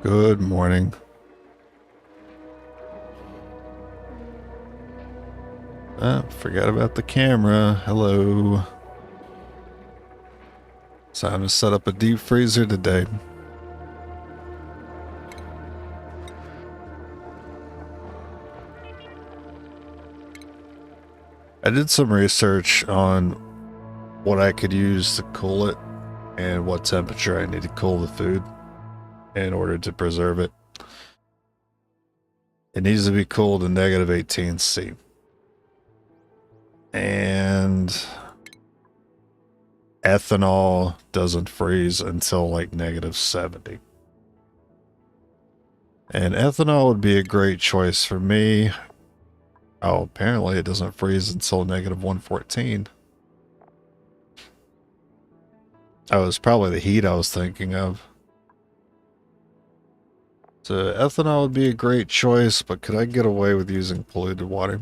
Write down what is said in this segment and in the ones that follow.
Good morning. Forgot about the camera. Hello. Time to set up a deep freezer today. I did some research on what I could use to cool it and what temperature I need to cool the food in order to preserve it. It needs to be cooled to negative 18°C. And ethanol doesn't freeze until like negative 70. And ethanol would be a great choice for me. Oh, apparently it doesn't freeze until negative 114. Oh, it was probably the heat I was thinking of. So ethanol would be a great choice, but could I get away with using polluted water?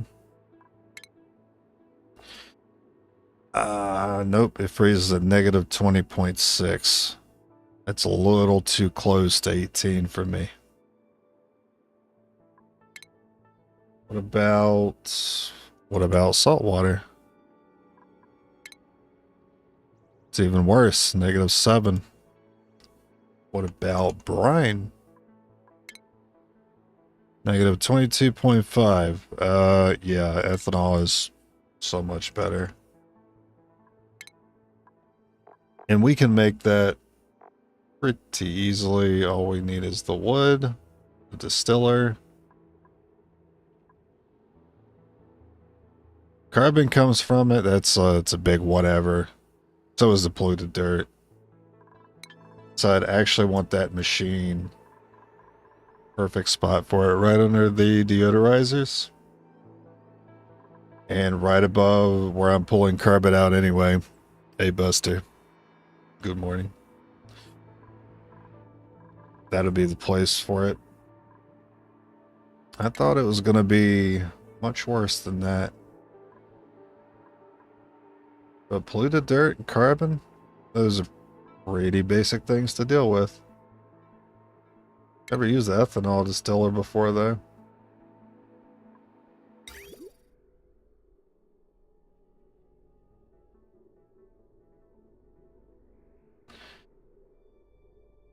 Nope, it freezes at negative 20.6. That's a little too close to 18 for me. What about salt water? It's even worse, negative 7. What about brine? Negative 22.5. Yeah, ethanol is so much better. And we can make that pretty easily. All we need is the wood, the distiller. Carbon comes from it. It's a big whatever. So is the polluted dirt. So I'd actually want that machine. Perfect spot for it, right under the deodorizers. And right above where I'm pulling carbon out anyway. Hey, Buster. Good morning. That'll be the place for it. I thought it was going to be much worse than that. But polluted dirt and carbon, those are pretty basic things to deal with. Never used the ethanol distiller before, though.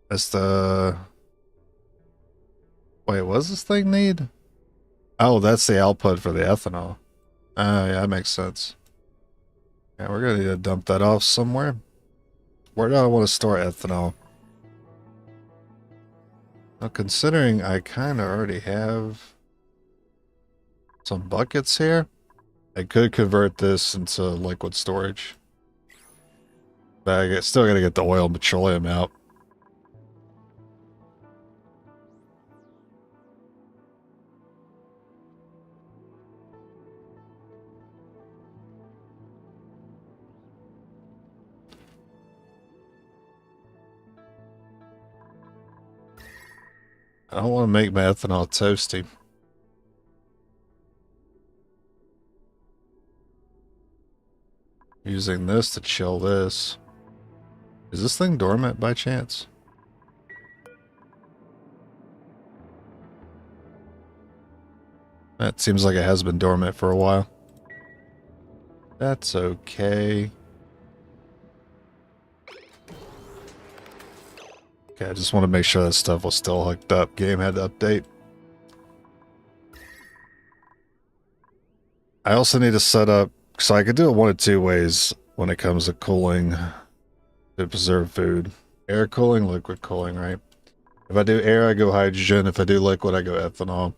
That's the... Wait, what does this thing need? Oh, that's the output for the ethanol. Oh, yeah, that makes sense. Yeah, we're gonna need to dump that off somewhere. Where do I want to store ethanol? Now, considering I kind of already have some buckets here, I could convert this into liquid storage. But still gotta get the oil and petroleum out. I don't want to make my ethanol toasty. Using this to chill this. Is this thing dormant by chance? That seems like it has been dormant for a while. That's okay. Okay, I just want to make sure that stuff was still hooked up. Game had to update. I also need to set up, so I could do it one of two ways when it comes to cooling to preserve food. Air cooling, liquid cooling, right? If I do air, I go hydrogen. If I do liquid, I go ethanol.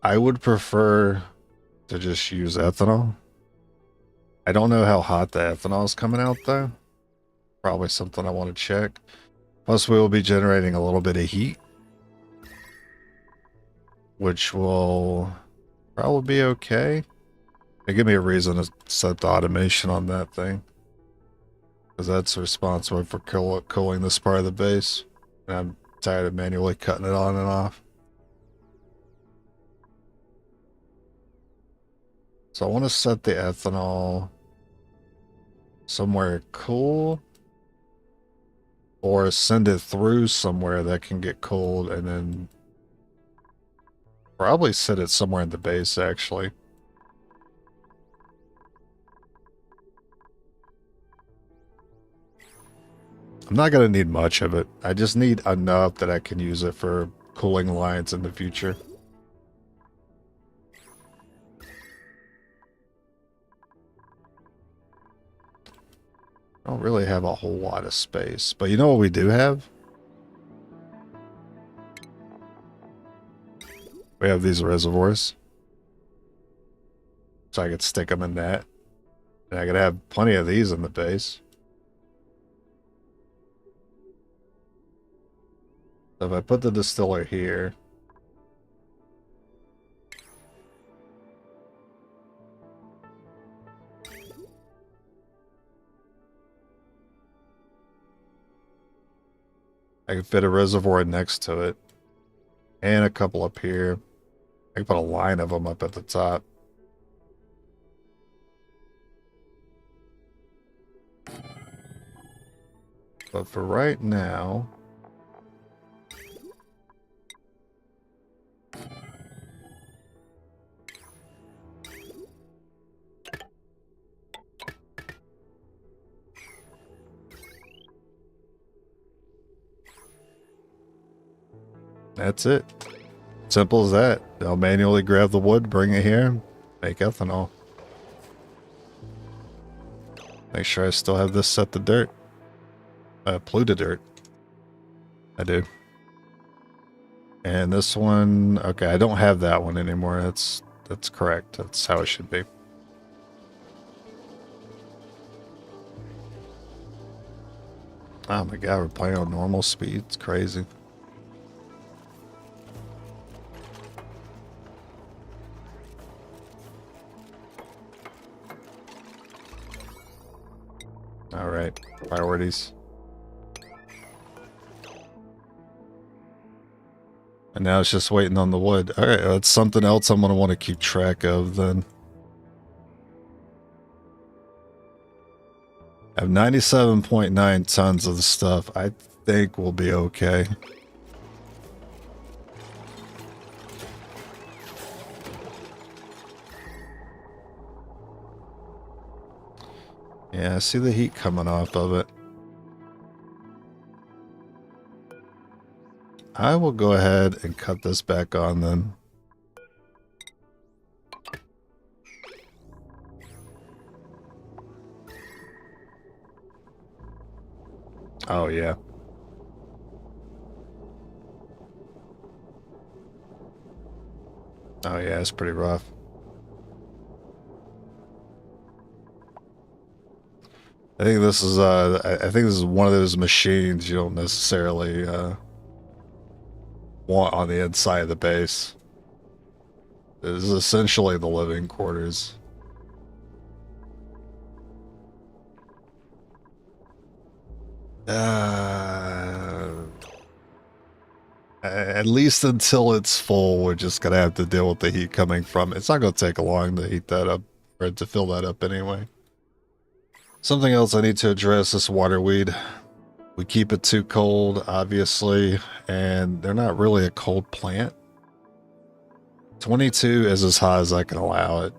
I would prefer to just use ethanol. I don't know how hot the ethanol is coming out, though. Probably something I want to check. Plus, we will be generating a little bit of heat, which will probably be okay. They give me a reason to set the automation on that thing, because that's responsible for cooling this part of the base. And I'm tired of manually cutting it on and off. So I want to set the ethanol somewhere cool. Or send it through somewhere that can get cold and then probably set it somewhere in the base, actually. I'm not going to need much of it. I just need enough that I can use it for cooling lines in the future. I don't really have a whole lot of space. But you know what we do have? We have these reservoirs. So I could stick them in that. And I could have plenty of these in the base. So if I put the distiller here, I can fit a reservoir next to it. And a couple up here. I can put a line of them up at the top. But for right now, that's it. Simple as that. I'll manually grab the wood, bring it here, make ethanol. Make sure I still have this set to dirt. Polluted dirt. I do. And this one, okay, I don't have that one anymore. That's correct. That's how it should be. Oh my god, we're playing on normal speed. It's crazy. All right, priorities. And now it's just waiting on the wood. All right, that's something else I'm going to want to keep track of then. I have 97.9 tons of the stuff. I think we'll be okay. Yeah, I see the heat coming off of it. I will go ahead and cut this back on then. Oh, yeah. Oh, yeah, it's pretty rough. I think this is I think this is one of those machines you don't necessarily want on the inside of the base. This is essentially the living quarters. At least until it's full, we're just gonna have to deal with the heat coming from it. It's not gonna take long to heat that up, or to fill that up anyway. Something else I need to address is water weed. We keep it too cold, obviously, and they're not really a cold plant. 22 is as high as I can allow it.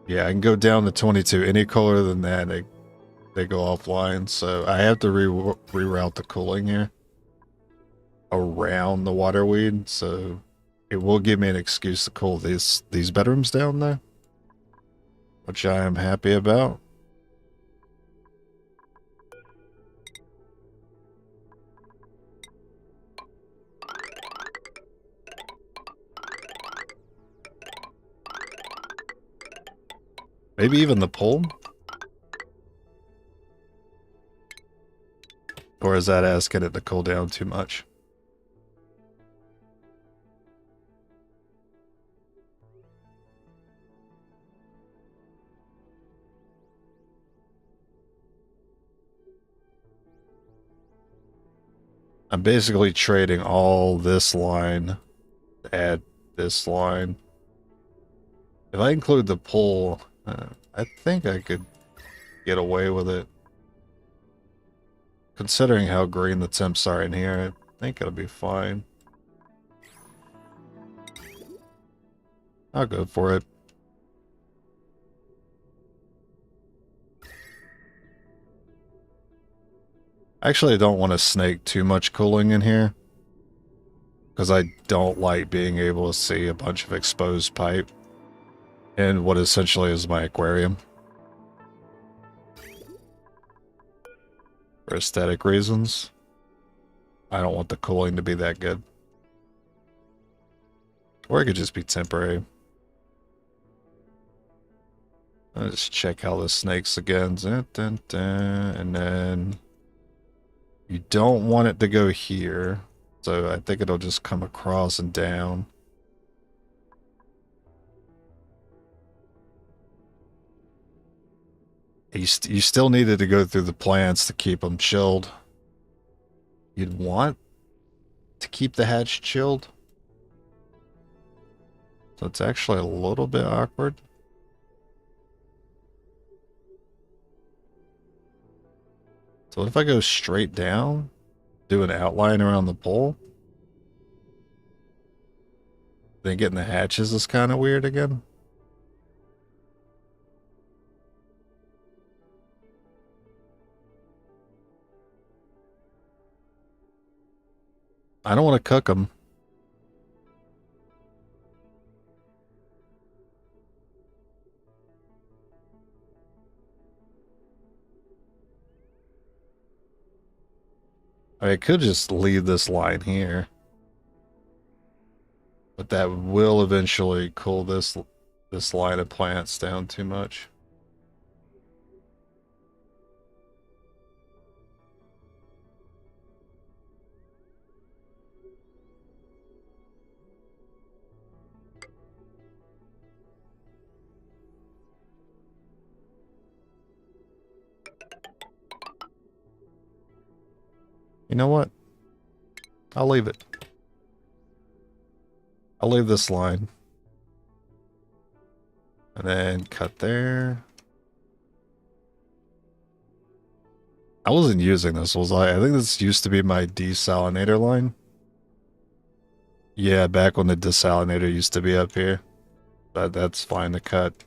Yeah, I can go down to 22. Any colder than that, they go offline. So I have to reroute the cooling here around the water weed. So it will give me an excuse to cool these bedrooms down there, which I am happy about. Maybe even the pool? Or is that asking it to cool down too much? I'm basically trading all this line to add this line. If I include the pool, I think I could get away with it. Considering how green the temps are in here, I think it'll be fine. I'll go for it. Actually, I don't want to snake too much cooling in here, because I don't like being able to see a bunch of exposed pipe in what essentially is my aquarium. For aesthetic reasons, I don't want the cooling to be that good. Or it could just be temporary. Let's just check how this snakes again. And then you don't want it to go here. So I think it'll just come across and down. You still needed to go through the plants to keep them chilled. You'd want to keep the hatch chilled. So it's actually a little bit awkward. So what if I go straight down, do an outline around the pole? Then getting the hatches is kind of weird again. I don't want to cook them. I could just leave this line here. But that will eventually cool this line of plants down too much. You know what? I'll leave it. I'll leave this line. And then cut there. I wasn't using this, was I? I think this used to be my desalinator line. Yeah, back when the desalinator used to be up here. That's fine to cut.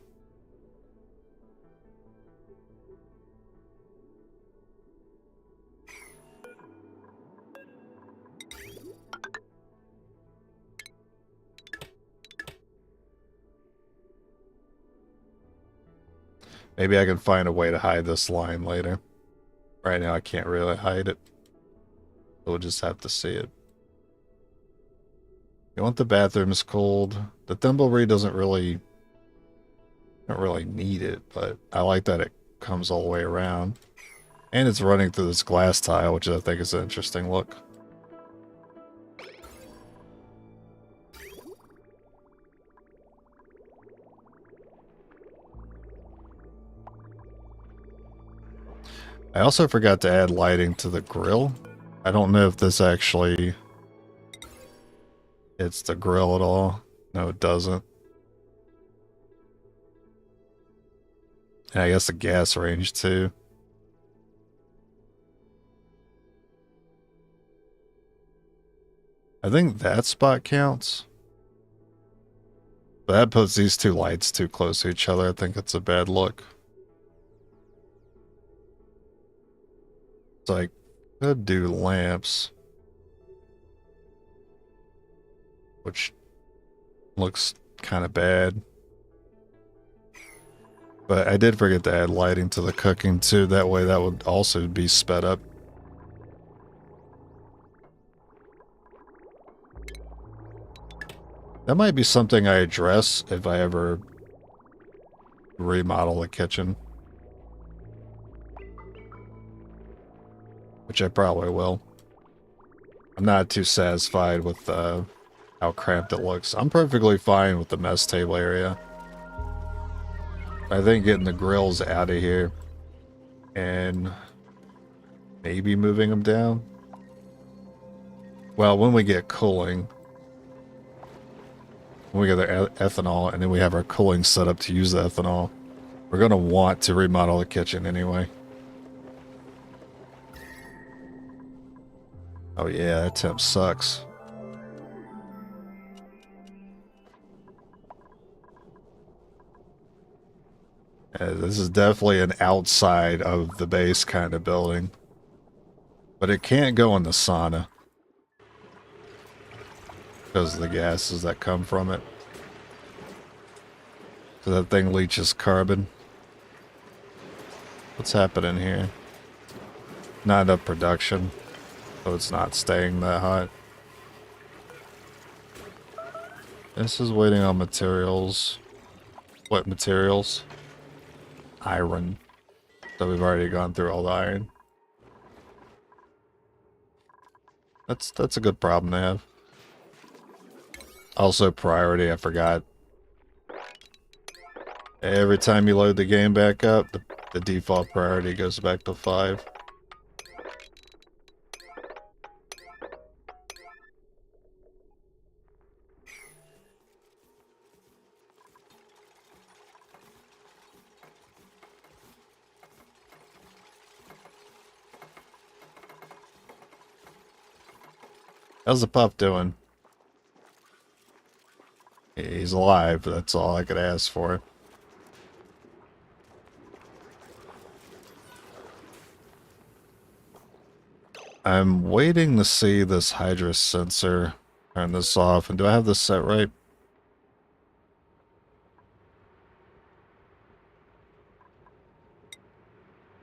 Maybe I can find a way to hide this line later. Right now I can't really hide it. We'll just have to see it. You want the bathrooms cold. The thimbleweed don't really need it, but I like that it comes all the way around. And it's running through this glass tile, which I think is an interesting look. I also forgot to add lighting to the grill. I don't know if this actually hits the grill at all. No, it doesn't. And I guess the gas range too. I think that spot counts. But that puts these two lights too close to each other. I think it's a bad look. So I could do lamps, which looks kind of bad. But I did forget to add lighting to the cooking too. That way that would also be sped up. That might be something I address if I ever remodel the kitchen. Which I probably will. I'm not too satisfied with how cramped it looks. I'm perfectly fine with the mess table area. I think getting the grills out of here and maybe moving them down. Well, when we get cooling, when we get the ethanol and then we have our cooling set up to use the ethanol, We're going to want to remodel the kitchen anyway. Oh yeah, that temp sucks. This is definitely an outside of the base kind of building. But it can't go in the sauna. Because of the gases that come from it. So that thing leaches carbon. What's happening here? Not enough production. So it's not staying that hot. This is waiting on materials. What materials? Iron. So we've already gone through all the iron. That's a good problem to have. Also priority, I forgot. Every time you load the game back up, the default priority goes back to 5. How's the pup doing? He's alive, that's all I could ask for. I'm waiting to see this hydrous sensor. Turn this off, and do I have this set right?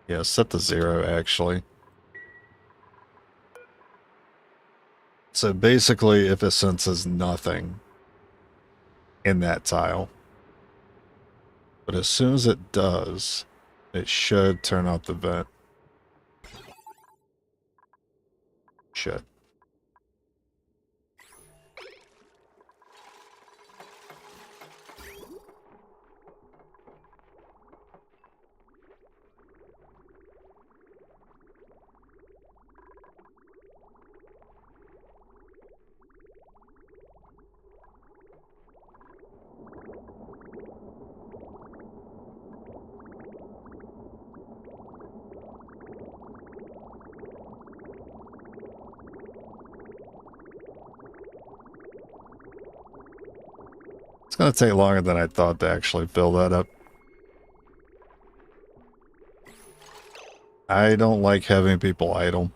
Yeah, set to 0 actually. So basically, if it senses nothing in that tile, but as soon as it does, it should turn off the vent. Should. It's going to take longer than I thought to actually fill that up. I don't like having people idle.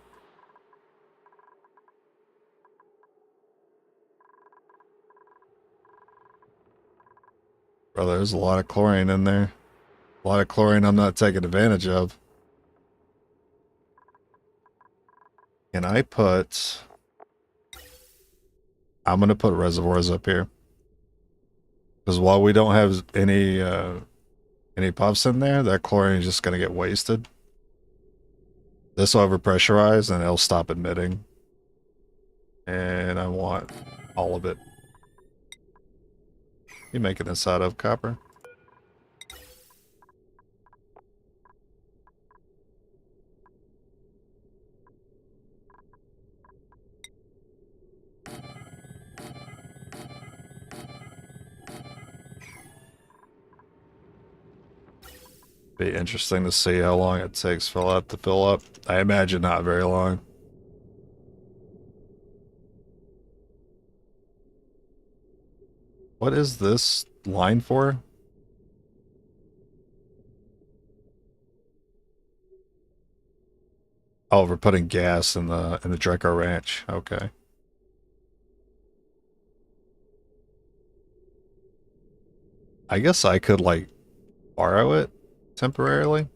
Brother, there's a lot of chlorine in there. A lot of chlorine I'm not taking advantage of. Can I put... I'm going to put reservoirs up here. Because while we don't have any puffs in there, that chlorine is just going to get wasted. This will overpressurize and it'll stop emitting. And I want all of it. You making this out of copper? Be interesting to see how long it takes for that to fill up. I imagine not very long. What is this line for? Oh, we're putting gas in the Draco Ranch. Okay. I guess I could like borrow it temporarily.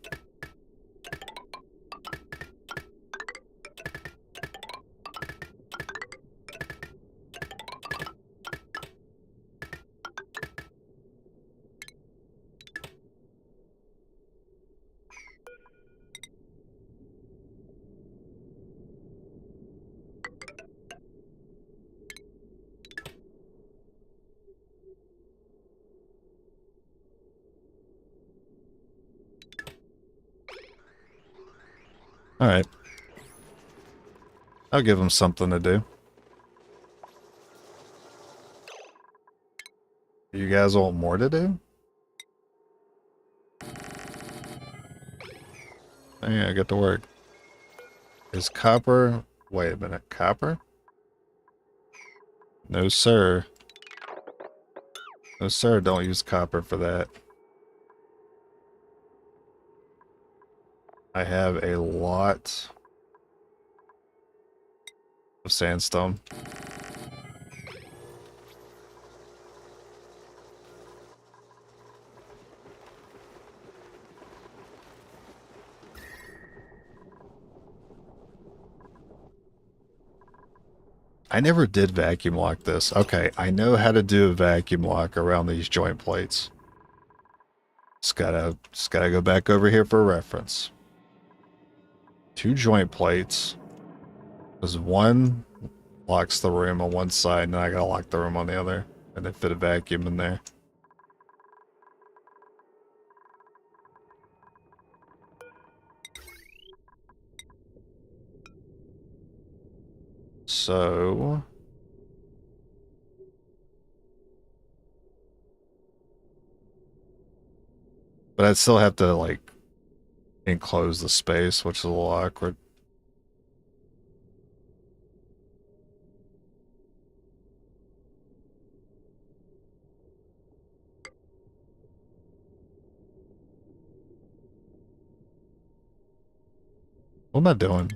Alright. I'll give him something to do. You guys want more to do? Hey, I get to work. Is copper... Wait a minute. Copper? No, sir. No, sir. Don't use copper for that. I have a lot of sandstone. I never did vacuum lock this. Okay, I know how to do a vacuum lock around these joint plates. Just gotta go back over here for reference. 2 joint plates. Because one locks the room on one side, and then I gotta lock the room on the other. And then fit a vacuum in there. So... But I'd still have to, like, enclose the space, which is a little awkward. What am I doing?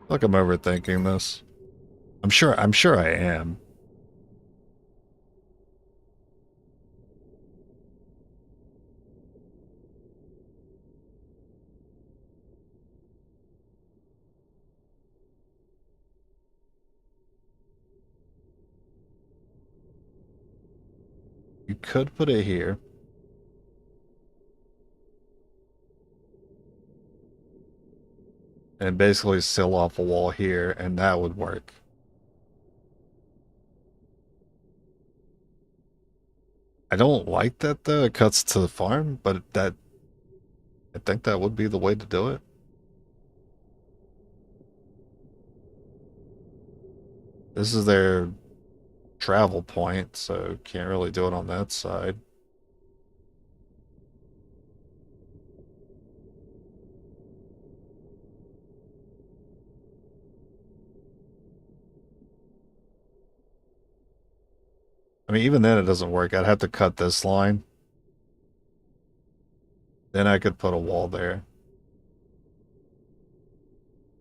Look, I'm overthinking this. I'm sure I am. You could put it here. And basically seal off a wall here, and that would work. I don't like that though. It cuts to the farm, but I think that would be the way to do it. This is their travel point, so can't really do it on that side. I mean, even then it doesn't work. I'd have to cut this line. Then I could put a wall there.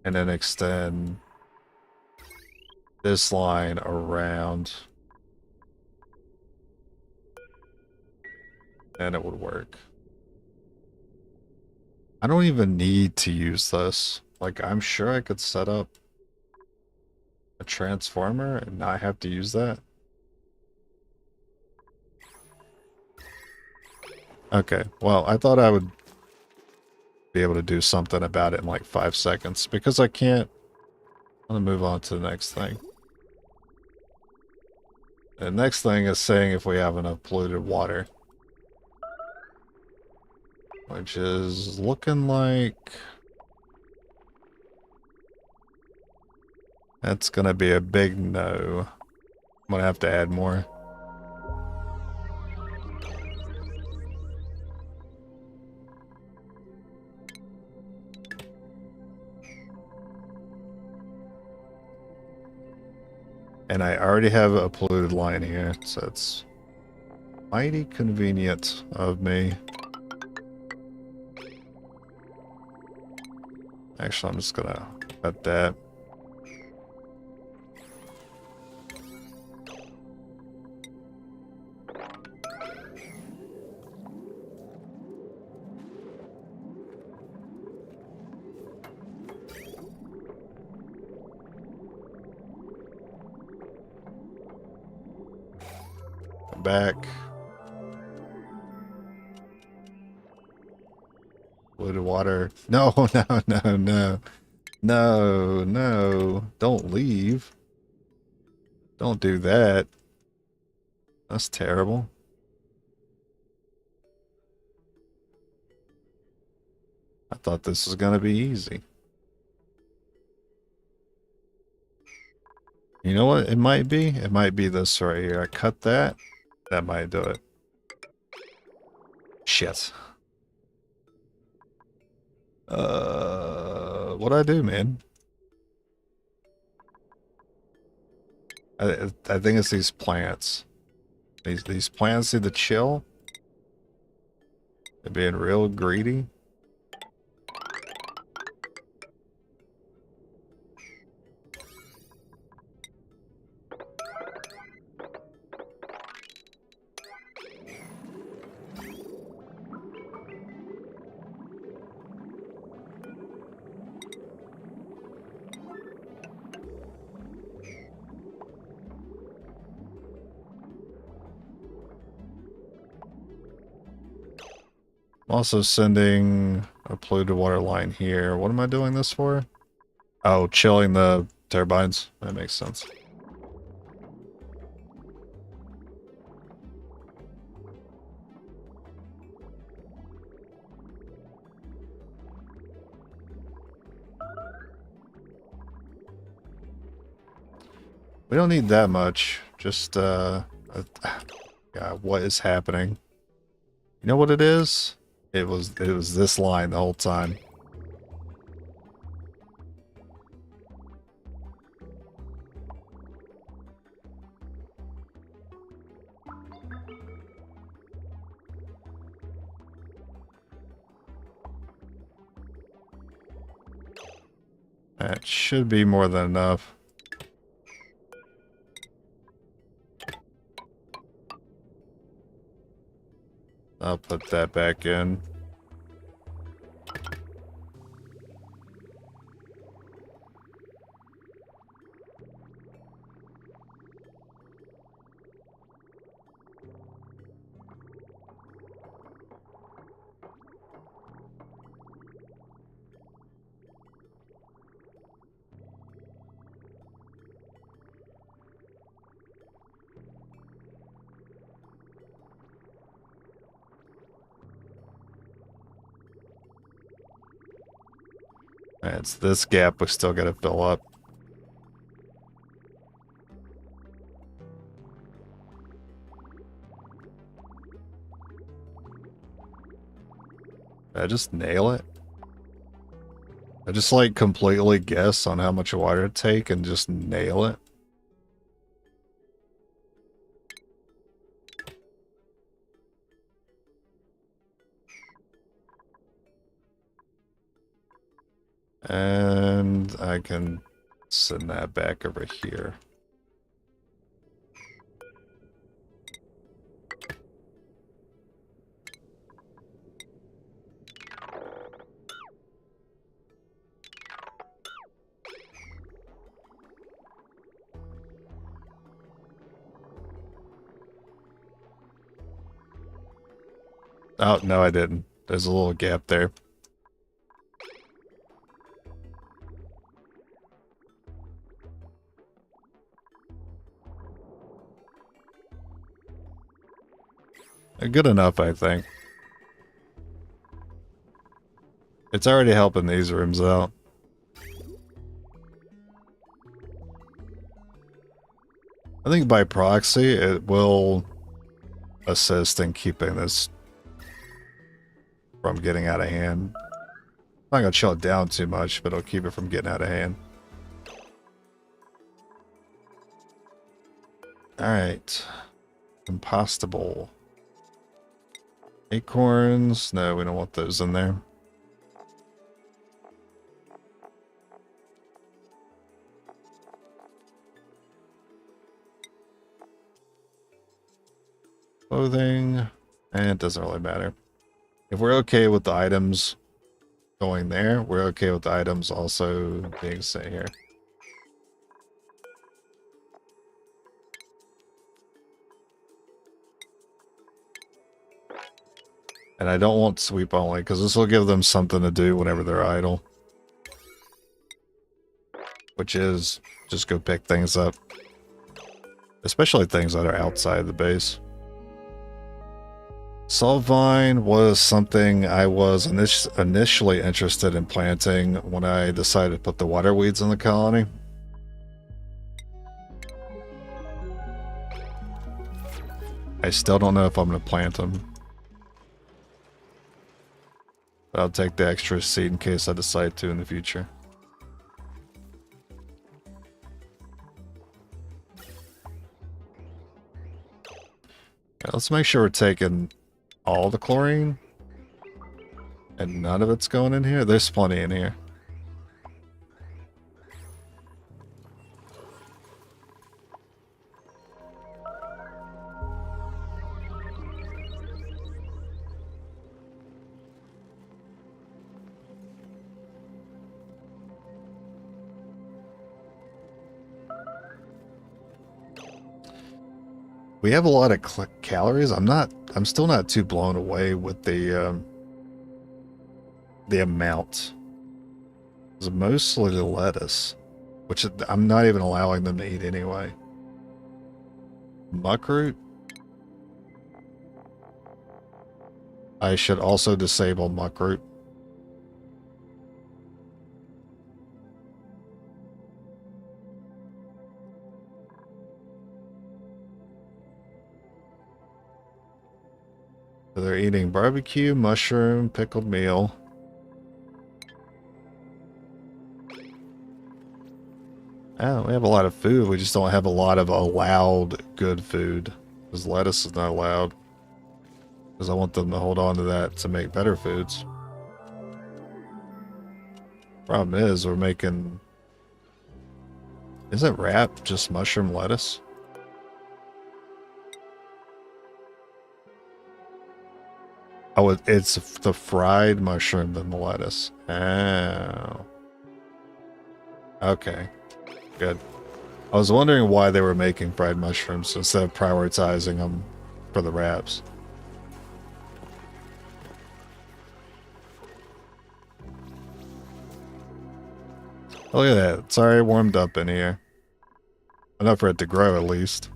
And then extend this line around. And it would work. I don't even need to use this. Like, I'm sure I could set up a transformer and not have to use that. Okay, well, I thought I would be able to do something about it in like 5 seconds because I can't. I'm gonna move on to the next thing. The next thing is saying if we have enough polluted water. Which is looking like... That's gonna be a big no. I'm gonna have to add more. And I already have a polluted line here, so it's mighty convenient of me. Actually, I'm just gonna cut that. Back. Polluted water. No, no, no, no. No, no. Don't leave. Don't do that. That's terrible. I thought this was gonna be easy. You know what it might be? It might be this right here. I cut that. That might do it. Shit. What'd I do, man? I think it's these plants. These plants need to chill. They're being real greedy. I'm also sending a polluted water line here. What am I doing this for? Oh, chilling the turbines. That makes sense. We don't need that much. Just, yeah, what is happening? You know what it is? It was this line the whole time. That should be more than enough. I'll put that back in. It's this gap we still gotta fill up. Did I just nail it? I just like completely guess on how much water to take and just nail it. And I can send that back over here. Oh, no, I didn't. There's a little gap there. Good enough, I think. It's already helping these rooms out. I think by proxy, it will assist in keeping this from getting out of hand. I'm not gonna chill it down too much, but it'll keep it from getting out of hand. Alright. Compostable. Acorns. No, we don't want those in there. Clothing. And it doesn't really matter. If we're okay with the items going there, we're okay with the items also being sent here. And I don't want sweep only, because this will give them something to do whenever they're idle. Which is just go pick things up. Especially things that are outside the base. Salvine was something I was initially interested in planting when I decided to put the water weeds in the colony. I still don't know if I'm going to plant them. But I'll take the extra seed in case I decide to in the future. Okay, let's make sure we're taking all the chlorine. And none of it's going in here? There's plenty in here. We have a lot of calories. I'm still not too blown away with the amount. It's mostly the lettuce, which I'm not even allowing them to eat anyway. Muckroot. I should also disable muckroot. So they're eating barbecue, mushroom, pickled meal. Oh, we have a lot of food. We just don't have a lot of allowed good food. Because lettuce is not allowed. Because I want them to hold on to that to make better foods. Problem is, we're making... Isn't wrap just mushroom lettuce? Oh, it's the fried mushroom than the lettuce. Oh. Okay. Good. I was wondering why they were making fried mushrooms instead of prioritizing them for the wraps. Look at that. It's already warmed up in here. Enough for it to grow, at least.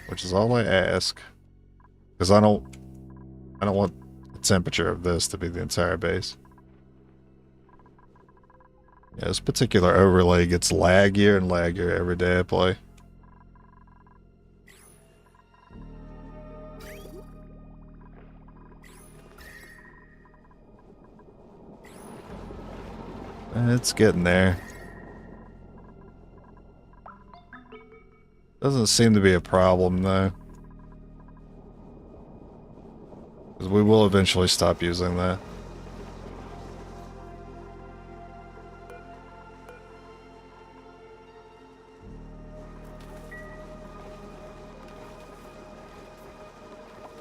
Which is all I ask. Because I don't want the temperature of this to be the entire base. Yeah, this particular overlay gets laggier and laggier every day I play. It's getting there. Doesn't seem to be a problem though. Because we will eventually stop using that.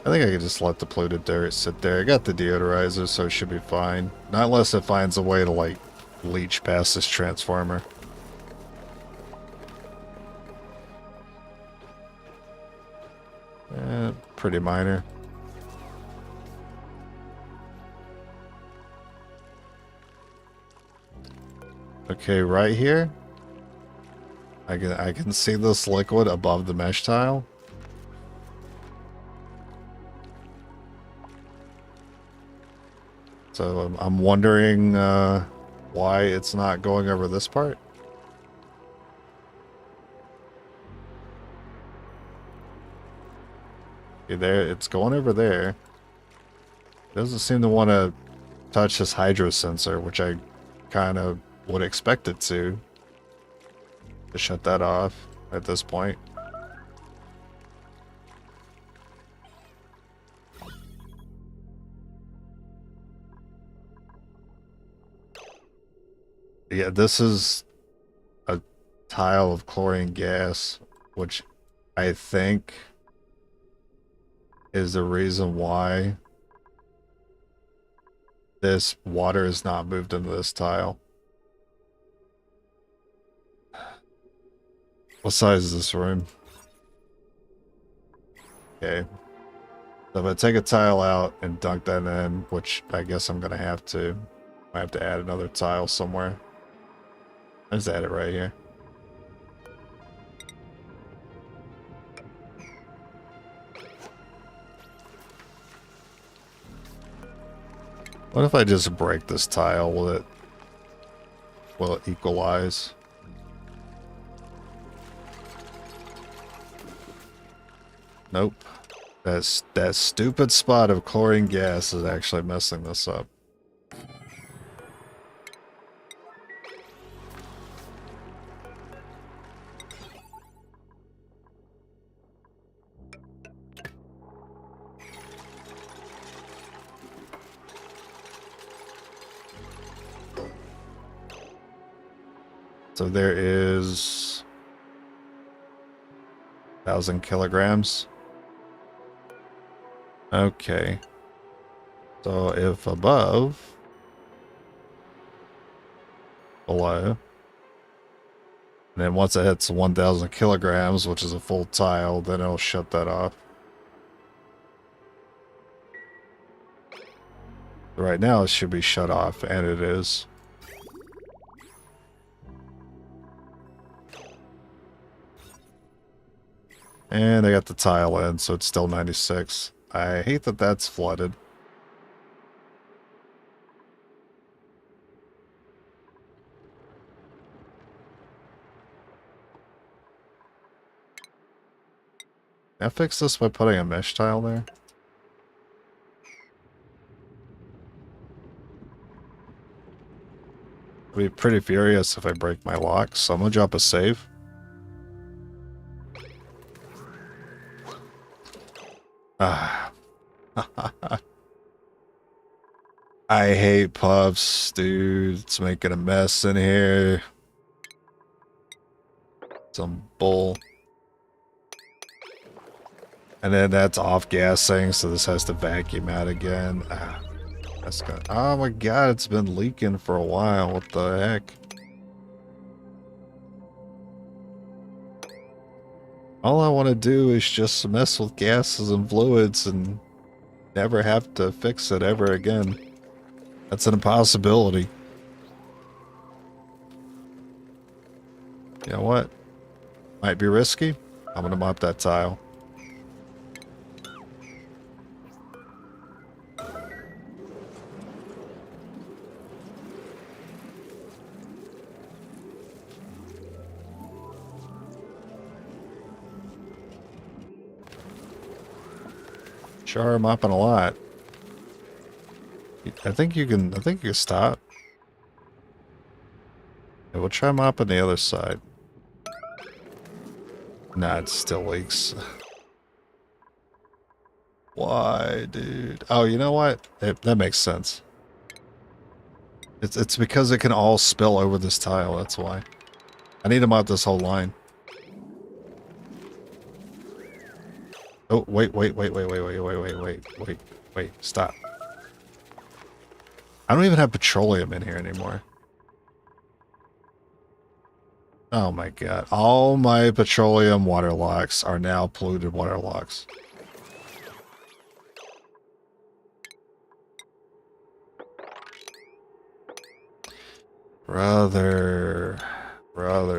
I think I could just let the polluted dirt sit there. I got the deodorizer, so it should be fine. Not unless it finds a way to, like, leach past this transformer. Pretty minor. Okay, right here. I can see this liquid above the mesh tile. So I'm wondering why it's not going over this part. Okay, there, it's going over there. It doesn't seem to want to touch this hydro sensor, which I kind of would expect it to shut that off at this point. Yeah, this is a tile of chlorine gas, which I think is the reason why this water is not moved into this tile. What size is this room? Okay. So if I take a tile out and dunk that in, which I guess I'm going to have to, I have to add another tile somewhere. Let's add it right here. What if I just break this tile? Will it equalize? Nope. That stupid spot of chlorine gas is actually messing this up. So there is 1,000 kilograms. Okay. So if above, below, and then once it hits 1,000 kilograms, which is a full tile, then it'll shut that off. Right now it should be shut off, and it is. And I got the tile in, so it's still 96. I hate that that's flooded. Can I fix this by putting a mesh tile there? I'd be pretty furious if I break my locks, so I'm gonna drop a save. Ah. I hate puffs, dude. It's making a mess in here. Some bull. And then that's off gassing, so this has to vacuum out again. Ah, that's good. Oh my god, it's been leaking for a while. What the heck? All I want to do is just mess with gases and fluids and never have to fix it ever again. That's an impossibility. You know what? Might be risky. I'm gonna mop that tile. Sure, I'm mopping a lot. I think you can stop. Yeah, we'll try mopping the other side. Nah, it still leaks. Why, dude? Oh, you know what? That makes sense. It's because it can all spill over this tile, that's why. I need to mop this whole line. Oh, wait, stop. I don't even have petroleum in here anymore. Oh my god. All my petroleum water locks are now polluted water locks.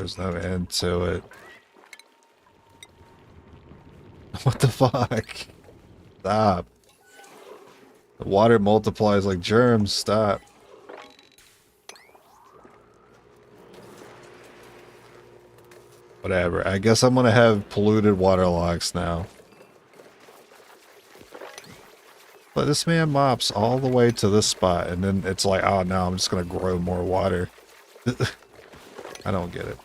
There's no end to it. What the fuck? Stop. The water multiplies like germs. Stop. Whatever. I guess I'm gonna have polluted water locks now. But this man mops all the way to this spot, and then it's like, oh no, I'm just gonna grow more water. I don't get it.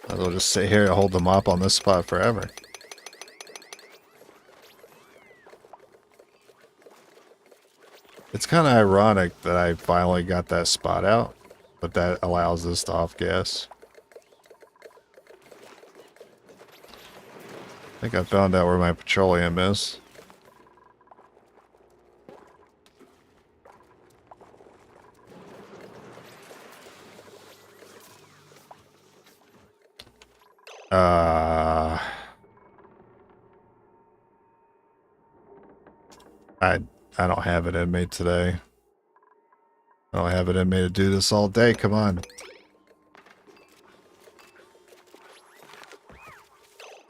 I'll just sit here and hold the mop on this spot forever. It's kind of ironic that I finally got that spot out, but that allows this to off gas. I think I found out where my petroleum is. I don't have it in me today. I don't have it in me to do this all day. Come on.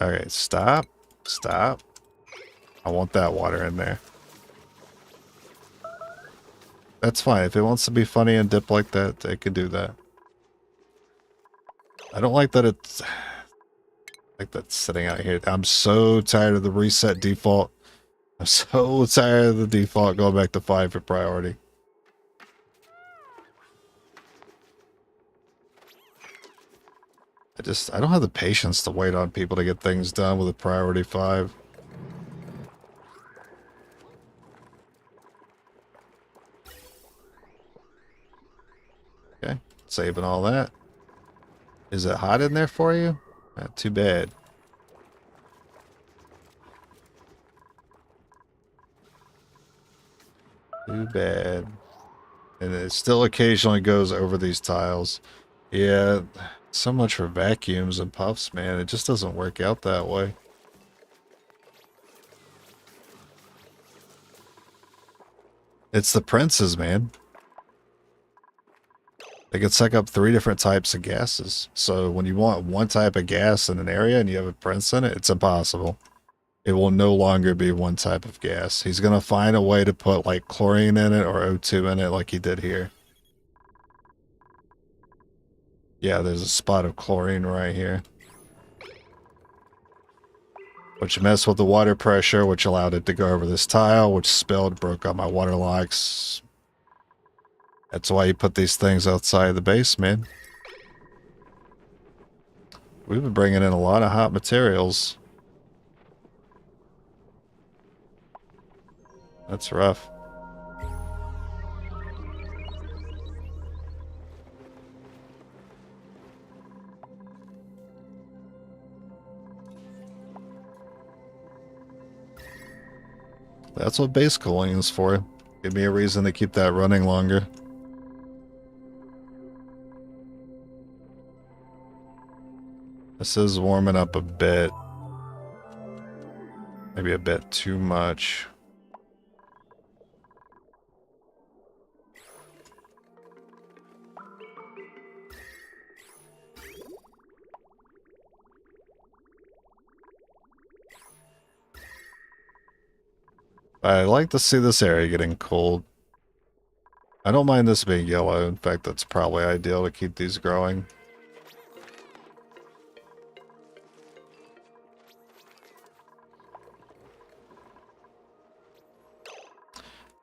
Okay, stop. Stop. I want that water in there. That's fine. If it wants to be funny and dip like that, it can do that. I don't like that it's like that's sitting out here. I'm so tired of the reset default. I'm so tired of the default going back to 5 for priority. I don't have the patience to wait on people to get things done with a priority 5. Okay, saving all that. Is it hot in there for you? Not too bad. Too bad. And it still occasionally goes over these tiles. Yeah, so much for vacuums and puffs, man. It just doesn't work out that way. It's the princes, man. They can suck up 3 different types of gases. So when you want one type of gas in an area and you have a prince in it, it's impossible. It will no longer be one type of gas. He's going to find a way to put like chlorine in it or O2 in it like he did here. Yeah, there's a spot of chlorine right here. Which messed with the water pressure, which allowed it to go over this tile, which spilled, broke out my water locks. That's why you put these things outside the base, man. We've been bringing in a lot of hot materials. That's rough. That's what base cooling is for. Give me a reason to keep that running longer. This is warming up a bit. Maybe a bit too much. I like to see this area getting cold. I don't mind this being yellow. In fact, that's probably ideal to keep these growing.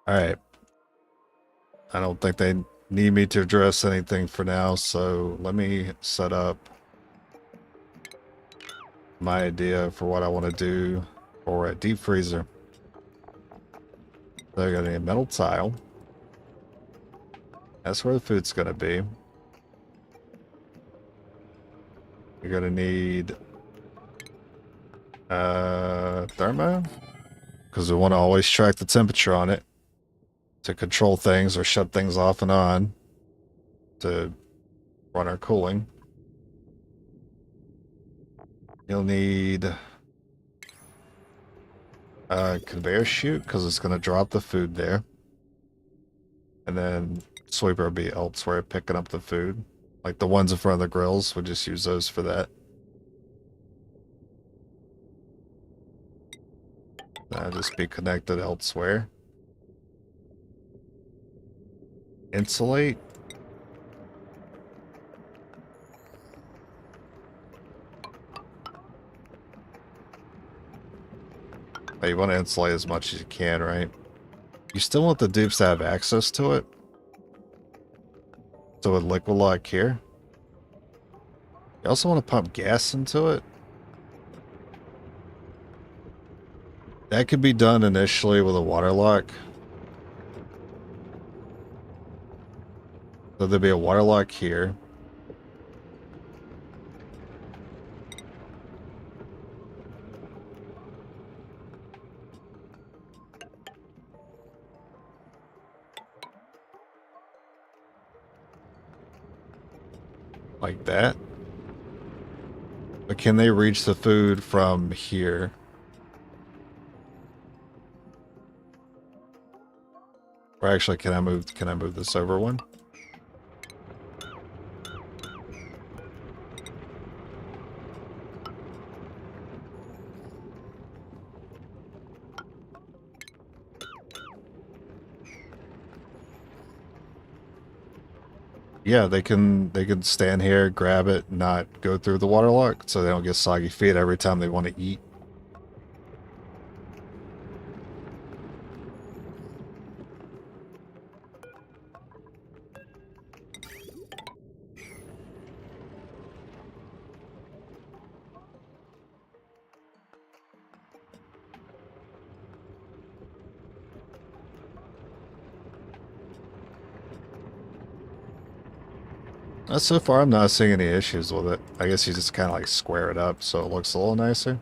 Alright. I don't think they need me to address anything for now, so let me set up my idea for what I want to do for a deep freezer. So I got a metal tile. That's where the food's going to be. You're going to need thermo, because we want to always track the temperature on it to control things or shut things off and on to run our cooling. You'll need a conveyor chute because it's going to drop the food there. And then sweeper will be elsewhere picking up the food. Like the ones in front of the grills, we'll just use those for that. That'll just be connected elsewhere. Insulate. Oh, you want to insulate as much as you can, right? You still want the dupes to have access to it. So with liquid lock here. You also want to pump gas into it. That could be done initially with a water lock. So there'll be a water lock here. Like that. But can they reach the food from here? Or actually, can I move this over one? Yeah, they can stand here, grab it, not go through the water lock, so they don't get soggy feet every time they want to eat. So far, I'm not seeing any issues with it. I guess you just kind of like square it up so it looks a little nicer.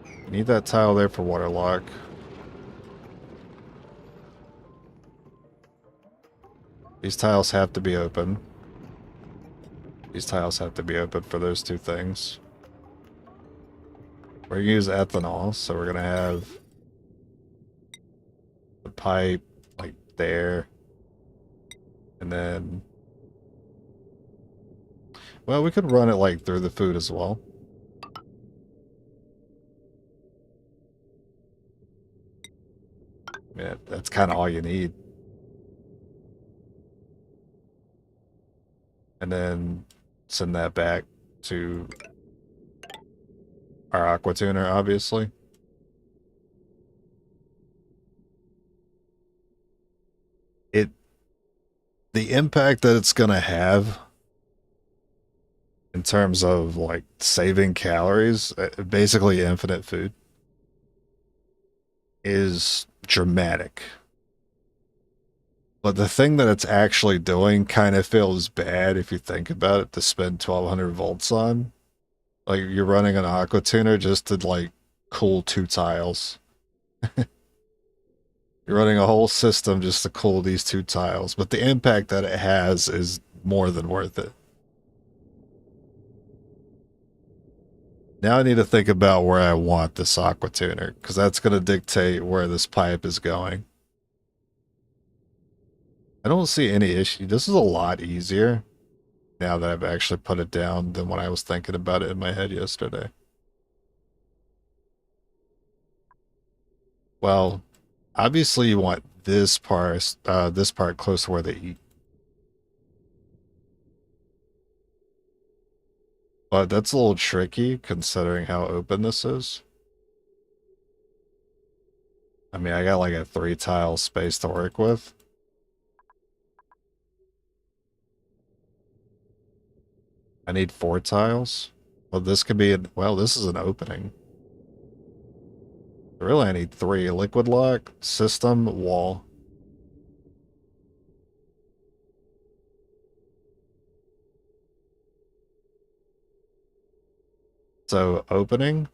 You need that tile there for water lock. These tiles have to be open. These tiles have to be open for those two things. We're going to use ethanol, so we're going to have the pipe like there. And then, well, we could run it like through the food as well. Yeah, that's kind of all you need. And then send that back to our aqua tuner, obviously. The impact that it's going to have in terms of like saving calories, basically infinite food, is dramatic. But the thing that it's actually doing kind of feels bad if you think about it to spend 1200 volts on. Like you're running an aqua tuner just to like cool 2 tiles. You're running a whole system just to cool these 2 tiles, but the impact that it has is more than worth it. Now I need to think about where I want this aqua tuner, because that's going to dictate where this pipe is going. I don't see any issue. This is a lot easier now that I've actually put it down than when I was thinking about it in my head yesterday. Well, obviously you want this part close to where they eat. But that's a little tricky considering how open this is. I mean, I got like a 3-tile space to work with. I need 4 tiles. Well, this could be well, this is an opening. Really, I need 3. Liquid lock, system, wall. So, opening,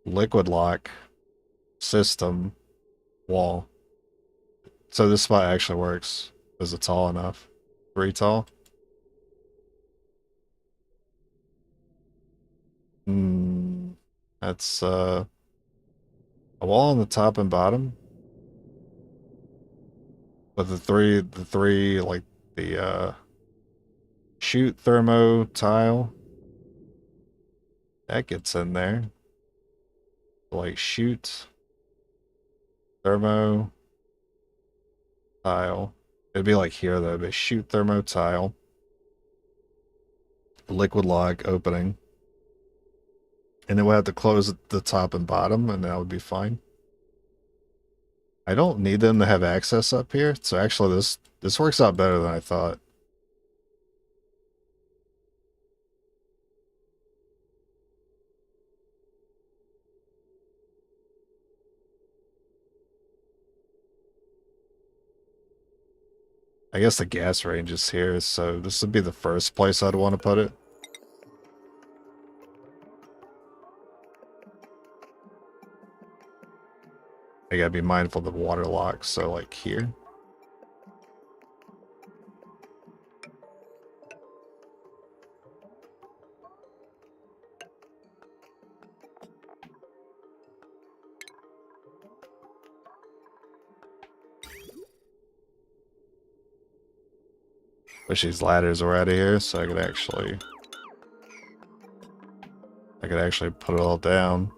liquid lock, system, wall. So this spot actually works. Is it tall enough? 3 tall? That's a wall on the top and bottom. But the three like the shoot thermo tile that gets in there. Like shoot thermo tile. It'd be like here though, but shoot thermo tile. Liquid lock opening. And then we'll have to close the top and bottom, and that would be fine. I don't need them to have access up here, so actually this works out better than I thought. I guess the gas range is here, so this would be the first place I'd want to put it. I gotta be mindful of the water lock, so like here. Wish these ladders were out of here so I could actually put it all down.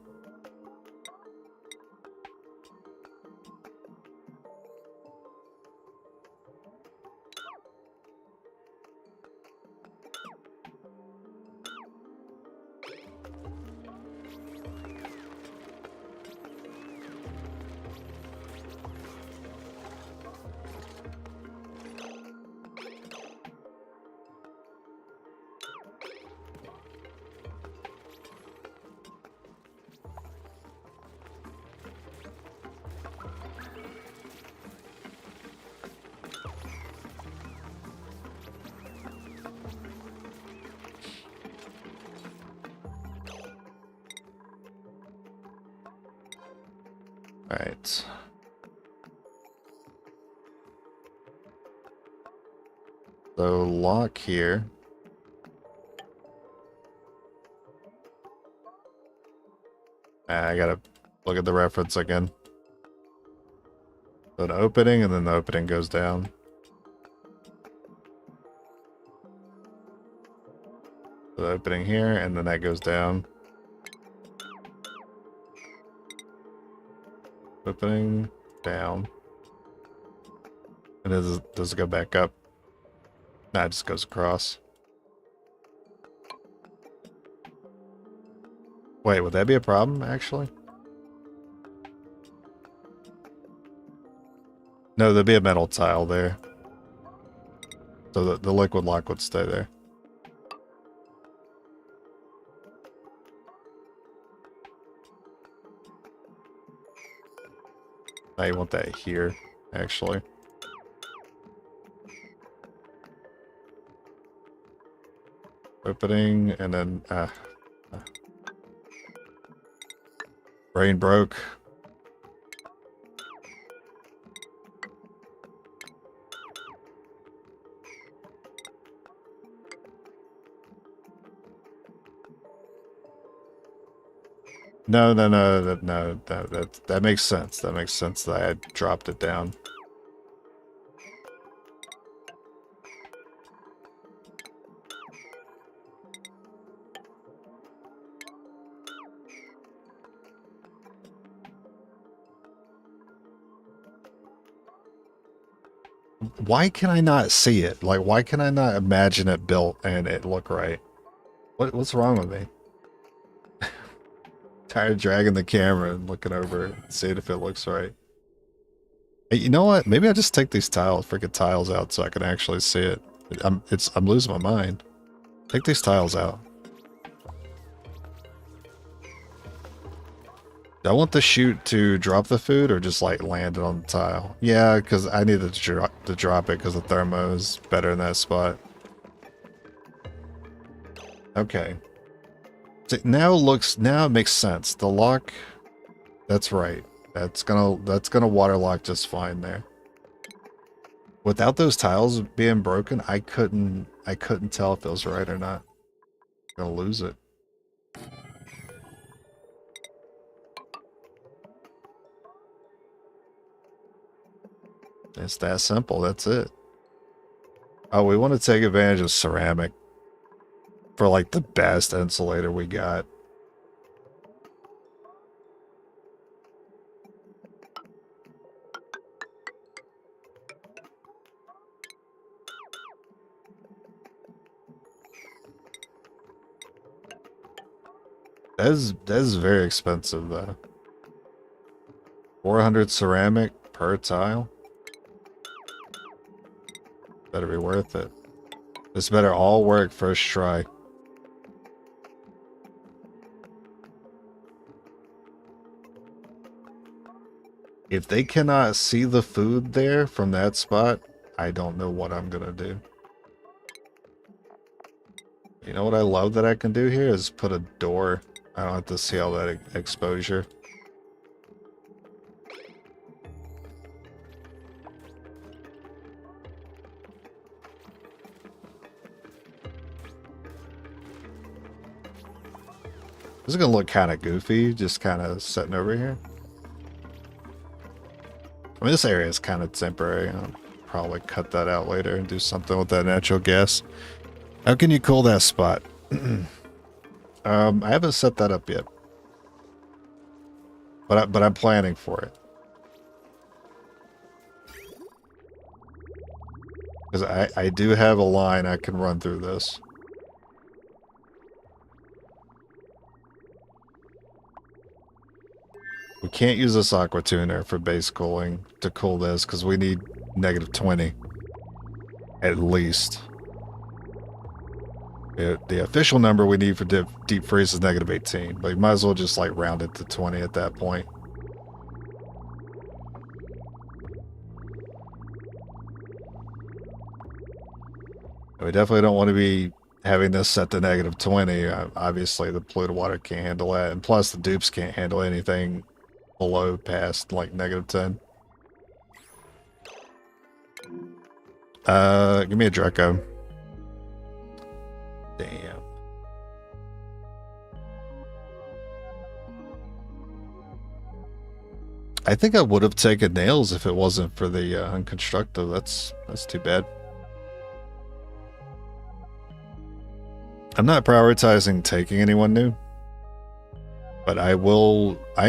Alright. So lock here. I gotta look at the reference again. So an opening, and then the opening goes down. So the opening here, and then that goes down. Opening, down. And does it go back up? Nah, it just goes across. Wait, would that be a problem, actually? No, there'd be a metal tile there. So the liquid lock would stay there. Now you want that here, actually. Opening, and then... brain broke. No, that makes sense. That makes sense that I had dropped it down. Why can I not see it? Like, why can I not imagine it built and it look right? What's wrong with me? Tired of dragging the camera and looking over it, seeing if it looks right. Hey, you know what? Maybe I just take these freaking tiles out so I can actually see it. I'm losing my mind. Take these tiles out. Do I want the chute to drop the food or just like land it on the tile? Yeah, because I need to drop it because the thermo is better in that spot. Okay. See, now it makes sense. The lock, that's right. That's gonna water lock just fine there. Without those tiles being broken, I couldn't tell if it was right or not. I'm gonna lose it. It's that simple, that's it. Oh, we want to take advantage of ceramic for like the best insulator we got. That is very expensive though. 400 ceramic per tile. Better be worth it. This better all work first try. If they cannot see the food there from that spot, I don't know what I'm gonna do. You know what I love that I can do here is put a door. I don't have to see all that exposure. This is gonna look kind of goofy, just kind of sitting over here. I mean, this area is kind of temporary. I'll probably cut that out later and do something with that natural gas. How can you cool that spot? I haven't set that up yet, but I'm planning for it because I do have a line I can run through this. We can't use this aqua tuner for base cooling to cool this because we need -20 at least. The official number we need for deep freeze is -18, but you might as well just like round it to 20 at that point. We definitely don't want to be having this set to -20. Obviously, the polluted water can't handle that, and plus the dupes can't handle anything below past like -10. Give me a Draco. Damn. I think I would have taken nails if it wasn't for the unconstructive. That's too bad. I'm not prioritizing taking anyone new, but I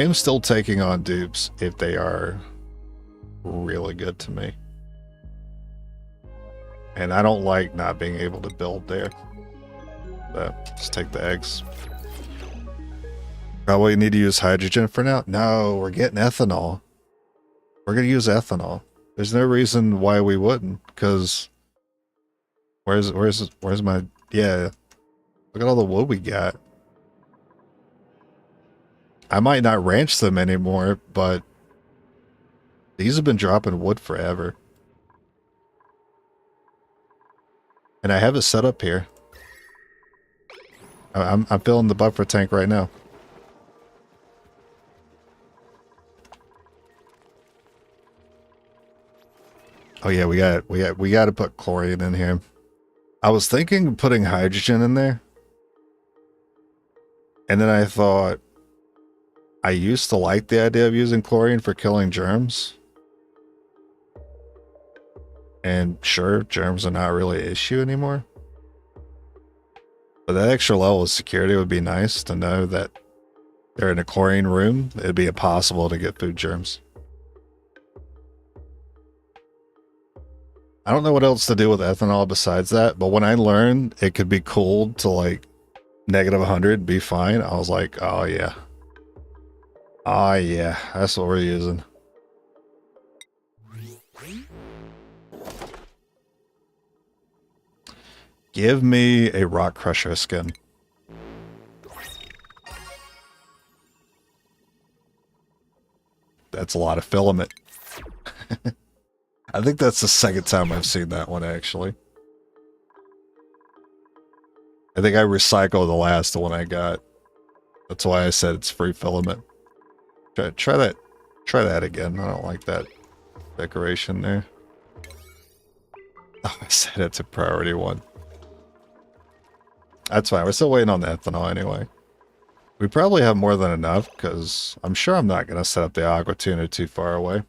am still taking on dupes if they are really good to me. And I don't like not being able to build there. But just take the eggs. Probably need to use hydrogen for now. No, we're getting ethanol. We're gonna use ethanol. There's no reason why we wouldn't, because where's my, yeah, look at all the wood we got. I might not ranch them anymore, but these have been dropping wood forever. And I have it set up here. I'm filling the buffer tank right now. Oh yeah, we got to put chlorine in here. I was thinking of putting hydrogen in there. And then I thought, I used to like the idea of using chlorine for killing germs. And sure, germs are not really an issue anymore. But that extra level of security would be nice to know that they're in a chlorine room. It'd be impossible to get food germs. I don't know what else to do with ethanol besides that, but when I learned it could be cooled to like -100, be fine, I was like, oh yeah. Oh yeah, that's what we're using. Give me a rock crusher skin. That's a lot of filament. I think that's the second time I've seen that one, actually. I think I recycled the last one I got. That's why I said it's free filament. Try that again. I don't like that decoration there. Oh, I set it to priority 1. That's fine. We're still waiting on the ethanol anyway. We probably have more than enough, because I'm sure I'm not going to set up the aqua tuner too far away.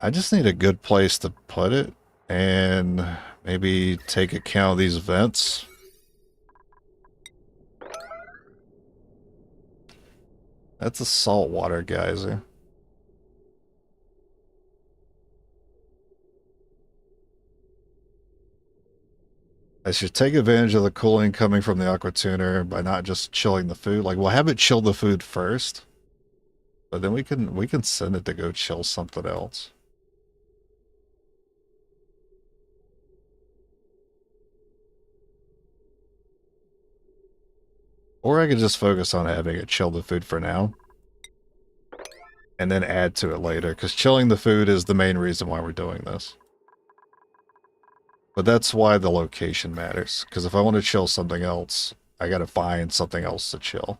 I just need a good place to put it, and maybe take account of these vents. That's a saltwater geyser. I should take advantage of the cooling coming from the aqua tuner by not just chilling the food. Like, we'll have it chill the food first, but then we can send it to go chill something else. Or I could just focus on having it chill the food for now. And then add to it later, because chilling the food is the main reason why we're doing this. But that's why the location matters, because if I want to chill something else, I gotta find something else to chill.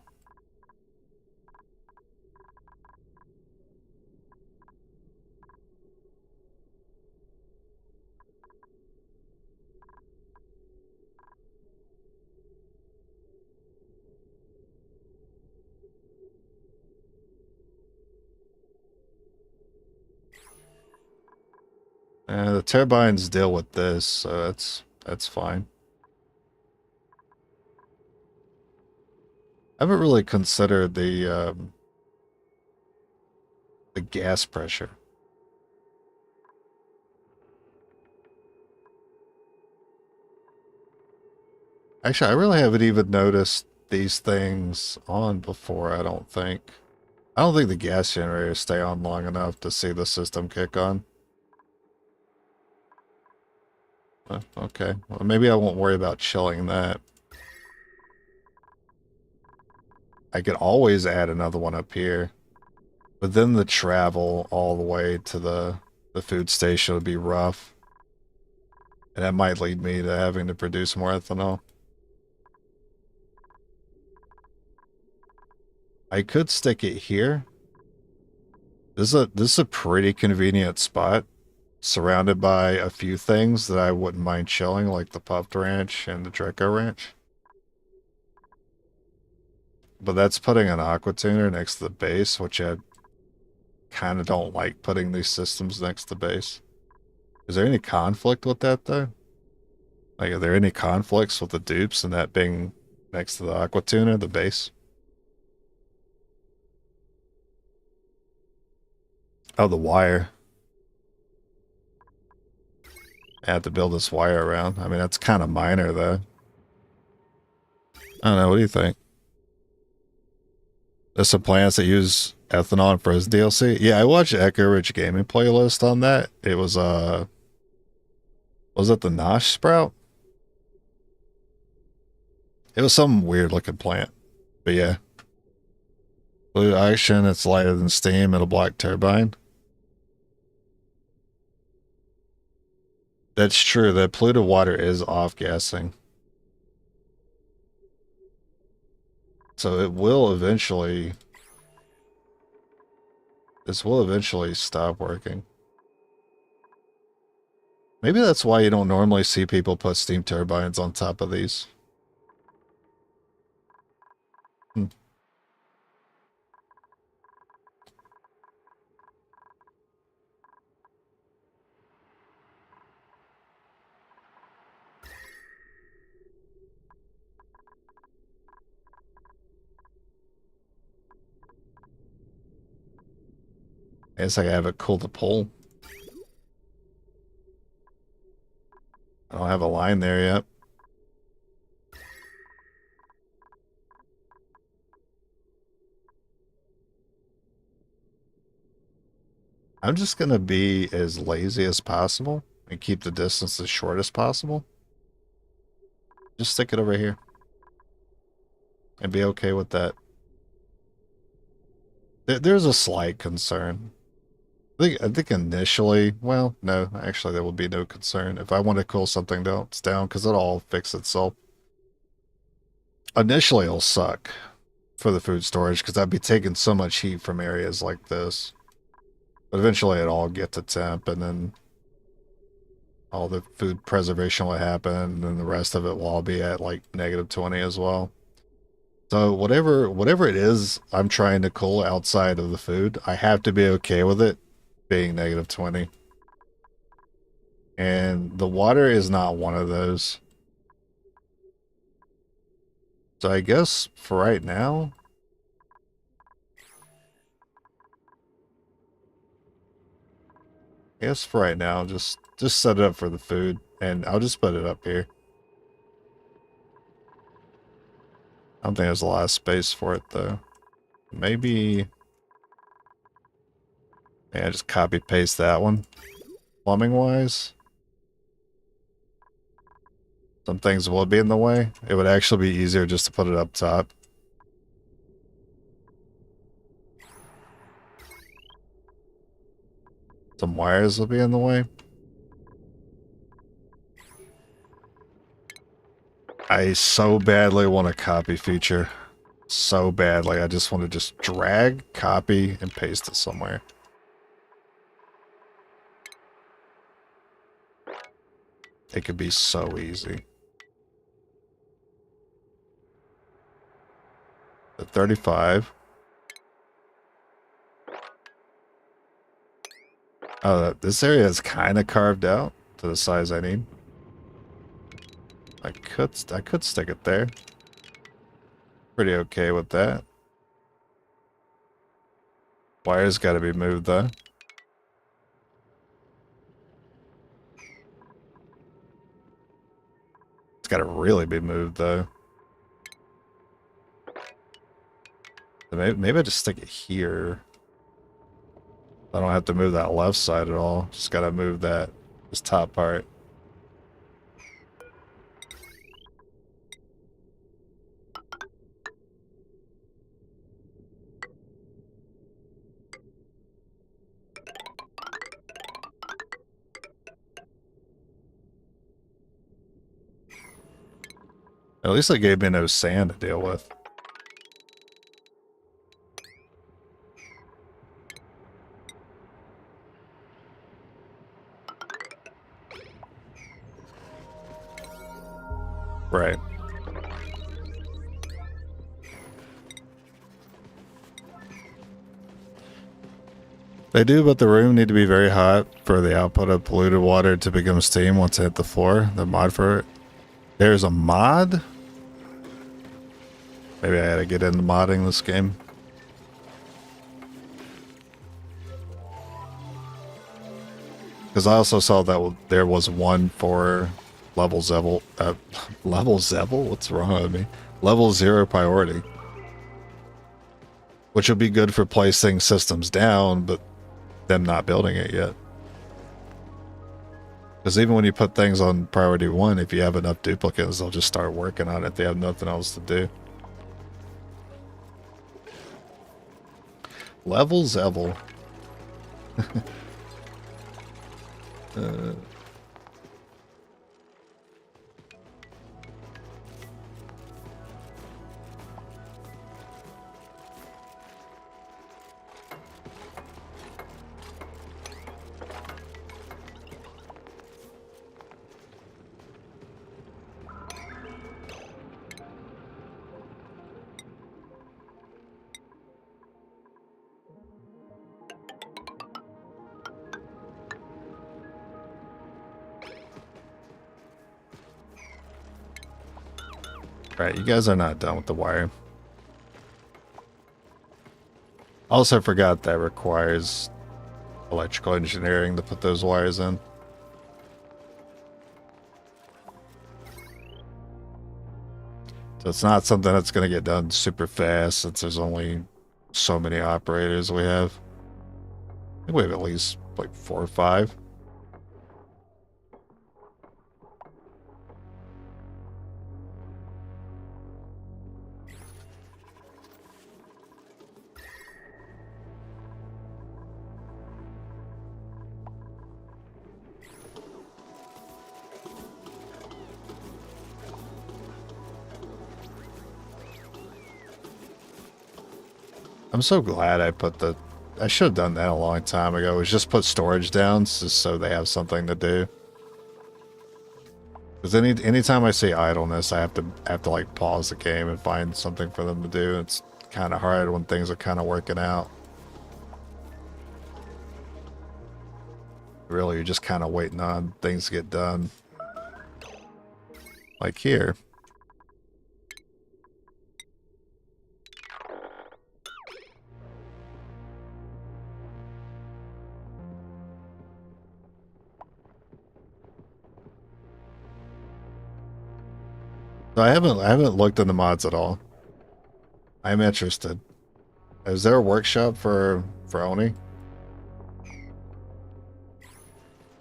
The turbines deal with this, so that's fine. I haven't really considered the gas pressure. Actually, I really haven't even noticed these things on before, I don't think. I don't think the gas generators stay on long enough to see the system kick on. Okay, well, maybe I won't worry about chilling that. I could always add another one up here. But then the travel all the way to the food station would be rough. And that might lead me to having to produce more ethanol. I could stick it here. This is a pretty convenient spot, surrounded by a few things that I wouldn't mind chilling, like the Puffed Ranch and the Draco Ranch. But that's putting an aqua tuner next to the base, which I kind of don't like putting these systems next to the base. Is there any conflict with that, though? Like, are there any conflicts with the dupes and that being next to the aqua tuner, the base? Oh, the wire. I have to build this wire around. I mean, that's kind of minor, though. I don't know. What do you think? There's some plants that use ethanol and frozen DLC. Yeah, I watched Echo Ridge Gaming playlist on that. It was it the Nosh sprout? It was some weird looking plant. But yeah. Blue action, it's lighter than steam, it'll block turbine. That's true, the polluted water is off-gassing. So it will eventually... This will eventually stop working. Maybe that's why you don't normally see people put steam turbines on top of these. I guess I have it cool to pull. I don't have a line there yet. I'm just gonna be as lazy as possible and keep the distance as short as possible. Just stick it over here. And be okay with that. There's a slight concern. I think initially, well, no, actually there will be no concern. If I want to cool something else down, because it'll all fix itself. Initially it'll suck for the food storage, because I'd be taking so much heat from areas like this. But eventually it'll all get to temp, and then all the food preservation will happen, and then the rest of it will all be at like -20 as well. So whatever it is I'm trying to cool outside of the food, I have to be okay with it being -20. And the water is not one of those. So I guess for right now, just set it up for the food, and I'll just put it up here. I don't think there's a lot of space for it though. Maybe, yeah, just copy paste that one. Plumbing wise, some things will be in the way. It would actually be easier just to put it up top. Some wires will be in the way. I so badly want a copy feature. So badly. I just want to just drag, copy, and paste it somewhere. It could be so easy. The 35. Oh, this area is kind of carved out to the size I need. I could stick it there. Pretty okay with that. Wire's got to be moved though. It's got to really be moved though. Maybe I just stick it here. I don't have to move that left side at all. Just got to move this top part. At least it gave me no sand to deal with. Right. They do, but the room need to be very hot for the output of polluted water to become steam once it hit the floor. The mod for it. There's a mod? Maybe I had to get into modding this game. Because I also saw that there was one for level Zevel. Level Zevel? What's wrong with me? Level 0 priority. Which would be good for placing systems down, but them not building it yet. Because even when you put things on priority 1, if you have enough duplicates, they'll just start working on it if they have nothing else to do. Level Zevel. Right, you guys are not done with the wire. Also forgot that requires electrical engineering to put those wires in. So it's not something that's going to get done super fast since there's only so many operators we have. I think we have at least like 4 or 5. I'm so glad I put the... I should have done that a long time ago. Was just put storage down just so they have something to do. Because anytime I see idleness, I have to like pause the game and find something for them to do. It's kind of hard when things are kind of working out. Really, you're just kind of waiting on things to get done. Like here. So I haven't looked in the mods at all. I'm interested. Is there a workshop for Oni?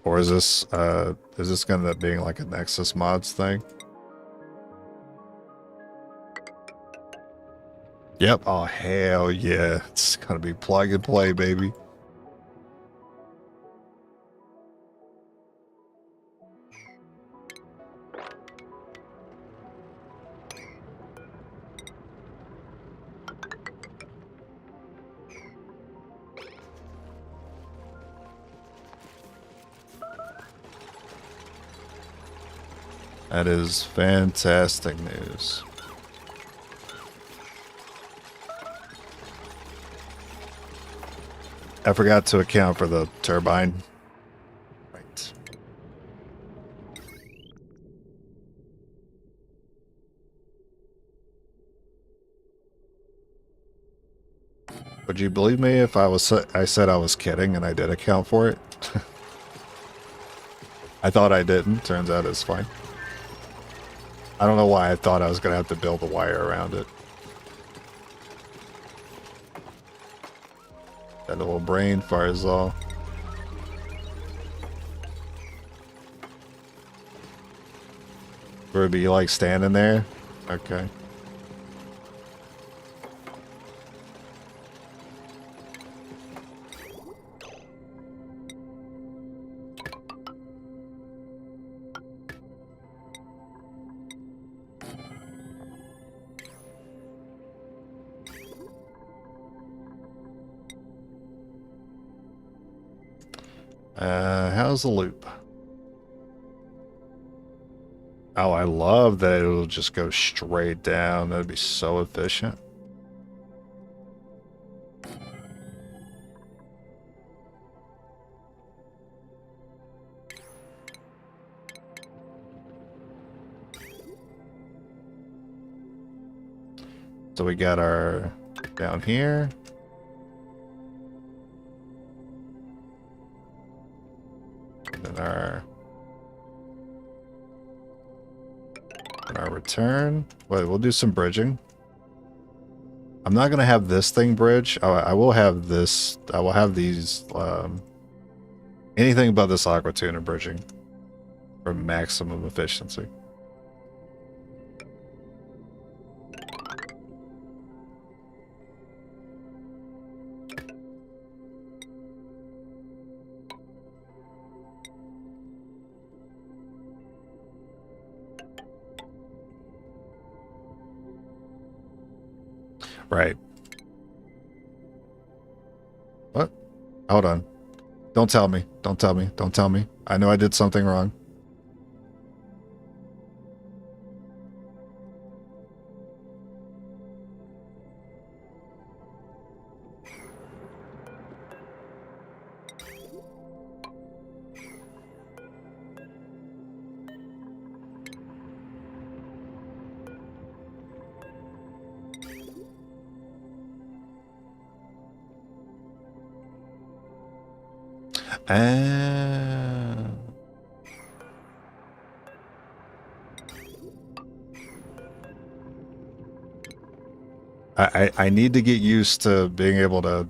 Or is this gonna end up being like a Nexus mods thing? Yep. Oh hell yeah. It's gonna be plug and play, baby. That is fantastic news. I forgot to account for the turbine. Right. Would you believe me if I said I was kidding and I did account for it? I thought I didn't. Turns out it's fine. I don't know why I thought I was going to have to build a wire around it. That little brain fires all. Ruby, you like standing there? Okay. How's the loop? Oh, I love that it'll just go straight down. That'd be so efficient. So we got our down here. And then our return. Wait, we'll do some bridging. I'm not gonna have this thing bridge. I will have this. I will have these. Anything but this aqua tuna bridging for maximum efficiency. Right. What? Hold on. Don't tell me. Don't tell me. Don't tell me. I know I did something wrong. Ah. I need to get used to being able to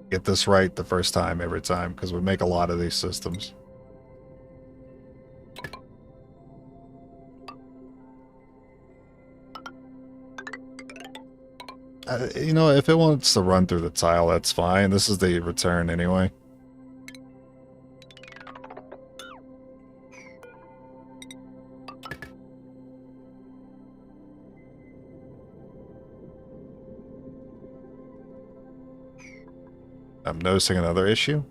get this right the first time every time, because we make a lot of these systems. You know, if it wants to run through the tile, that's fine. This is the return anyway. I'm noticing another issue.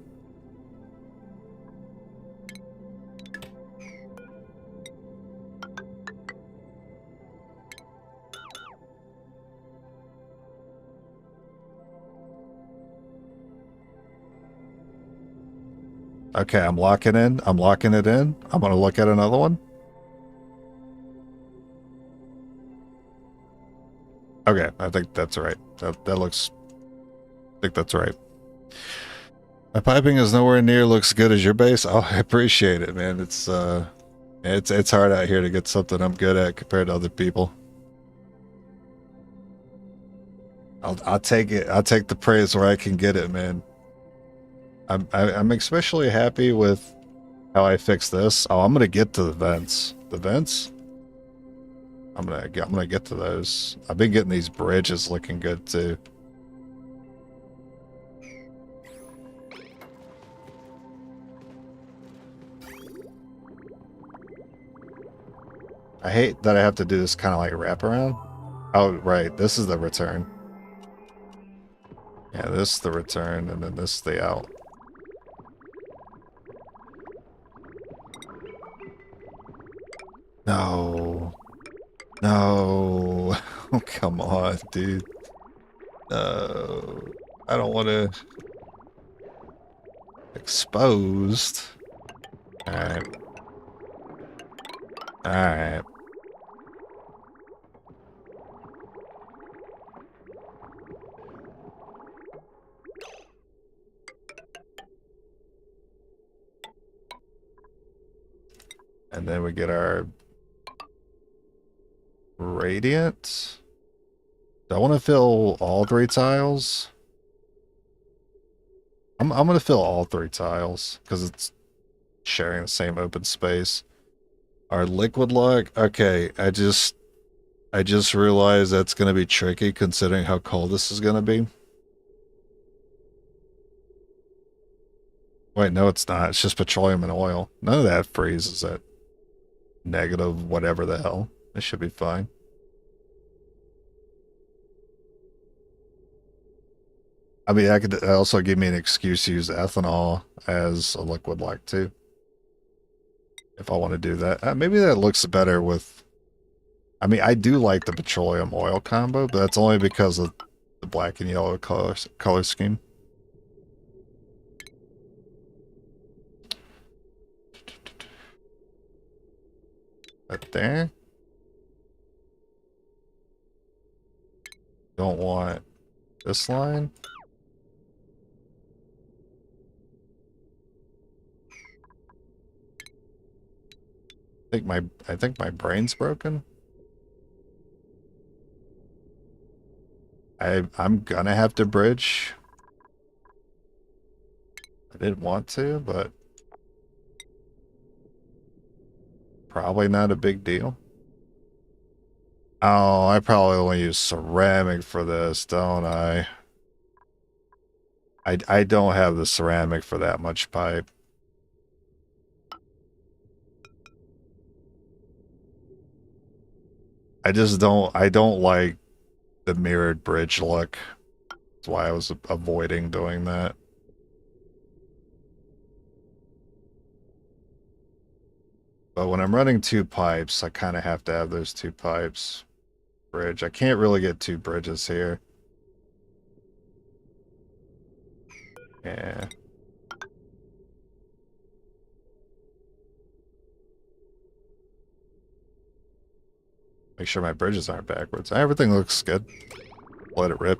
Okay, I'm locking in. I'm locking it in. I'm going to look at another one. Okay, I think that's right. That looks... I think that's right. My piping is nowhere near looks good as your base. Oh, I appreciate it, man. It's hard out here to get something I'm good at compared to other people. I'll take it. I'll take the praise where I can get it, man. I'm especially happy with how I fixed this. Oh, I'm gonna get to the vents. The vents? I'm gonna get to those. I've been getting these bridges looking good too. I hate that I have to do this kind of like wraparound. Oh, right. This is the return. Yeah, this is the return, and then this is the out. No. No. Oh, come on, dude. No. I don't want to... Exposed. Alright. Alright. And then we get our radiant. Do I want to fill all 3 tiles? I'm gonna fill all 3 tiles because it's sharing the same open space. Our liquid log. Okay, I just realized that's gonna be tricky considering how cold this is gonna be. Wait, no, it's not. It's just petroleum and oil. None of that freezes at negative whatever the hell. It should be fine. I mean, I could also give me an excuse to use ethanol as a liquid like too. if I want to do that. Maybe that looks better with... I mean, I do like the petroleum oil combo, but that's only because of the black and yellow color scheme. Right there. Don't want this line. I think my brain's broken. I'm gonna have to bridge. I didn't want to, but probably not a big deal. Oh, I probably only use ceramic for this, don't I? I don't have the ceramic for that much pipe. I don't like the mirrored bridge look. That's why I was avoiding doing that. But when I'm running two pipes, I kind of have to have those two pipes. Bridge. I can't really get two bridges here. Yeah. Make sure my bridges aren't backwards. Everything looks good. Let it rip.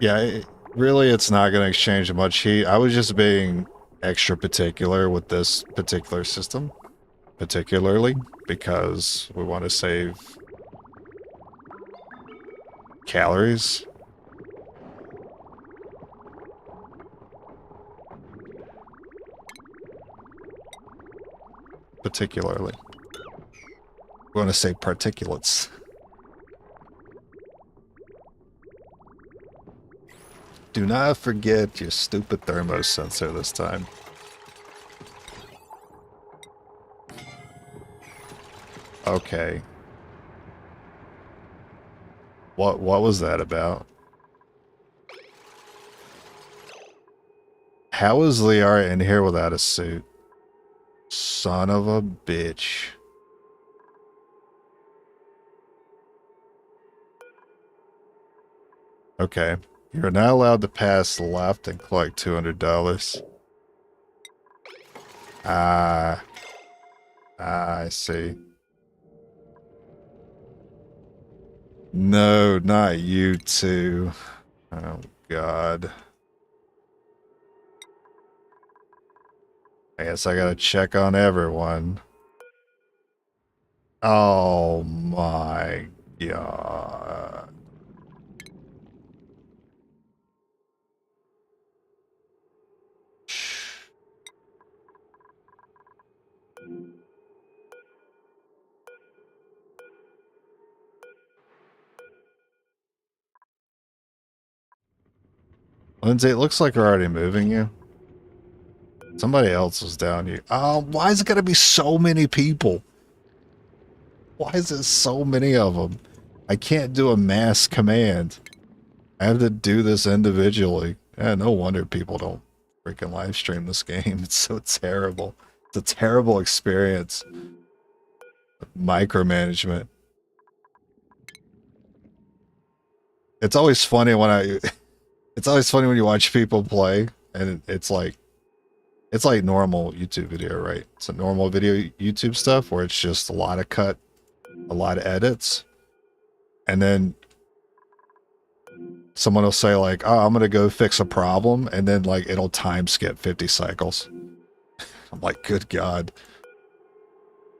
Yeah, really it's not going to exchange much heat. I was just being extra particular with this particular system. Particularly because we want to save calories. Particularly. We want to save particulates. Do not forget your stupid thermo sensor this time. Okay. What was that about? How is Liara in here without a suit? Son of a bitch. Okay. You're not allowed to pass left and collect $200. I see. No, not you two. Oh, God. I guess I gotta check on everyone. Oh, my God. Lindsay, it looks like we're already moving you. Somebody else is down you. Oh, why is it gonna be so many people? Why is it so many of them? I can't do a mass command. I have to do this individually. Yeah, no wonder people don't freaking live stream this game. It's so terrible. It's a terrible experience. Micromanagement. It's always funny when it's always funny when you watch people play and it's like normal YouTube video, right? It's a normal video YouTube stuff where it's just a lot of cut, a lot of edits. And then someone will say like, oh, I'm going to go fix a problem. And then like, it'll time skip 50 cycles. I'm like, good God.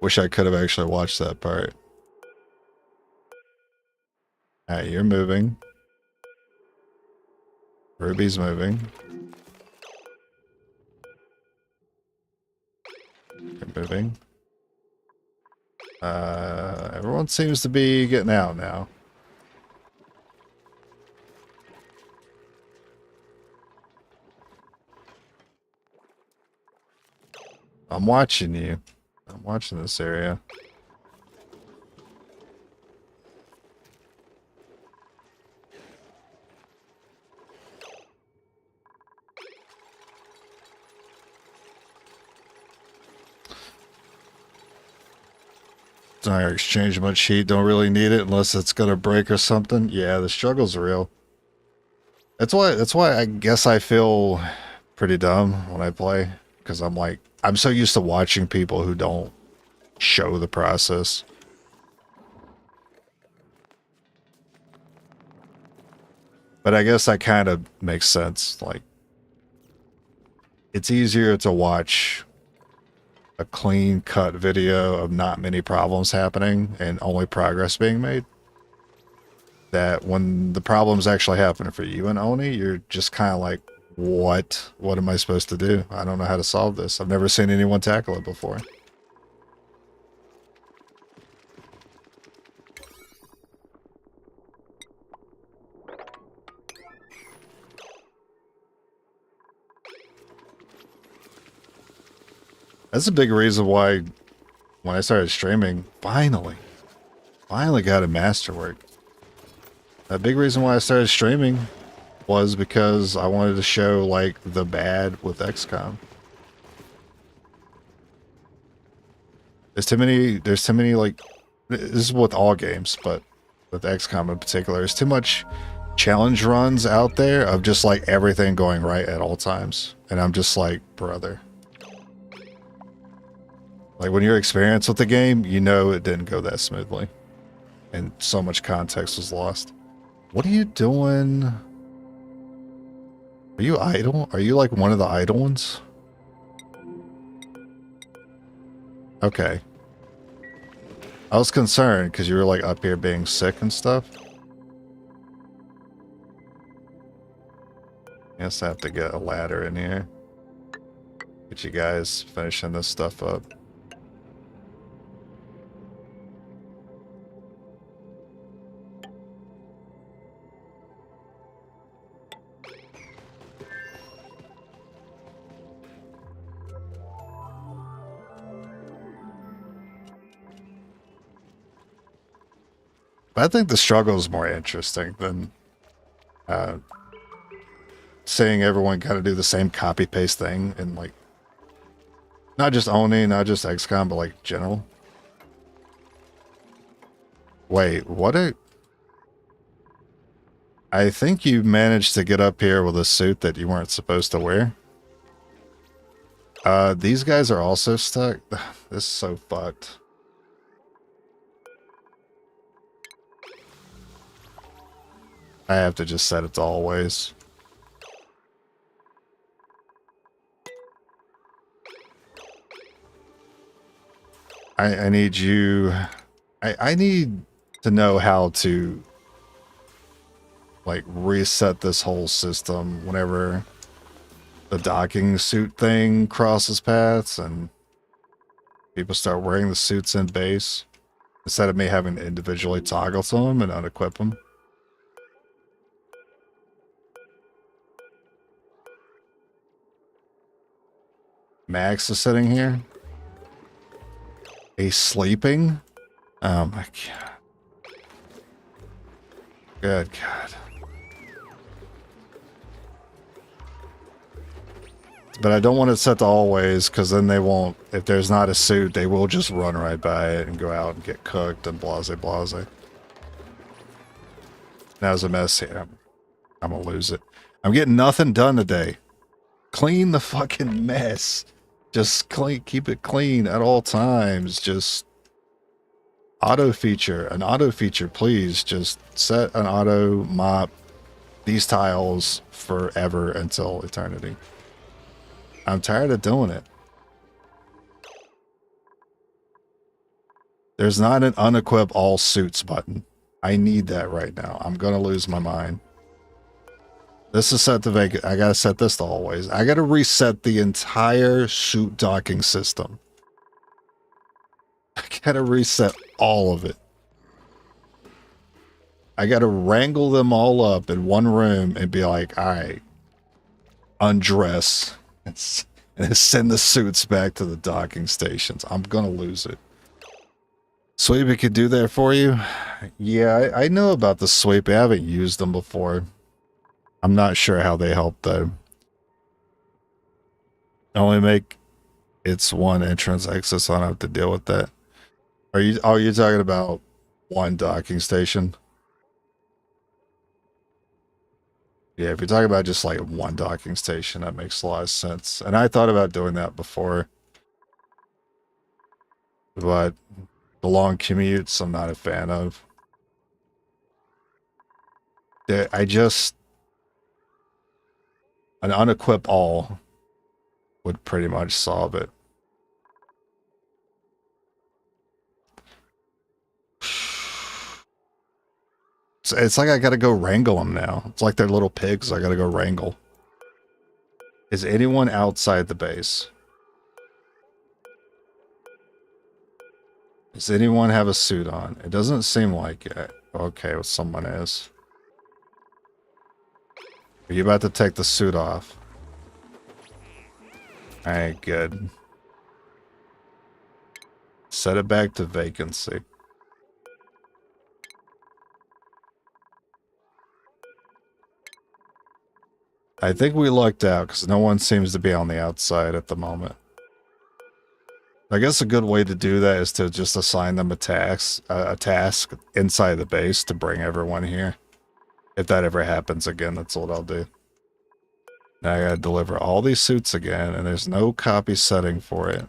Wish I could have actually watched that part. Alright, you're moving. Ruby's moving. You're moving. Everyone seems to be getting out now. I'm watching you. I'm watching this area. I exchange much heat. Don't really need it unless it's gonna break or something. Yeah, the struggle's real. That's why I guess I feel pretty dumb when I play, because I'm like, I'm so used to watching people who don't show the process. But I guess that kind of makes sense. Like, it's easier to watch a clean cut video of not many problems happening and only progress being made. That when the problems actually happen for you and Oni, you're just kind of like, what? What am I supposed to do? I don't know how to solve this. I've never seen anyone tackle it before. That's a big reason why when I started streaming, finally got a masterwork. A big reason why I started streaming was because I wanted to show like the bad with XCOM. There's too many like, this is with all games, but with XCOM in particular, there's too much challenge runs out there of just like everything going right at all times. And I'm just like, brother. Like when you're experienced with the game, you know it didn't go that smoothly. And so much context was lost. What are you doing? Are you idle? Are you like one of the idle ones? Okay. I was concerned because you were like up here being sick and stuff. I guess I have to get a ladder in here. Get you guys finishing this stuff up. But I think the struggle is more interesting than seeing everyone kind of do the same copy paste thing and like not just Oni, not just XCOM, but like general. Wait, what I think you managed to get up here with a suit that you weren't supposed to wear. These guys are also stuck. This is so fucked. I have to just set it to always. I need you... I need to know how to like reset this whole system whenever the docking suit thing crosses paths and people start wearing the suits in base instead of me having to individually toggle to them and unequip them. Max is sitting here. He's sleeping? Oh my god. Good god. But I don't want it set to always, because then they won't, if there's not a suit, they will just run right by it and go out and get cooked and blase blase. That was a mess here. I'm gonna lose it. I'm getting nothing done today. Clean the fucking mess. Just clean, keep it clean at all times. Just auto feature, an auto feature, please. Just set an auto mop these tiles forever until eternity. I'm tired of doing it. There's not an unequip all suits button. I need that right now. I'm gonna lose my mind. This is set to vacant. I gotta set this to always. I gotta reset the entire suit docking system. I gotta reset all of it. I gotta wrangle them all up in one room and be like, all right, undress and send the suits back to the docking stations. I'm gonna lose it. Sweepy could do that for you. Yeah, I know about the sweep. I haven't used them before. I'm not sure how they help though. Only make it's one entrance exit, so I don't have to deal with that. Are you? Oh, you're talking about one docking station? Yeah, if you're talking about just like one docking station, that makes a lot of sense. And I thought about doing that before, but the long commutes, I'm not a fan of. I just an unequip all would pretty much solve it. It's like I gotta go wrangle them now. It's like they're little pigs I gotta go wrangle. Is anyone outside the base? Does anyone have a suit on? It doesn't seem like it. Okay, well, someone is. Are you about to take the suit off? Alright, good. Set it back to vacancy. I think we lucked out because no one seems to be on the outside at the moment. I guess a good way to do that is to just assign them a task inside the base to bring everyone here. If that ever happens again, that's what I'll do. Now I gotta deliver all these suits again, and there's no copy setting for it.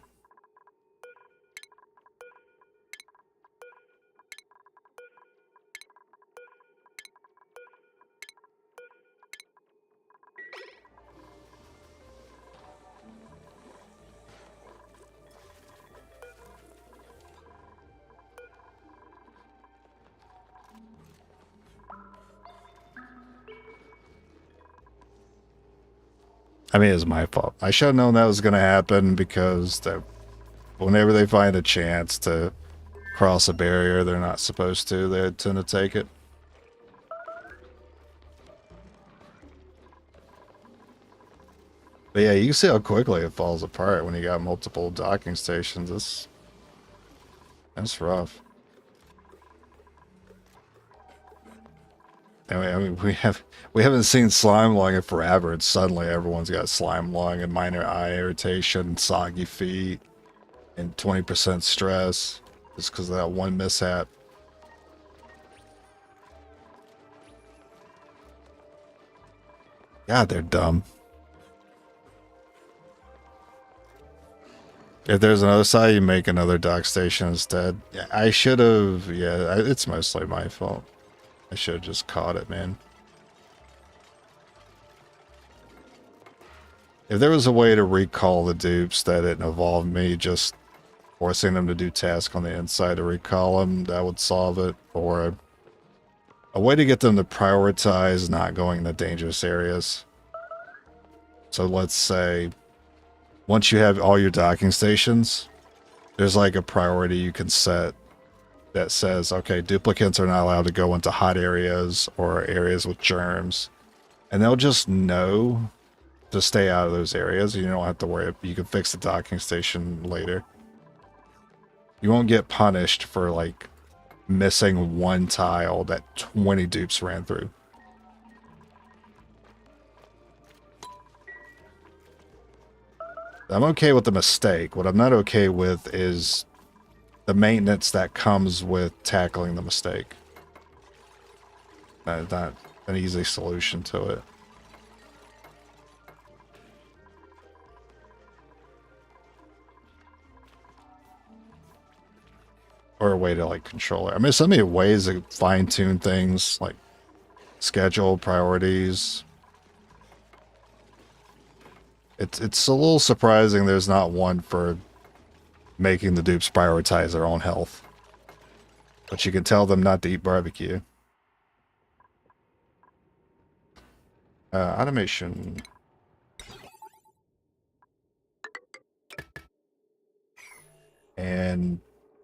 I mean, it's my fault. I should have known that was going to happen because whenever they find a chance to cross a barrier they're not supposed to, they tend to take it. But yeah, you can see how quickly it falls apart when you got multiple docking stations. That's rough. I mean, we haven't seen slime lung in forever, and suddenly everyone's got slime lung and minor eye irritation, soggy feet, and 20% stress just because of that one mishap. God, they're dumb. If there's another side, you make another dock station instead. Yeah, I should have. Yeah, it's mostly my fault. I should have just caught it, man. If there was a way to recall the dupes that didn't involve me just forcing them to do tasks on the inside to recall them, that would solve it. Or a way to get them to prioritize not going into dangerous areas. So let's say once you have all your docking stations, there's like a priority you can set that says, okay, duplicates are not allowed to go into hot areas or areas with germs. And they'll just know to stay out of those areas. You don't have to worry. You can fix the docking station later. You won't get punished for like missing one tile that 20 dupes ran through. I'm okay with the mistake. What I'm not okay with is the maintenance that comes with tackling the mistake. That's not an easy solution to it. Or a way to like control it. I mean, there's so many ways to fine-tune things, like schedule, priorities. It's a little surprising there's not one for making the dupes prioritize their own health. But you can tell them not to eat barbecue. Automation. And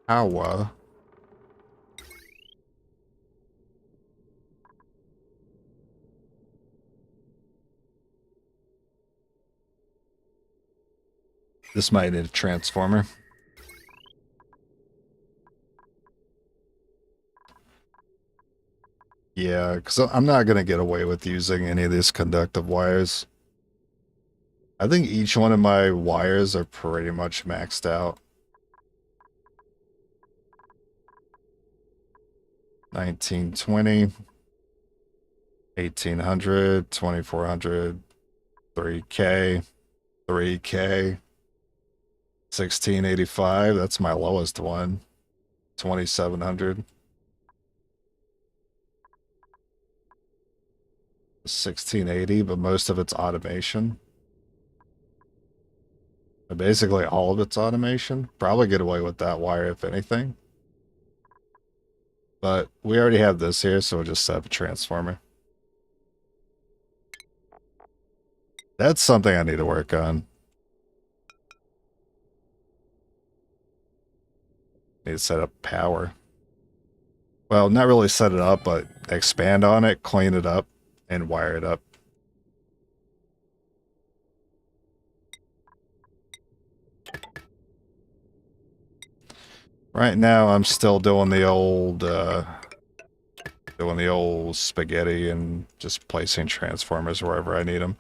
power. This might need a transformer. Yeah, because I'm not going to get away with using any of these conductive wires. I think each one of my wires are pretty much maxed out. 1920, 1800, 2400, 3K, 3K, 1685. That's my lowest one. 2700. 1680, but most of it's automation. Basically all of it's automation. Probably get away with that wire if anything. But we already have this here, so we'll just set up a transformer. That's something I need to work on. Need to set up power. Well, not really set it up, but expand on it, clean it up, and wire it up. Right now, I'm still doing the old spaghetti and just placing transformers wherever I need them.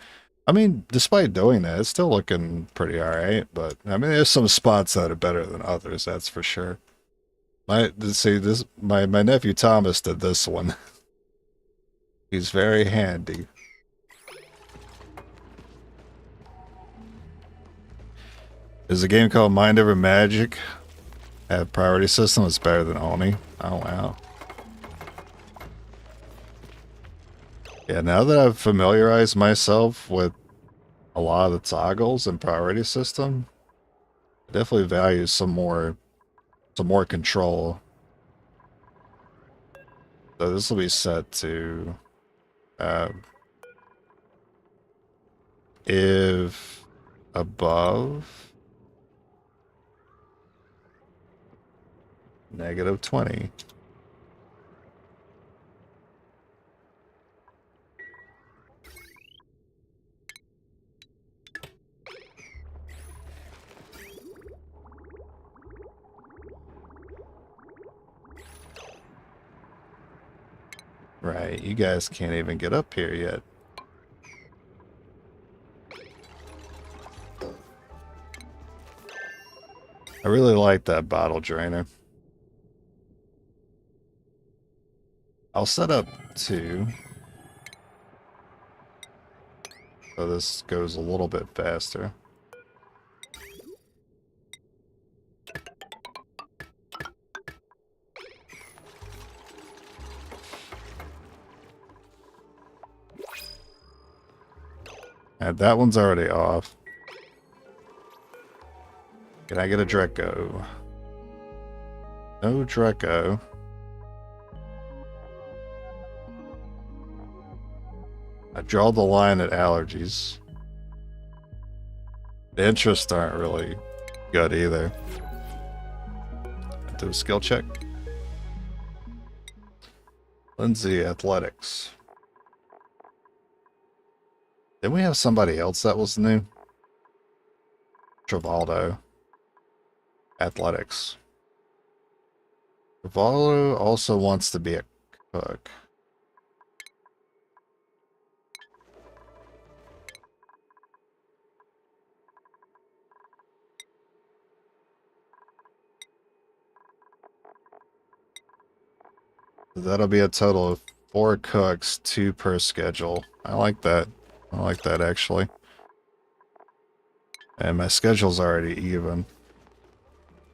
I mean, despite doing that, it's still looking pretty alright, but I mean, there's some spots that are better than others, that's for sure. My nephew Thomas did this one. He's very handy. There's a game called Mind Over Magic. Have priority system. It's better than Oni. Oh wow. Yeah, now that I've familiarized myself with a lot of the toggles and priority system, I definitely value some more control. So this will be set to if above -20. Right, you guys can't even get up here yet. I really like that bottle drainer. I'll set up 2. So this goes a little bit faster. And that one's already off. Can I get a Dreco? No Dreco. I draw the line at allergies. The interests aren't really good either. Do a skill check. Lindsay, athletics. Didn't we have somebody else that was new? Travaldo. Athletics. Travaldo also wants to be a cook. That'll be a total of 4 cooks, 2 per schedule. I like that. I like that, actually. And my schedule's already even.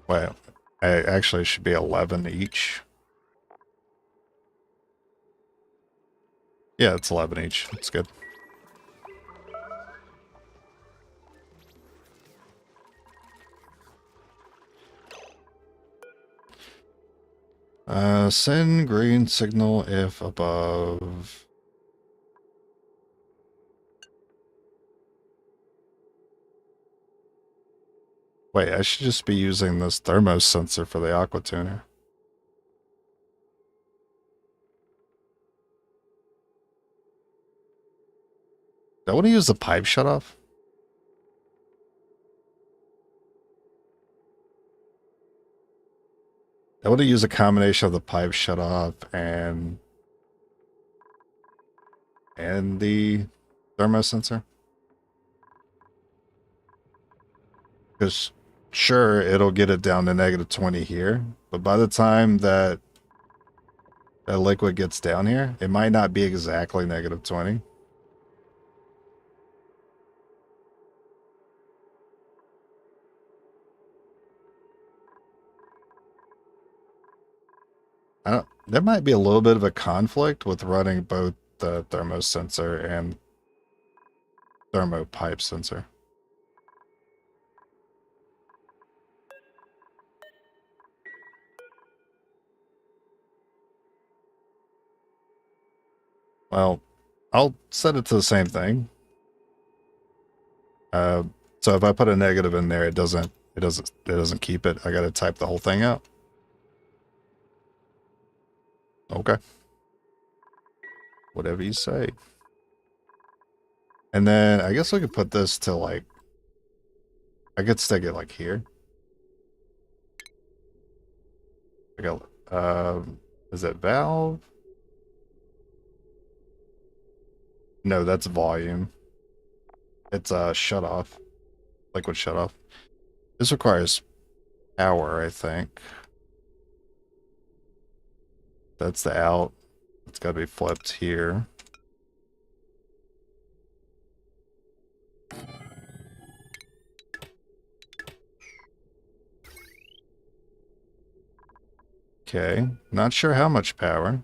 Well, I actually should be 11 each. Yeah, it's 11 each. It's good. Send green signal if above. Wait, I should just be using this thermo sensor for the aqua tuner. Do I want to use the pipe shutoff? I want to use a combination of the pipe shutoff and the thermo sensor. Because sure, it'll get it down to -20 here, but by the time that that liquid gets down here, it might not be exactly -20. There might be a little bit of a conflict with running both the thermo sensor and thermo pipe sensor. Well, I'll set it to the same thing. So if I put a negative in there, it doesn't keep it. I got to type the whole thing out. Okay. Whatever you say. And then I guess we could put this to like, I could stick it like here. I got, is it valve? No, that's volume. It's shut off. Liquid shut off. This requires power, I think. That's the out. It's got to be flipped here. Okay, not sure how much power.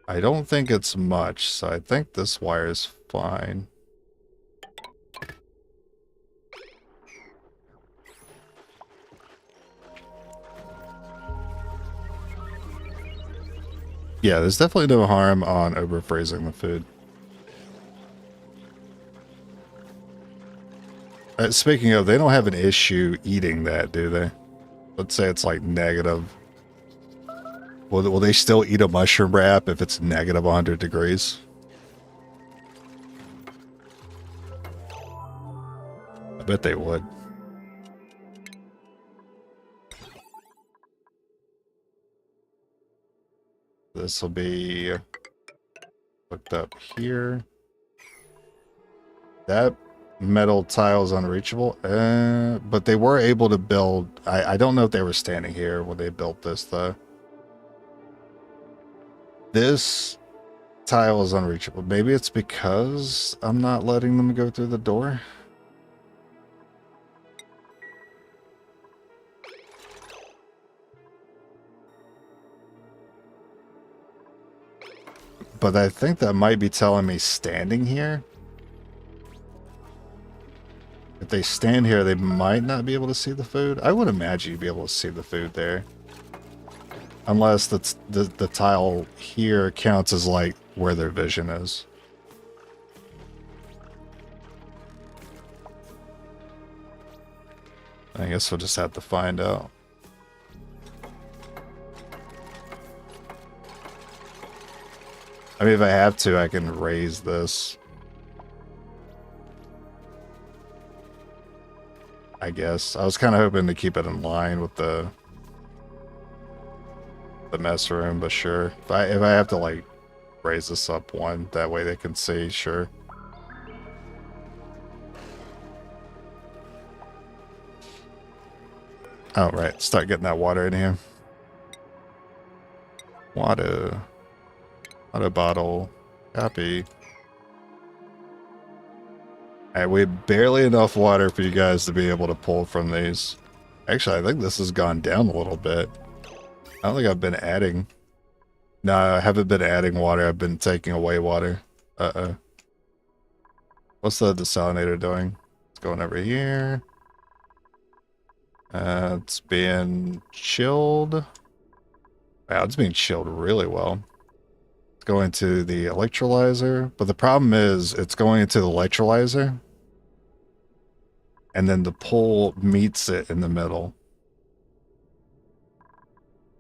I don't think it's much, so I think this wire is fine. Yeah, there's definitely no harm on overfreezing the food. Speaking of, they don't have an issue eating that, do they? Let's say it's like negative. Will they still eat a mushroom wrap if it's negative 100 degrees? I bet they would. This will be hooked up here. That metal tile is unreachable. But they were able to build... I don't know if they were standing here when they built this, though. This tile is unreachable. Maybe it's because I'm not letting them go through the door. But I think that might be telling me standing here. If they stand here, they might not be able to see the food. I would imagine you'd be able to see the food there. Unless the tile here counts as like where their vision is. I guess we'll just have to find out. I mean, if I have to, I can raise this. I guess. I was kind of hoping to keep it in line with the mess room, but sure. If I have to like raise this up one, that way they can see, sure. Oh, right. Start getting that water in here. Water. Water bottle. Copy. Alright, we have barely enough water for you guys to be able to pull from these. Actually, I think this has gone down a little bit. I don't think I've been adding. No, I haven't been adding water. I've been taking away water. Uh-oh. What's the desalinator doing? It's going over here. It's being chilled. Wow, it's being chilled really well. It's going to the electrolyzer. But the problem is it's going into the electrolyzer. And then the pole meets it in the middle.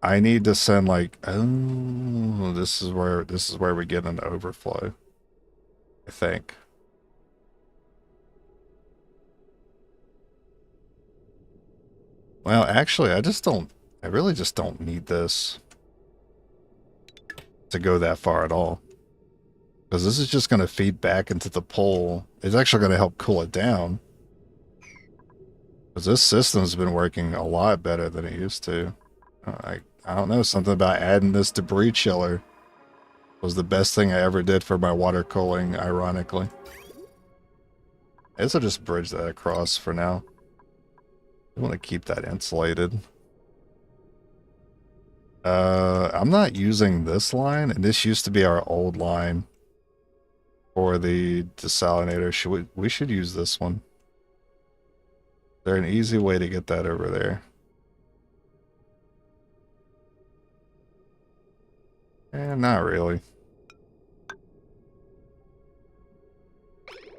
I need to send like, oh, this is where we get an overflow. I think. Well, actually, I really just don't need this to go that far at all. Because this is just going to feed back into the pole. It's actually going to help cool it down. Because this system's been working a lot better than it used to. I don't know, something about adding this debris chiller was the best thing I ever did for my water cooling, ironically. I guess I'll just bridge that across for now. I want to keep that insulated. I'm not using this line, and this used to be our old line for the desalinator. We should use this one. Is there an easy way to get that over there? Not really.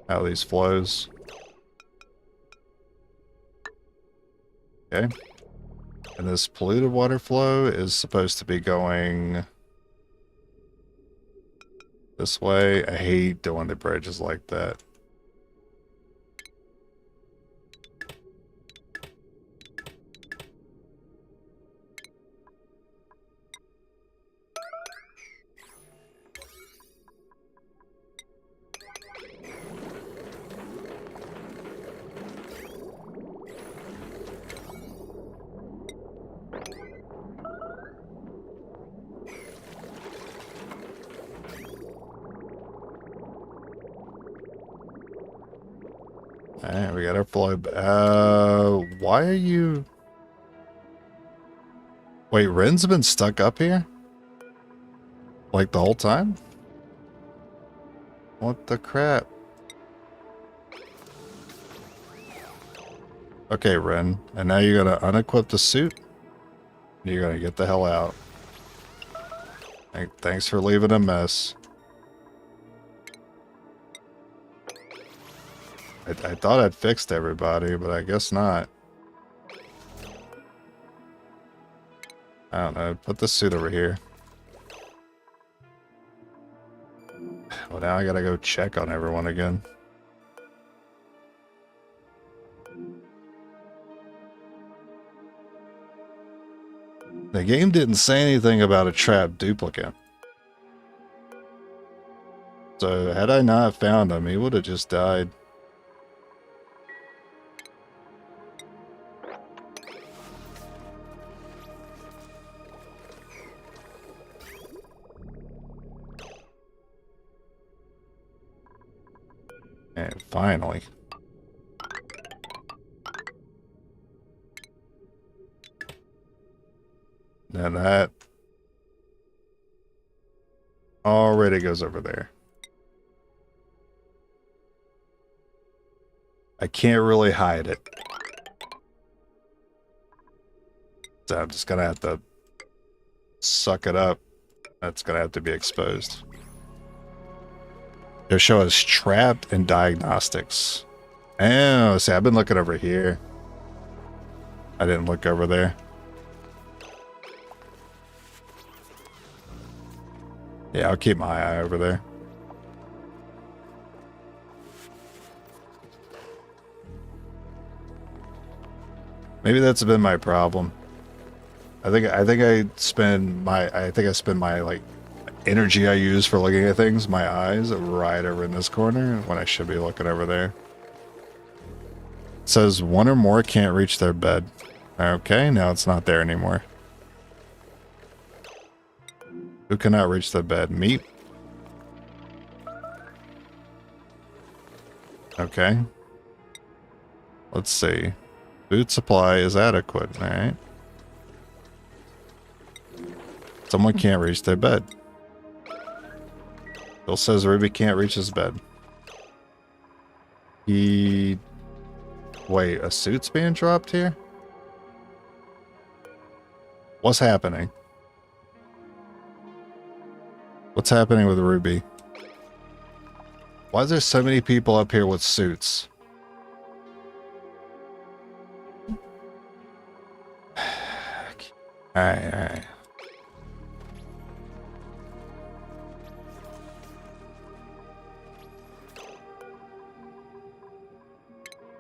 How these flows. Okay. And this polluted water flow is supposed to be going this way. I hate doing the bridges like that. Alright, we got our flow. Why are you... Wait, Ren's been stuck up here? Like the whole time? What the crap? Okay, Ren. And now you're gonna unequip the suit? You're gonna get the hell out. Thanks for leaving a mess. I thought I'd fixed everybody, but I guess not. I don't know. Put the suit over here. Well, now I gotta go check on everyone again. The game didn't say anything about a trapped duplicate. So had I not found him, he would have just died. And finally. Now that already goes over there. I can't really hide it. So I'm just gonna have to suck it up. That's gonna have to be exposed. It'll show us trapped in diagnostics. Oh, see, I've been looking over here. I didn't look over there. Yeah, I'll keep my eye over there. Maybe that's been my problem. I think I spend my like energy I use for looking at things, my eyes, right over in this corner when I should be looking over there. It says one or more can't reach their bed. Okay, now it's not there anymore. Who cannot reach their bed? Meat? Okay. Let's see. Food supply is adequate, alright. Someone can't reach their bed. Bill says Ruby can't reach his bed. Wait, a suit's being dropped here? What's happening? What's happening with Ruby? Why is there so many people up here with suits? Alright.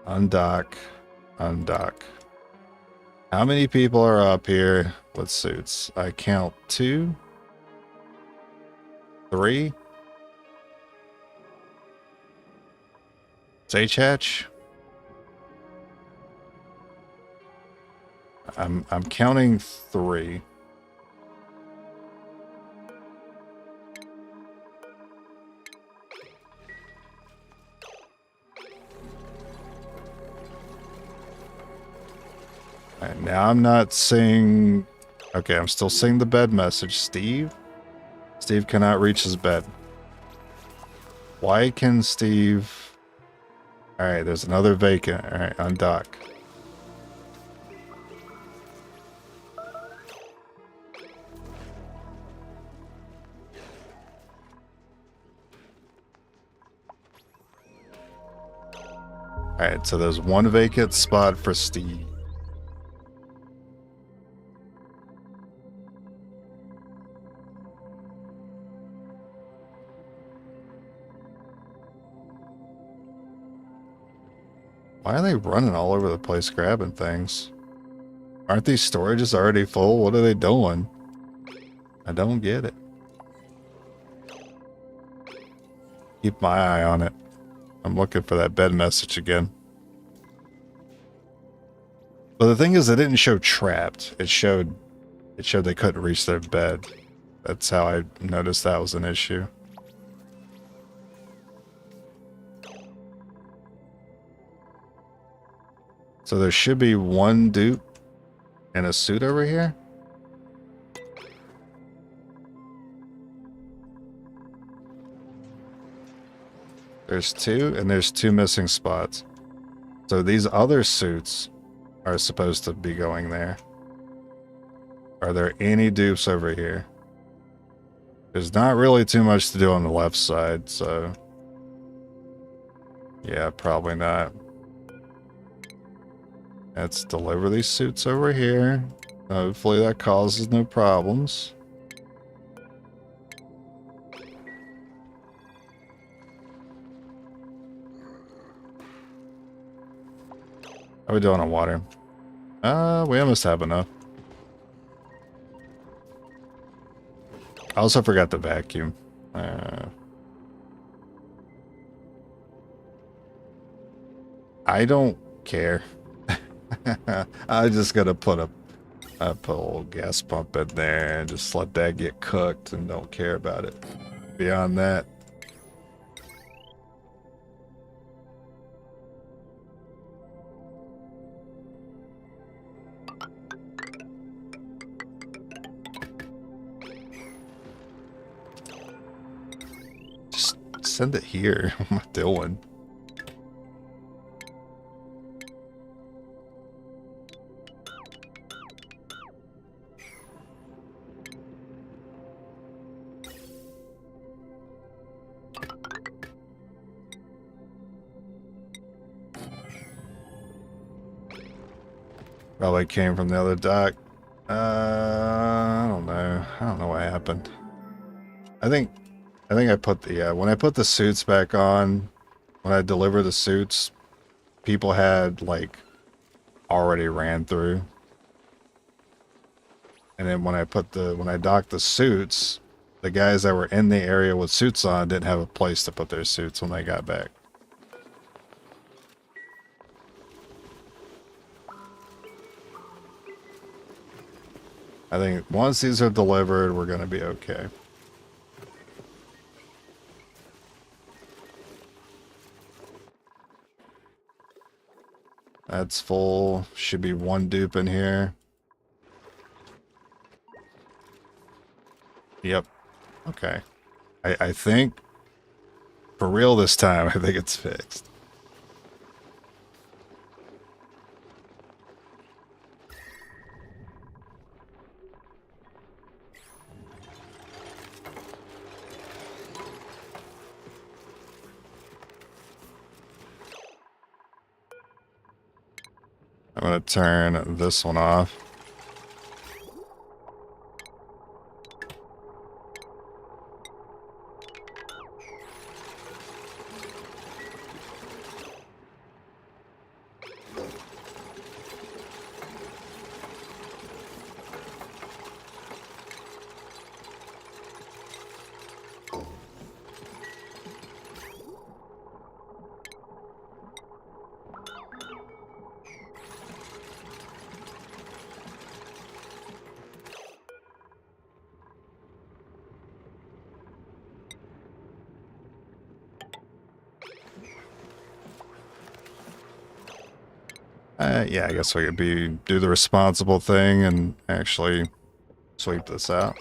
Undock. How many people are up here with suits? I count 2, 3. Sage Hatch. I'm counting 3. Alright, now I'm not seeing... Okay, I'm still seeing the bed message. Steve? Steve cannot reach his bed. Why can Steve... Alright, there's another vacant. Alright, undock. Alright, so there's one vacant spot for Steve. Why are they running all over the place grabbing things? Aren't these storages already full? What are they doing? I don't get it. Keep my eye on it. I'm looking for that bed message again. But the thing is, it didn't show trapped. It showed they couldn't reach their bed. That's how I noticed that was an issue. So there should be one dupe and a suit over here. There's 2, and there's 2 missing spots. So these other suits are supposed to be going there. Are there any dupes over here? There's not really too much to do on the left side, so... Yeah, probably not. Let's deliver these suits over here. Hopefully that causes no problems. How are we doing on water? We almost have enough. I also forgot the vacuum. I don't care. I just gotta put a little gas pump in there and just let that get cooked and don't care about it. Beyond that. Just send it here. What am I doing? Probably came from the other dock. I don't know. I don't know what happened. I think I put the when I put the suits back on, when I deliver the suits, people had like already ran through. And then when I docked the suits, the guys that were in the area with suits on didn't have a place to put their suits when they got back. I think once these are delivered, we're going to be okay. That's full. Should be one dupe in here. Yep. Okay. I think, for real this time, I think it's fixed. I'm going to turn this one off. Yeah, I guess we could do the responsible thing and actually sweep this out.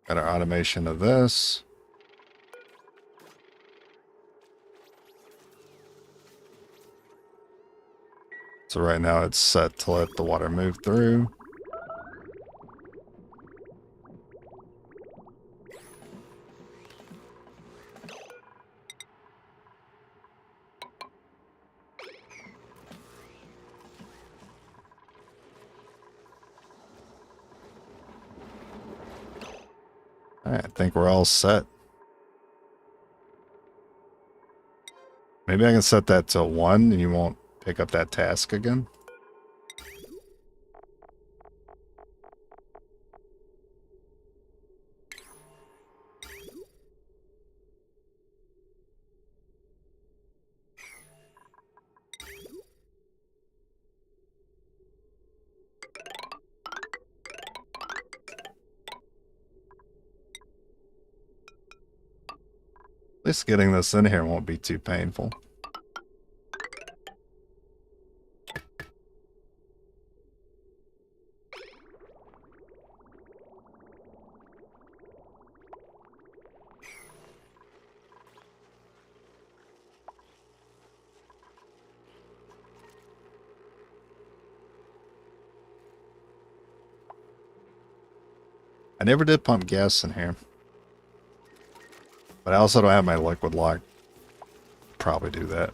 Got our automation of this. So right now it's set to let the water move through. Alright, I think we're all set. Maybe I can set that to 1 and you won't pick up that task again. At least getting this in here won't be too painful. I never did pump gas in here. But I also don't have my liquid lock. Probably do that.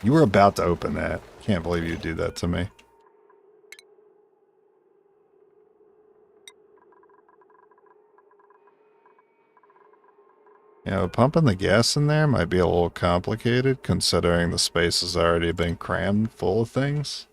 You were about to open that. Can't believe you'd do that to me. You know, pumping the gas in there might be a little complicated considering the space has already been crammed full of things.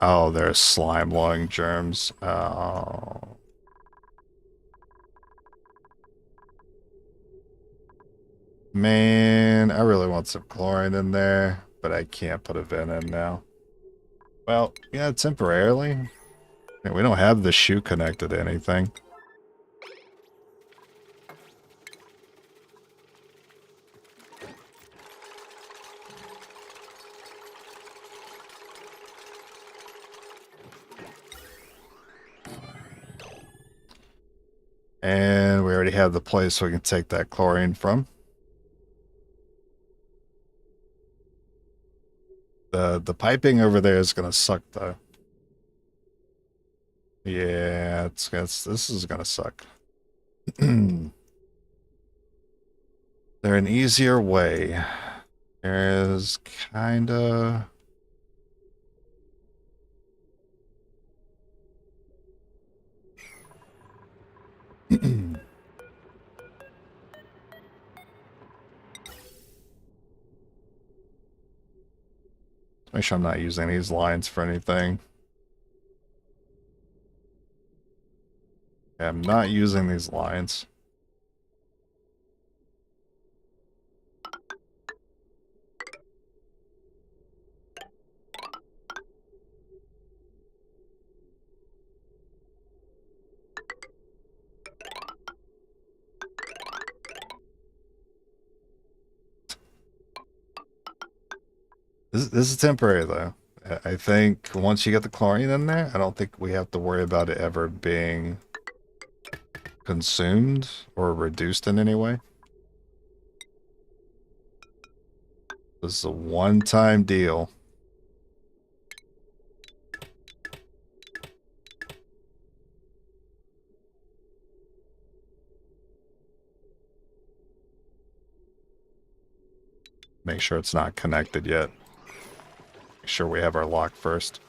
Oh, there's slime lung germs. Oh. Man, I really want some chlorine in there, but I can't put a vent in now. Well, yeah, temporarily. I mean, we don't have the shoe connected to anything. And we already have the place we can take that chlorine from. The piping over there is gonna suck though. Yeah, this is gonna suck. There an easier way. There's kinda make sure I'm not using these lines for anything. Yeah, I'm not using these lines. This is temporary though. I think once you get the chlorine in there, I don't think we have to worry about it ever being consumed or reduced in any way. This is a one-time deal. Make sure it's not connected yet. Make sure we have our lock first.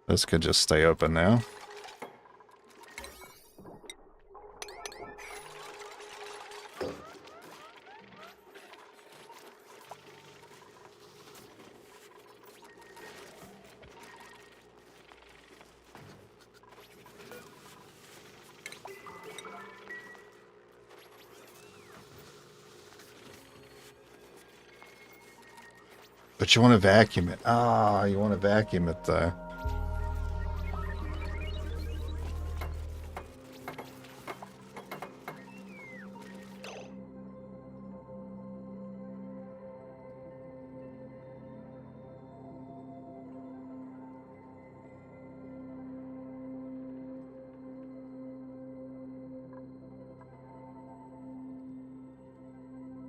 This could just stay open now. But you want to vacuum it. Ah, you want to vacuum it though.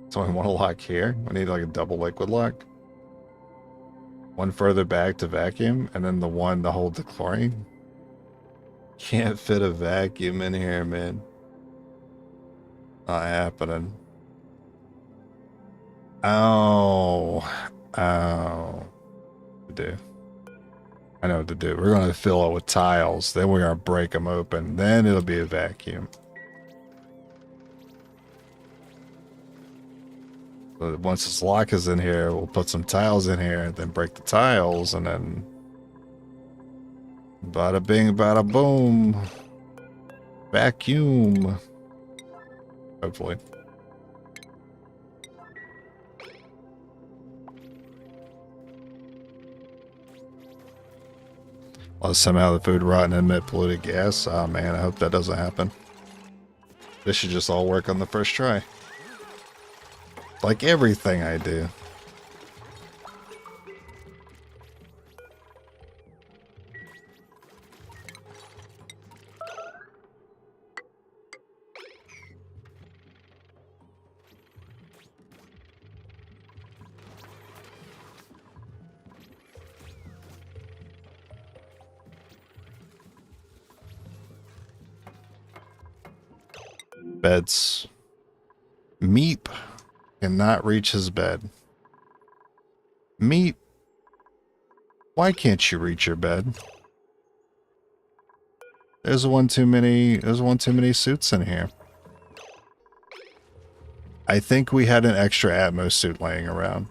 So we want to lock here. We need like a double liquid lock. One further back to vacuum, and then the one to hold the chlorine. Can't fit a vacuum in here, man. Not happening. Oh. Oh. What to do? I know what to do. We're going to fill it with tiles. Then we're going to break them open. Then it'll be a vacuum. So once this lock is in here, we'll put some tiles in here, and then break the tiles, and then bada bing, bada boom. Vacuum. Hopefully. Well, somehow the food rot and emit polluted gas. Oh man, I hope that doesn't happen. This should just all work on the first try. Like everything I do. Beds. Meep cannot reach his bed. Meep, why can't you reach your bed? There's one too many suits in here. I think we had an extra Atmos suit laying around.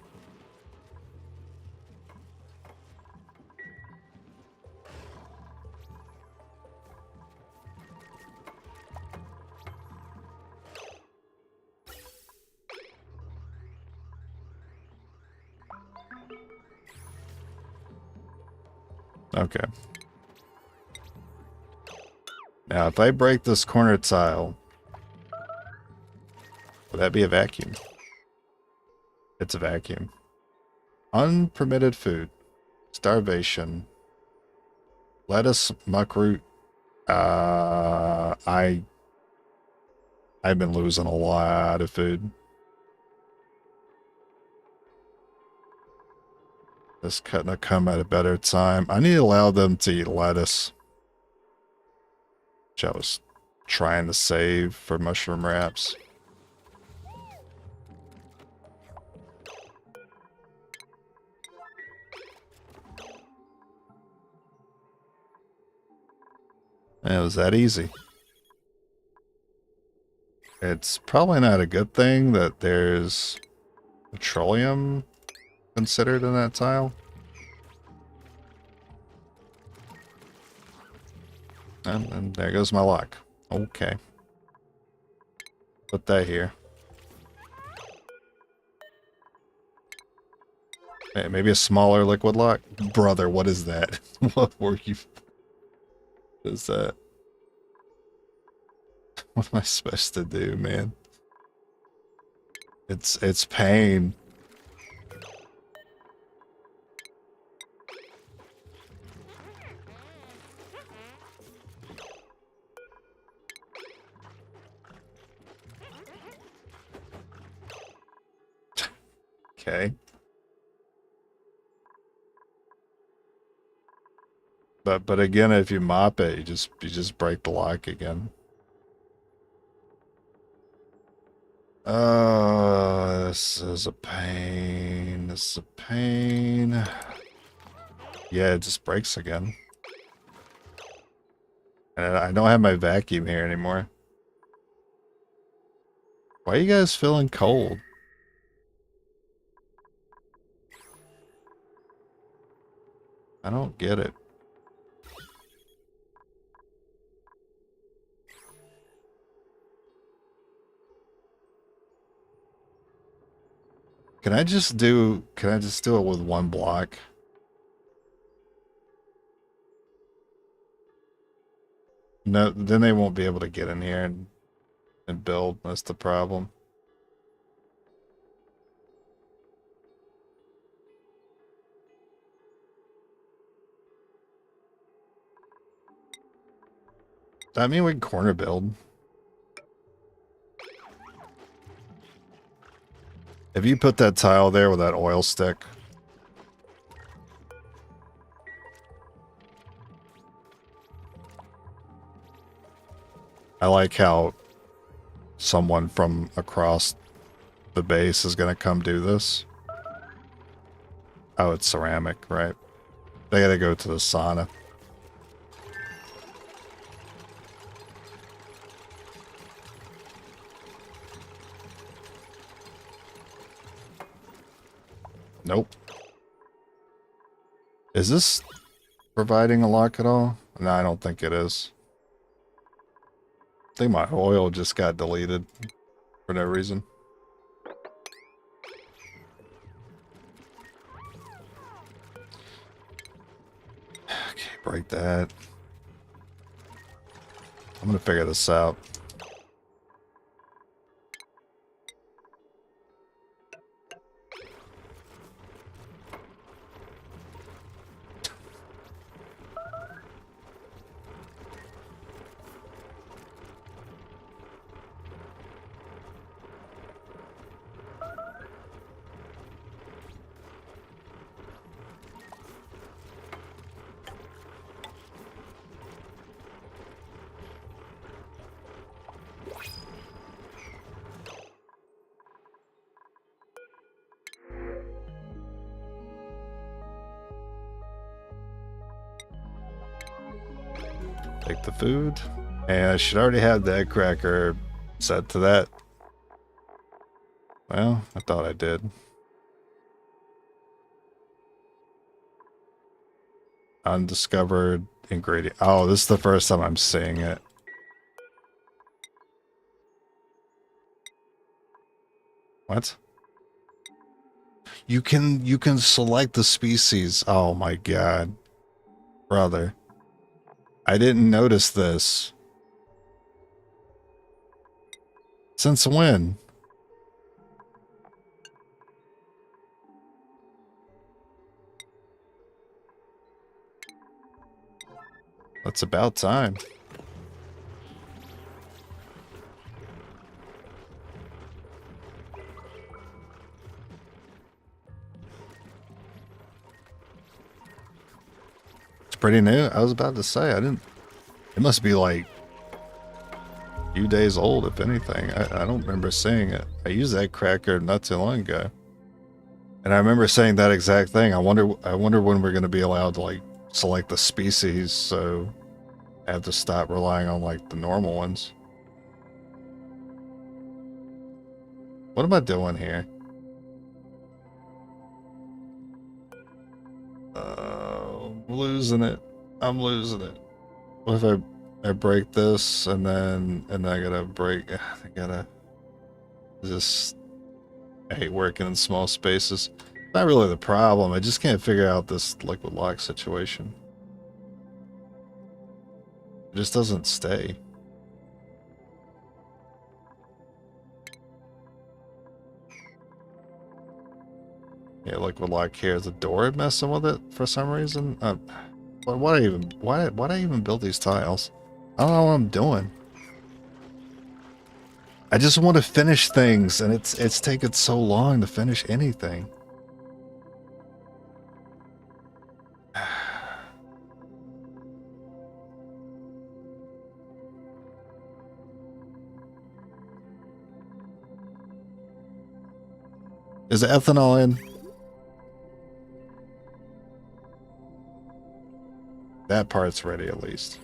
Okay. Now, if I break this corner tile, would that be a vacuum? It's a vacuum. Unpermitted food. Starvation. Lettuce, muckroot. I've been losing a lot of food. This couldn't have come at a better time. I need to allow them to eat lettuce, which I was trying to save for mushroom wraps. And it was that easy. It's probably not a good thing that there's petroleum considered in that tile. And there goes my lock. Okay. Put that here. Hey, maybe a smaller liquid lock? Brother, what is that? What were you... What is that? What am I supposed to do, man? It's pain. Okay. But again, if you mop it, you just break the lock again. Oh, this is a pain. This is a pain. Yeah, it just breaks again. And I don't have my vacuum here anymore. Why are you guys feeling cold? I don't get it. Can I just do it with one block? No, then they won't be able to get in here and build. That's the problem. Does that mean we can corner build? If you put that tile there with that oil stick, I like how someone from across the base is going to come do this. Oh, it's ceramic, right? They got to go to the sauna. Nope. Is this providing a lock at all? No, I don't think it is. I think my oil just got deleted for no reason. Okay, break that. I'm gonna figure this out. Take the food. And I should already have the egg cracker set to that. Well, I thought I did. Undiscovered ingredient. Oh, this is the first time I'm seeing it. What? You can select the species. Oh my god. Brother. I didn't notice this. Since when? It's about time. It's pretty new. I was about to say, I didn't... It must be like a few days old, if anything. I don't remember seeing it. I used that cracker not too long ago. And I remember saying that exact thing. I wonder when we're going to be allowed to, like, select the species, so I have to stop relying on, like, the normal ones. What am I doing here? I'm losing it. I'm losing it. What if I break this and then I gotta break? I gotta just... I hate working in small spaces. Not really the problem. I just can't figure out this liquid lock situation. It just doesn't stay. Yeah, liquid lock here. Is the door messing with it for some reason? Why did I even build these tiles? I don't know what I'm doing. I just want to finish things, and it's taken so long to finish anything. Is the ethanol in? That part's ready at least.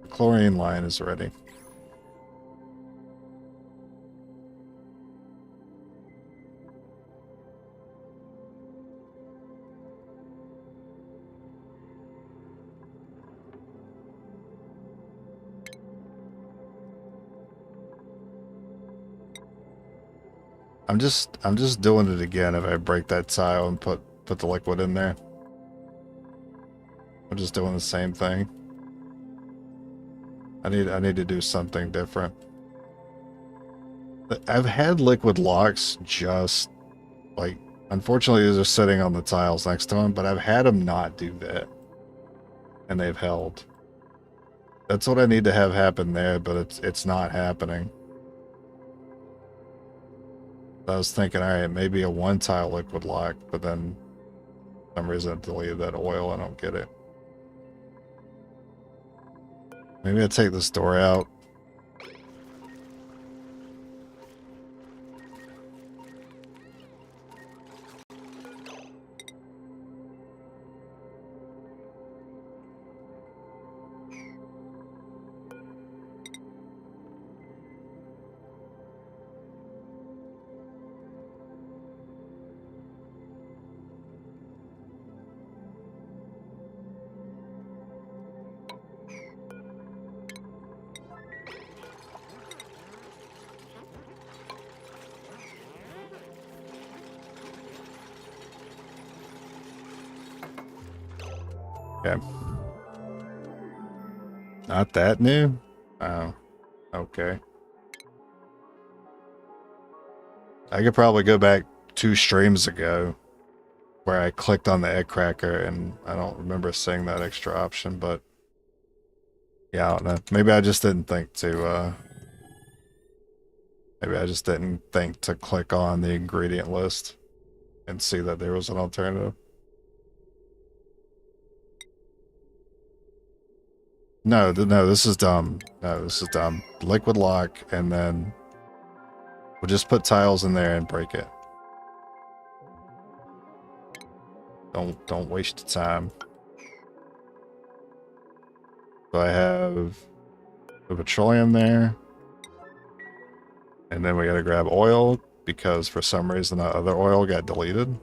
The chlorine line is ready. I'm just doing it again if I break that tile and put the liquid in there. I'm just doing the same thing. I need to do something different. I've had liquid locks just like, unfortunately they're sitting on the tiles next to them, but I've had them not do that. And they've held. That's what I need to have happen there, but it's not happening. I was thinking, alright, maybe a one tile liquid lock, but then for some reason I deleted that oil. I don't get it. Maybe I take this door out. Okay. Not that new? Oh, okay. I could probably go back 2 streams ago where I clicked on the egg cracker and I don't remember seeing that extra option, but yeah, I don't know. Maybe I just didn't think to, maybe I just didn't think to click on the ingredient list and see that there was an alternative. No, this is dumb. No, this is dumb. Liquid lock, and then we'll just put tiles in there and break it. Don't waste the time. So I have the petroleum there. And then we gotta grab oil, because for some reason that other oil got deleted.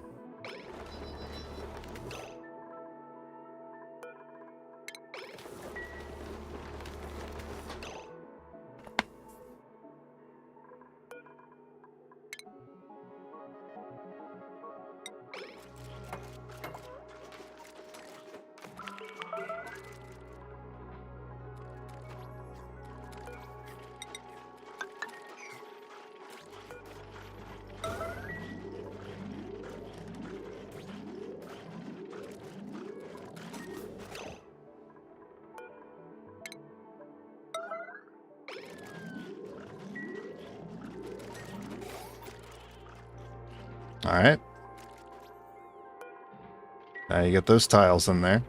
Alright. Now you get those tiles in there.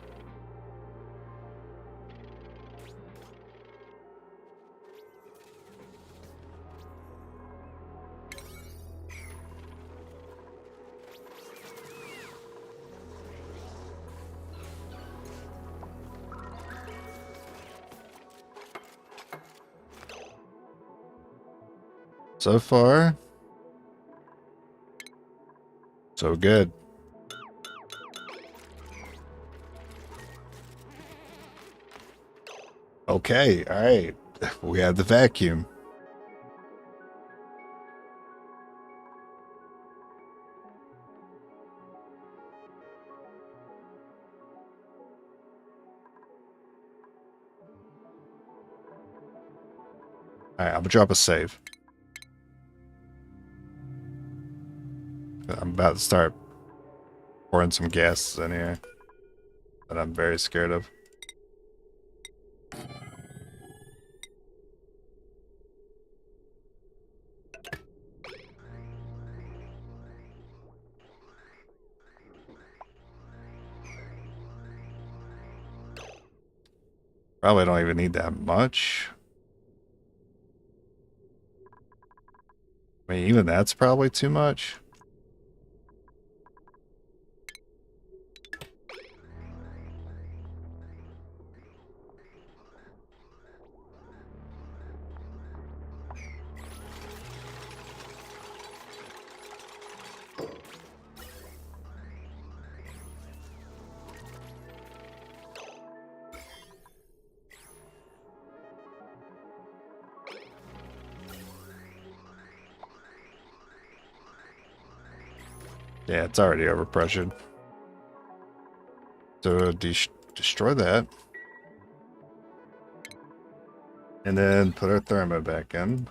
So far, so good. Okay, alright. We have the vacuum. Alright, I'm gonna drop a save. I'm about to start pouring some gases in here that I'm very scared of. Probably don't even need that much. I mean, even that's probably too much. Yeah, it's already overpressured. So destroy that. And then put our thermo back in.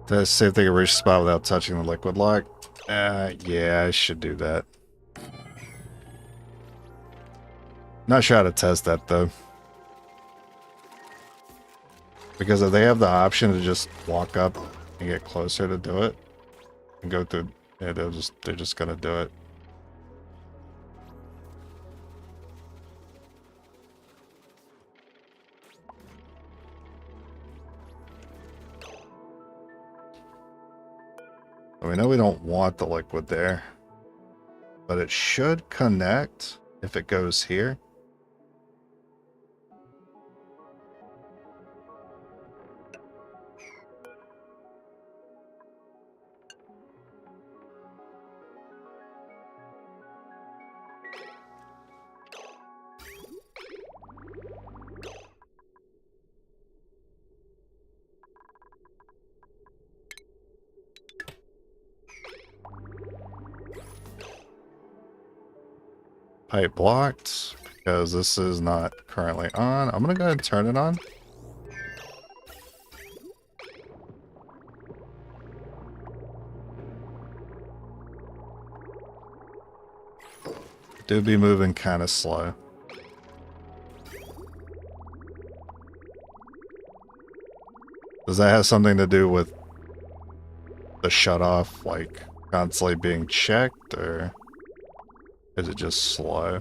Let's see if they can reach the spot without touching the liquid lock. Yeah, I should do that. Not sure how to test that though. Because if they have the option to just walk up and get closer to do it and go through, yeah, they're just gonna do it. We know we don't want the liquid there, but it should connect if it goes here. Pipe blocked because this is not currently on. I'm gonna go ahead and turn it on. Do be moving kind of slow. Does that have something to do with the shut off, like constantly being checked, or is it just slow?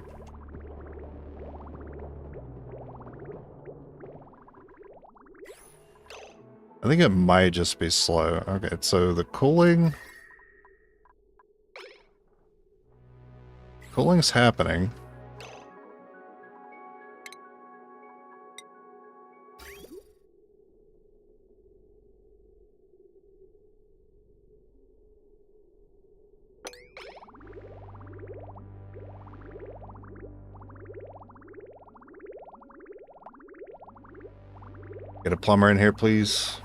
I think it might just be slow. Okay, so the cooling's happening. Get a plumber in here, please.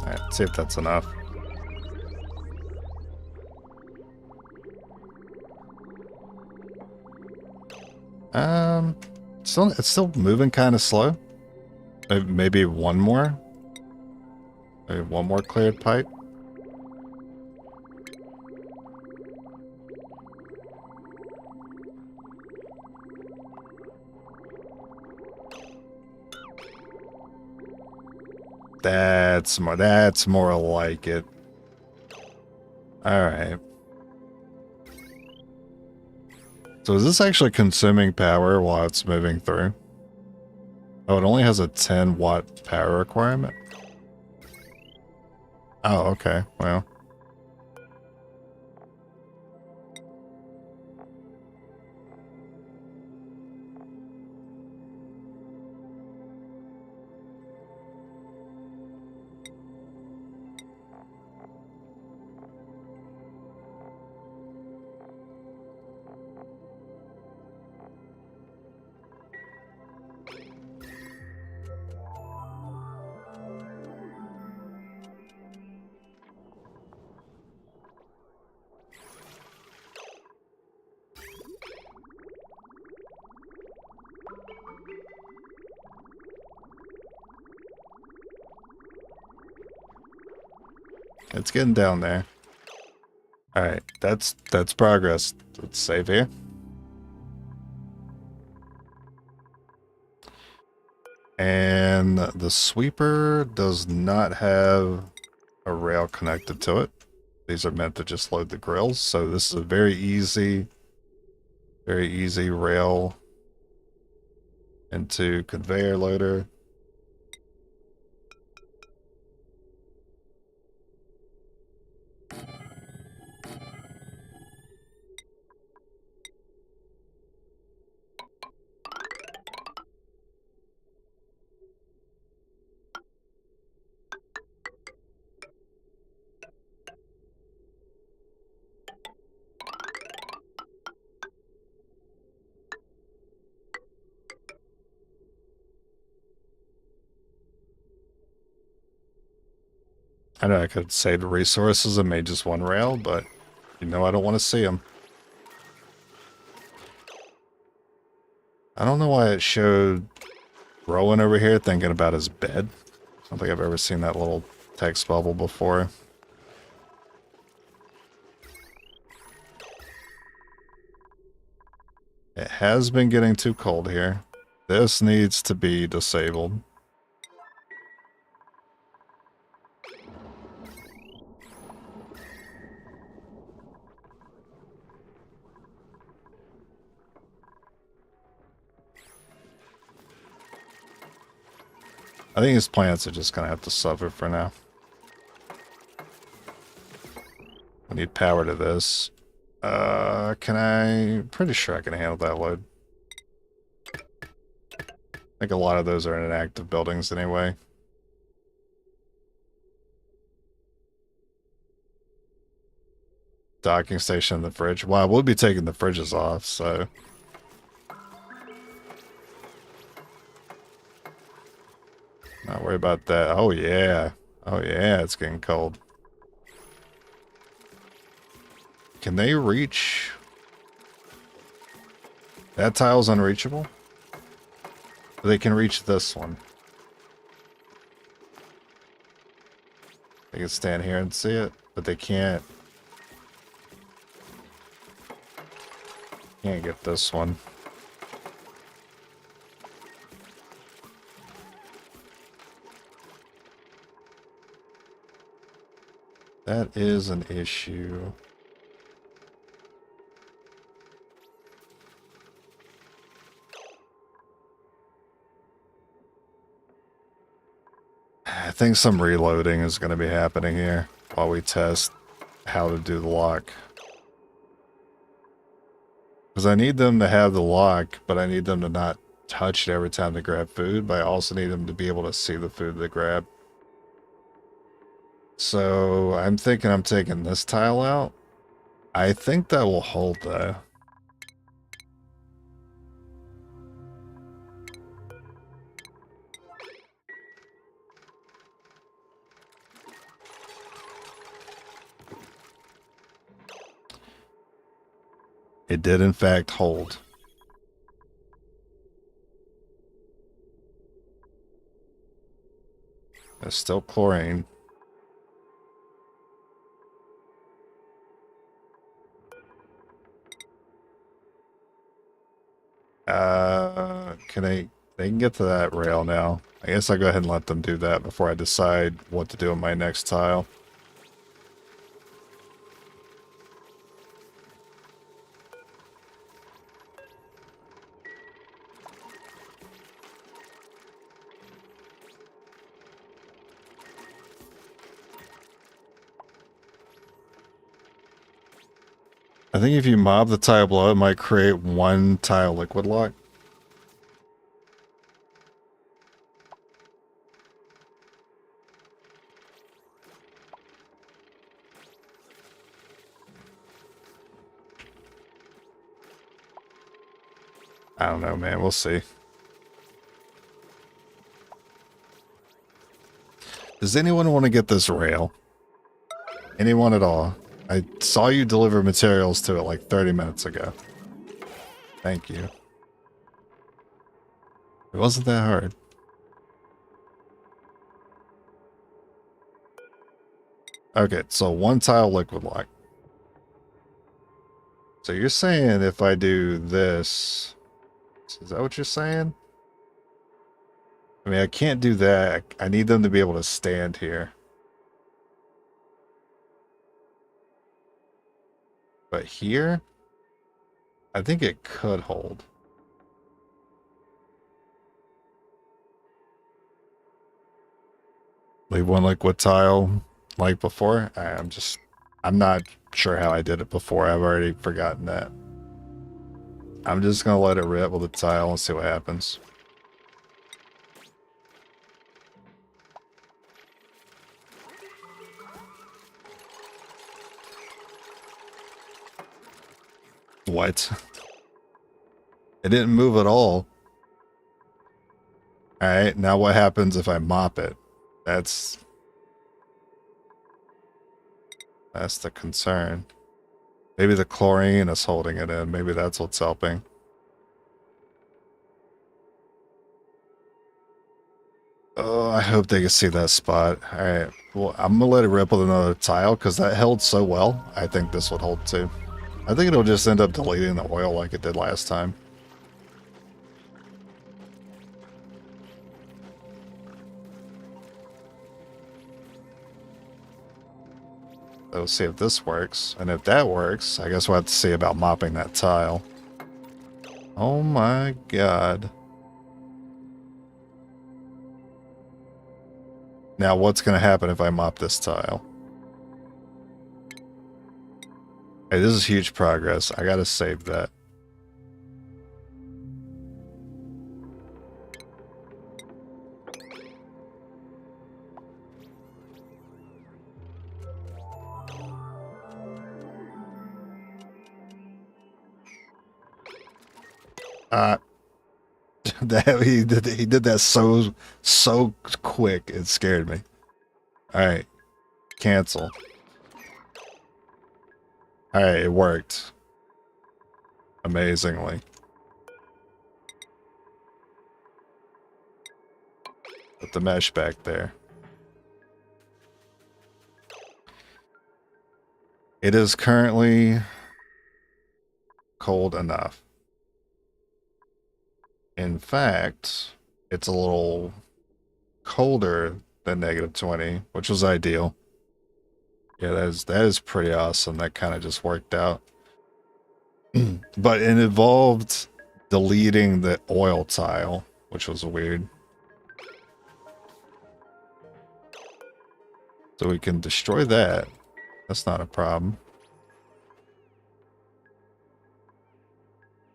Alright, see if that's enough. It's still moving kind of slow. Maybe one more. Maybe one more cleared pipe. That's more like it. All right. So is this actually consuming power while it's moving through? Oh, it only has a 10-watt power requirement. Oh, okay. Well. It's getting down there. Alright, that's progress. Let's save here. And the sweeper does not have a rail connected to it. These are meant to just load the grills, so this is a very easy rail into conveyor loader. I know I could save the resources and made just one rail, but you know I don't want to see them. I don't know why it showed Rowan over here thinking about his bed. I don't think I've ever seen that little text bubble before. It has been getting too cold here. This needs to be disabled. I think these plants are just going to have to suffer for now. I need power to this. Can I... Pretty sure I can handle that load. I think a lot of those are in inactive buildings anyway. Docking station in the fridge. Wow, we'll be taking the fridges off, so... Not worry about that. Oh, yeah. Oh, yeah, it's getting cold. Can they reach... That tile's unreachable? They can reach this one. They can stand here and see it, but they can't... Can't get this one. That is an issue. I think some reloading is going to be happening here while we test how to do the lock. Because I need them to have the lock, but I need them to not touch it every time they grab food, but I also need them to be able to see the food they grab. So I'm thinking I'm taking this tile out. I think that will hold though. It did in fact hold. There's still chlorine. They can get to that rail now. I guess I'll go ahead and let them do that before I decide what to do on my next tile. I think if you mob the tile below, it might create one tile liquid lock. I don't know, man. We'll see. Does anyone want to get this rail? Anyone at all? I saw you deliver materials to it like 30 minutes ago. Thank you. It wasn't that hard. Okay, so one tile liquid lock. So you're saying if I do this... Is that what you're saying? I mean, I can't do that. I need them to be able to stand here. But here, I think it could hold. Leave one liquid tile like before. I'm not sure how I did it before. I've already forgotten that. I'm just going to let it rip with the tile and see what happens. What? It didn't move at all. Alright, now what happens if I mop it? That's... That's the concern. Maybe the chlorine is holding it in. Maybe that's what's helping. Oh, I hope they can see that spot. Alright, well, I'm gonna let it rip with another tile, because that held so well. I think this would hold too. I think it'll just end up deleting the oil like it did last time. So we'll see if this works. And if that works, I guess we'll have to see about mopping that tile. Oh my god. Now what's going to happen if I mop this tile? Hey, this is huge progress. I gotta save that. That he did that so quick, it scared me. Alright. Cancel. Alright, it worked. Amazingly. Put the mesh back there. It is currently cold enough. In fact, it's a little colder than -20, which was ideal. Yeah, that is pretty awesome. That kind of just worked out. But it involved deleting the oil tile, which was weird. So we can destroy that. That's not a problem.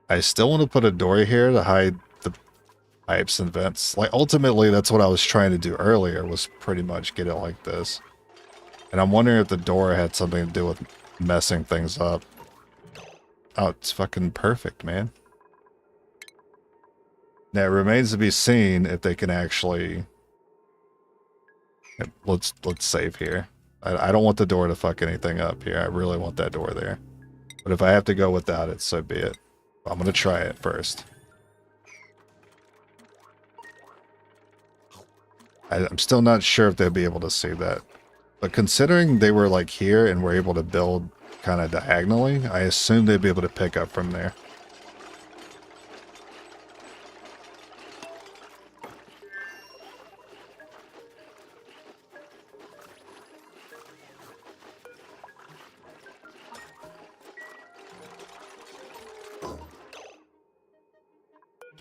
I still want to put a door here to hide the pipes and vents. Like, ultimately, that's what I was trying to do earlier, was pretty much get it like this. And I'm wondering if the door had something to do with messing things up. Oh, it's fucking perfect, man. Now, it remains to be seen if they can actually... Let's save here. I don't want the door to fuck anything up here. I really want that door there. But if I have to go without it, so be it. I'm going to try it first. I'm still not sure if they'll be able to see that. But considering they were like here and were able to build kind of diagonally, I assume they'd be able to pick up from there.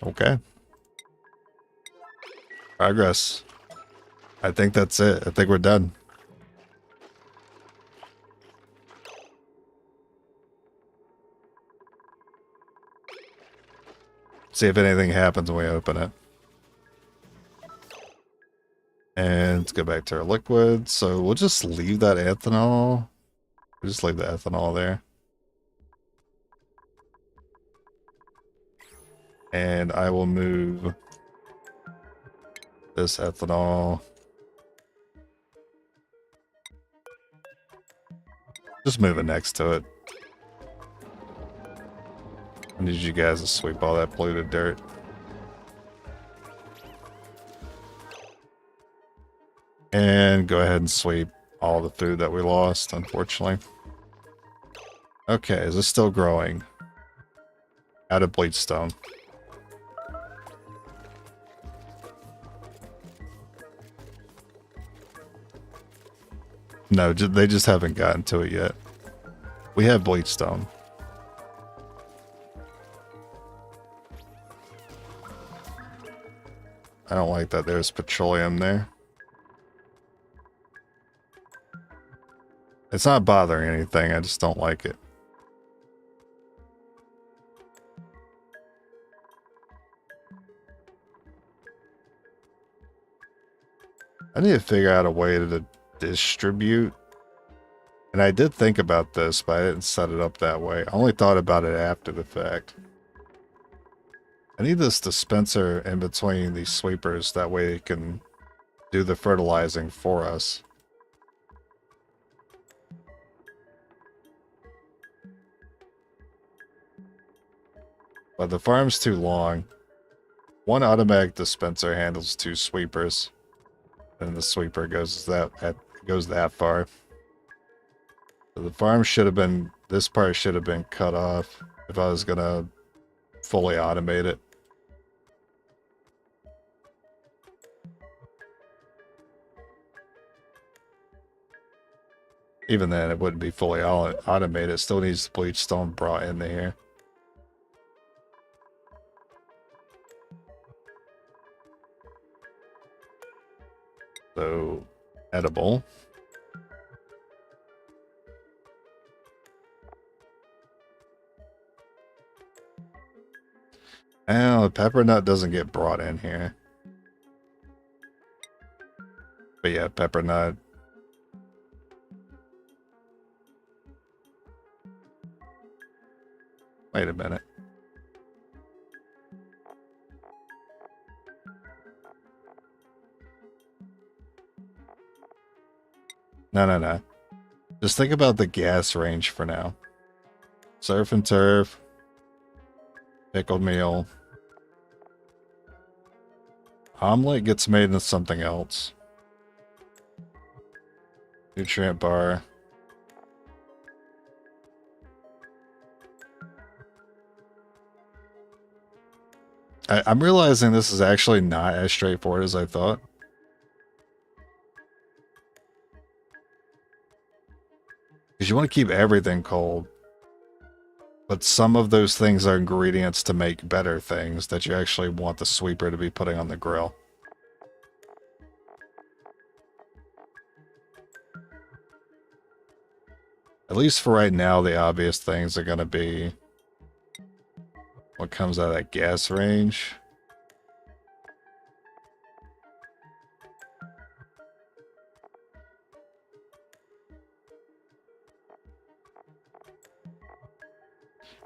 Okay. Progress. I think that's it. I think we're done. See if anything happens when we open it. And let's go back to our liquid. So we'll just leave that ethanol. We'll just leave the ethanol there. And I will move this ethanol. Just move it next to it. I need you guys to sweep all that polluted dirt. And go ahead and sweep all the food that we lost, unfortunately. Okay, is this still growing? Out of bleach stone. No, they just haven't gotten to it yet. We have bleach stone. I don't like that there's petroleum there. It's not bothering anything, I just don't like it. I need to figure out a way to distribute. And I did think about this, but I didn't set it up that way. I only thought about it after the fact. I need this dispenser in between these sweepers, that way it can do the fertilizing for us. But the farm's too long. One automatic dispenser handles 2 sweepers. And the sweeper goes that far. So the farm should have been, this part should have been cut off if I was gonna fully automate it. Even then, it wouldn't be fully automated. It still needs the bleach stone brought in here. So, edible. Oh, the pepper nut doesn't get brought in here. But yeah, pepper nut. Wait a minute. No. Just think about the gas range for now. Surf and turf. Pickled meal. Omelet gets made into something else. Nutrient bar. I'm realizing this is actually not as straightforward as I thought. Because you want to keep everything cold. But some of those things are ingredients to make better things that you actually want the sweeper to be putting on the grill. At least for right now, the obvious things are going to be what comes out of that gas range.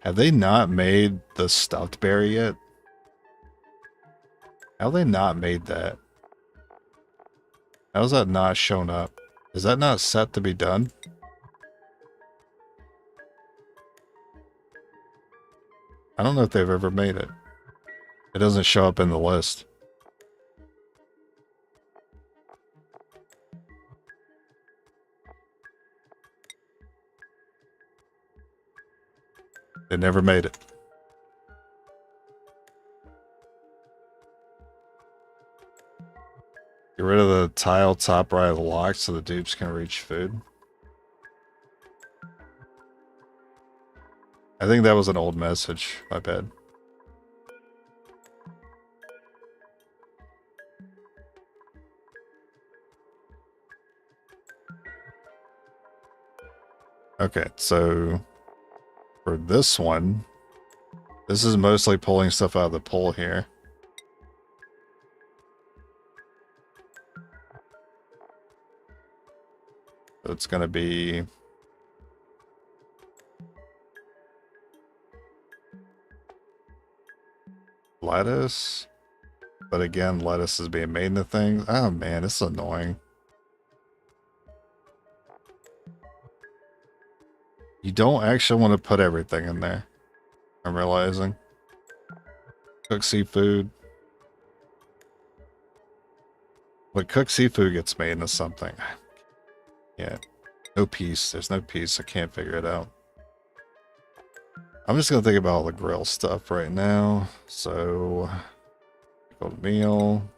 Have they not made the stuffed berry yet? How have they not made that? How's that not shown up? Is that not set to be done? I don't know if they've ever made it. It doesn't show up in the list. They never made it. Get rid of the tile top right of the lock so the dupes can reach food. I think that was an old message. My bad. Okay, so for this one, this is mostly pulling stuff out of the pull here. So it's going to be lettuce, but again, lettuce is being made into things. Oh man, it's annoying. You don't actually want to put everything in there. I'm realizing. Cooked seafood. But cooked seafood gets made into something. Yeah. No piece. There's no piece. I can't figure it out. I'm just going to think about all the grill stuff right now. So, pickled meal.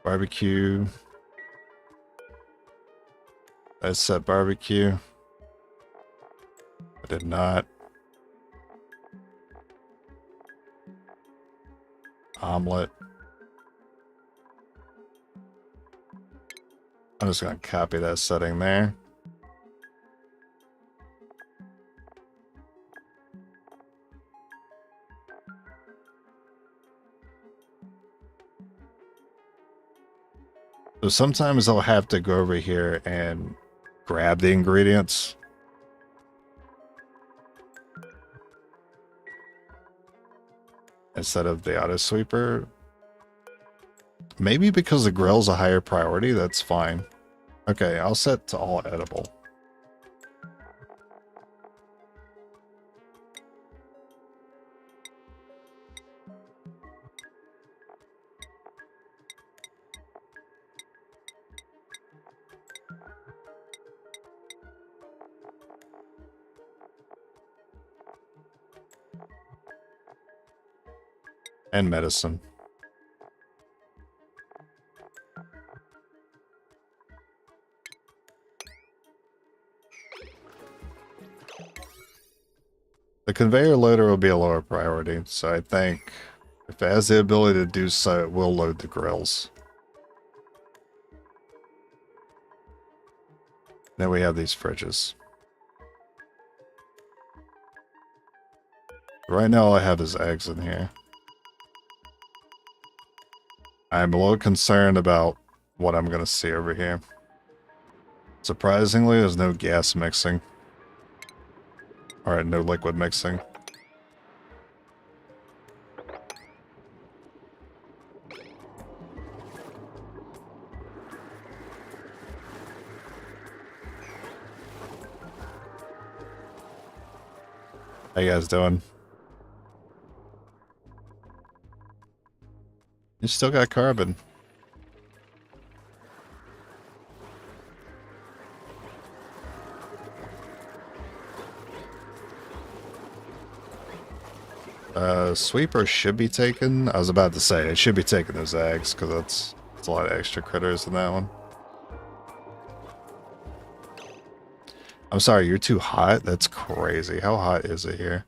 Barbecue. I set barbecue. I did not. Omelet. I'm just going to copy that setting there. So sometimes I'll have to go over here and grab the ingredients. Instead of the auto sweeper. Maybe because the grill's a higher priority, that's fine. Okay, I'll set to all edible. And medicine. The conveyor loader will be a lower priority, so I think if it has the ability to do so, it will load the grills. Then we have these fridges. Right now all I have is eggs in here. I'm a little concerned about what I'm going to see over here. Surprisingly, there's no gas mixing. Alright, no liquid mixing. How you guys doing? You still got carbon. Sweeper should be taken. I was about to say, it should be taking those eggs, because that's a lot of extra critters in that one. I'm sorry, you're too hot? That's crazy. How hot is it here?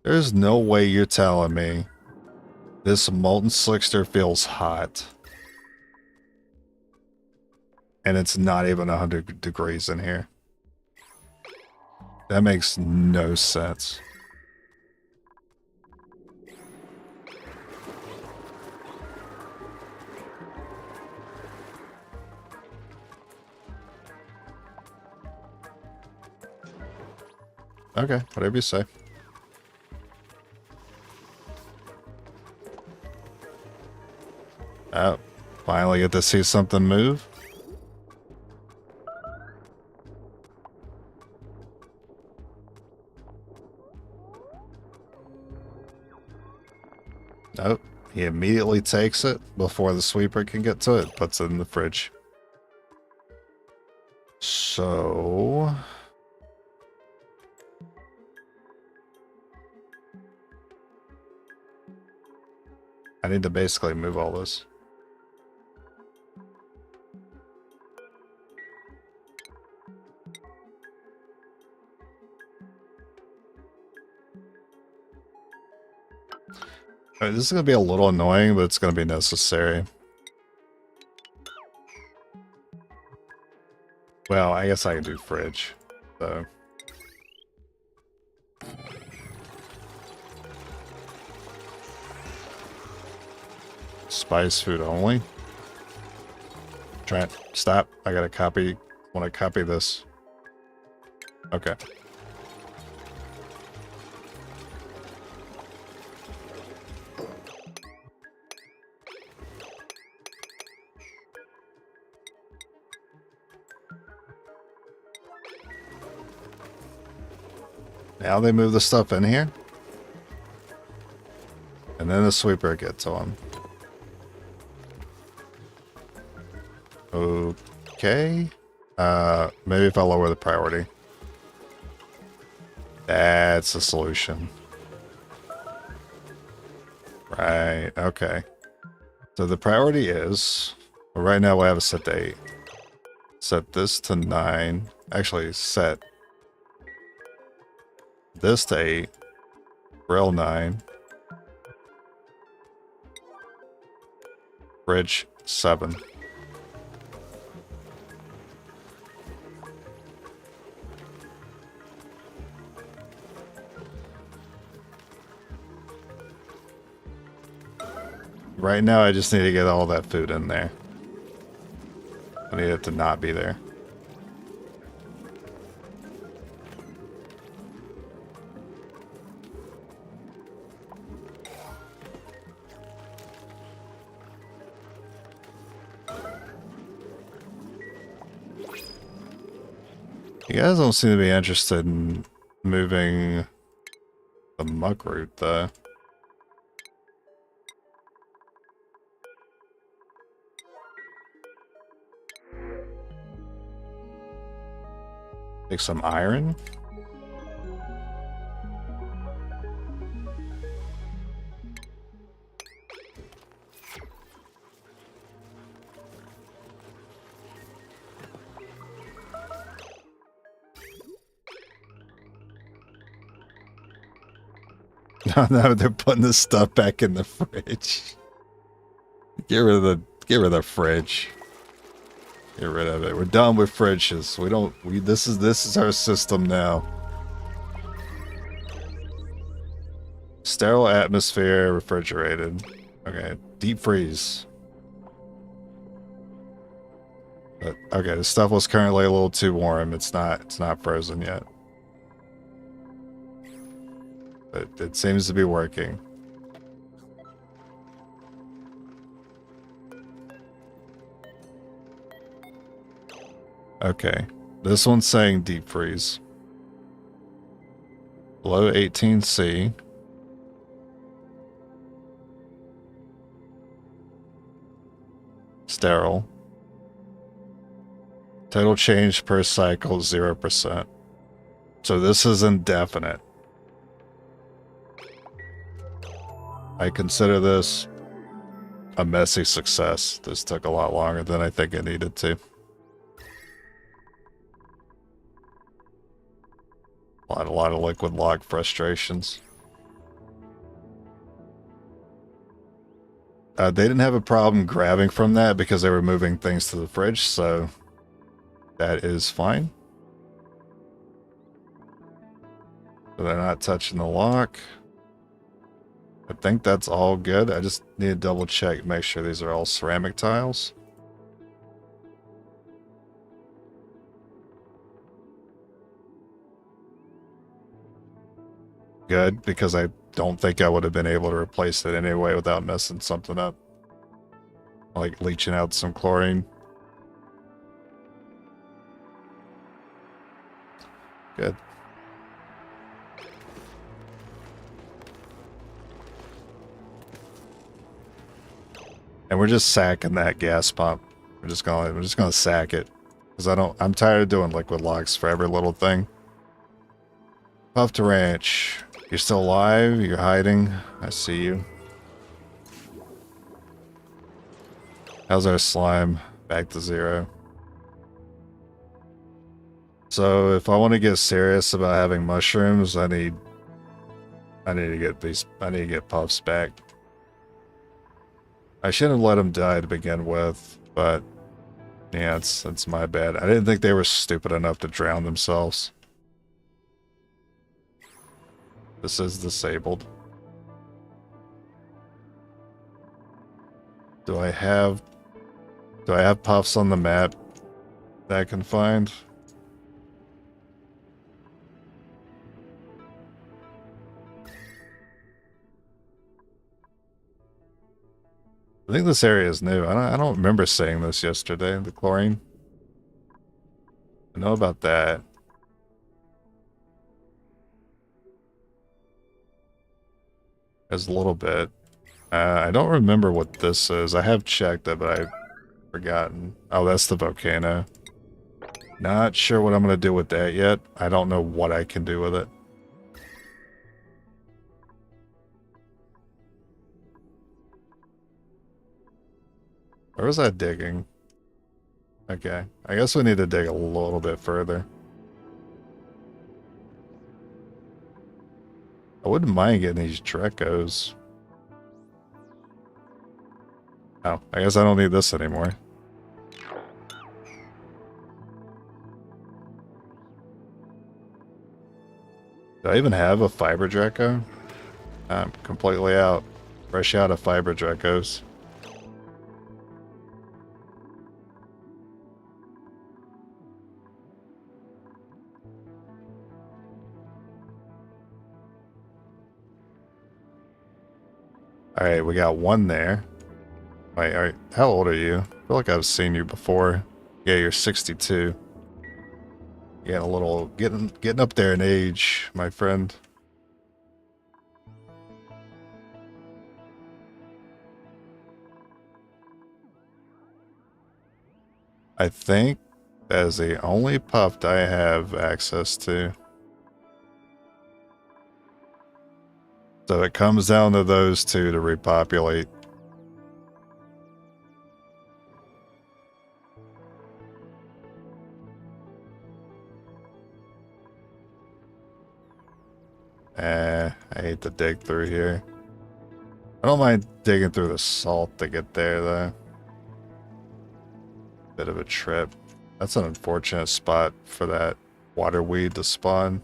There's no way you're telling me this molten slickster feels hot. And it's not even 100 degrees in here. That makes no sense. Okay, whatever you say. Oh, finally get to see something move. Nope, he immediately takes it before the sweeper can get to it, puts it in the fridge. So... I need to basically move all this. Alright, this is going to be a little annoying, but it's going to be necessary. Well, I guess I can do fridge, so... Spice food only. Trent, stop. I gotta copy. Want to copy this. Okay. Now they move the stuff in here. And then the sweeper gets on. Okay. Maybe if I lower the priority. That's the solution. Right, okay. So the priority is... Well, right now we'll have it set to 8. Set this to 9. Actually, set this to 8. Grill 9. Fridge 7. Right now, I just need to get all that food in there. I need it to not be there. You guys don't seem to be interested in moving the muck root, though. Take some iron. Oh no, they're putting this stuff back in the fridge. Get rid of the fridge. Get rid of it. We're done with fridges. This is our system now. Sterile atmosphere, refrigerated. Okay, deep freeze. But, okay, the stuff was currently a little too warm. It's not frozen yet. But it seems to be working. Okay, this one's saying deep freeze. Below 18C. Sterile. Total change per cycle 0%. So this is indefinite. I consider this a messy success. This took a lot longer than I think it needed to. A lot of liquid log frustrations. They didn't have a problem grabbing from that because they were moving things to the fridge, so that is fine. So they're not touching the lock. I think that's all good. I just need to double check, make sure these are all ceramic tiles. Good, because I don't think I would have been able to replace it anyway without messing something up. Like leaching out some chlorine. Good. And we're just sacking that gas pump. We're just gonna sack it. Because I'm tired of doing liquid logs for every little thing. Puff to ranch. You're still alive? You're hiding? I see you. How's our slime? Back to 0. So if I want to get serious about having mushrooms, I need to get puffs back. I shouldn't have let them die to begin with, but yeah, it's my bad. I didn't think they were stupid enough to drown themselves. This is disabled. Do I have puffs on the map that I can find? I think this area is new. I don't remember saying this yesterday, the chlorine. I know about that. There's a little bit. I don't remember what this is. I have checked it, but I've forgotten. Oh, that's the volcano. Not sure what I'm going to do with that yet. I don't know what I can do with it. Where was I digging? Okay, I guess we need to dig a little bit further. I wouldn't mind getting these Drecos. Oh, I guess I don't need this anymore. Do I even have a fiber Dreco? I'm completely out. Fresh out of fiber Drecos. Alright, we got one there. Wait, alright, how old are you? I feel like I've seen you before. Yeah, you're 62. Getting a little, getting up there in age, my friend. I think that is the only puff I have access to. So it comes down to those two to repopulate. I hate to dig through here. I don't mind digging through the salt to get there, though. Bit of a trip. That's an unfortunate spot for that water weed to spawn.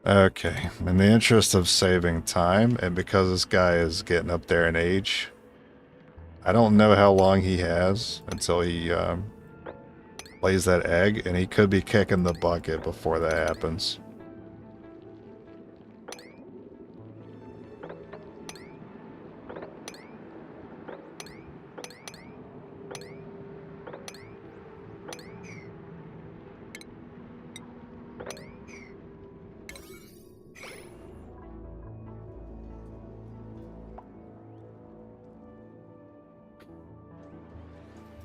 Okay, in the interest of saving time, and because this guy is getting up there in age, I don't know how long he has until he lays that egg, and he could be kicking the bucket before that happens.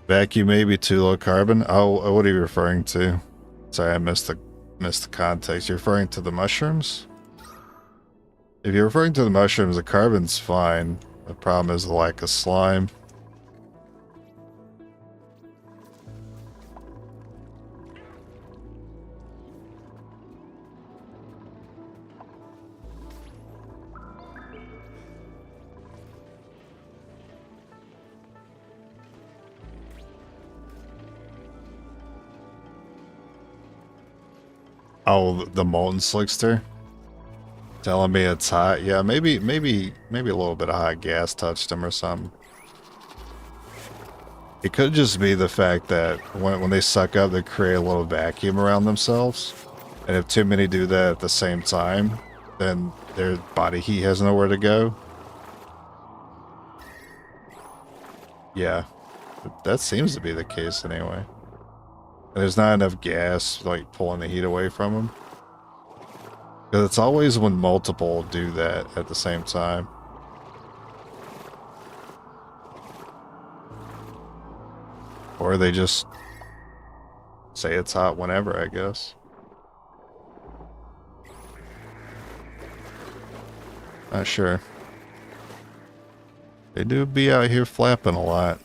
Vacuum maybe too low carbon. Oh, what are you referring to? Sorry, I missed the context. You're referring to the mushrooms? If you're referring to the mushrooms, the carbon's fine. The problem is the lack of slime. Oh, the molten slickster? Telling me it's hot. Yeah, maybe a little bit of hot gas touched him or something. It could just be the fact that when they suck up, they create a little vacuum around themselves. And if too many do that at the same time, then their body heat has nowhere to go. Yeah, that seems to be the case anyway. And there's not enough gas, like, pulling the heat away from them. Because it's always when multiple do that at the same time. Or they just say it's hot whenever, I guess. Not sure. They do be out here flapping a lot.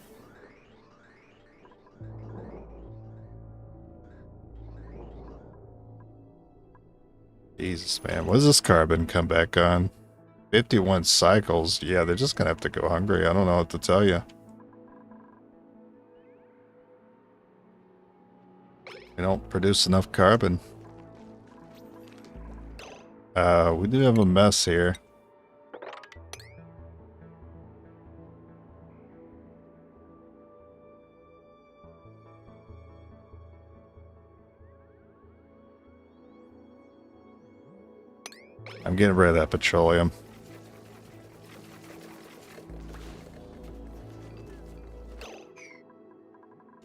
Jesus, man. What does this carbon come back on? 51 cycles. Yeah, they're just gonna have to go hungry. I don't know what to tell you. We don't produce enough carbon. We do have a mess here. I'm getting rid of that petroleum.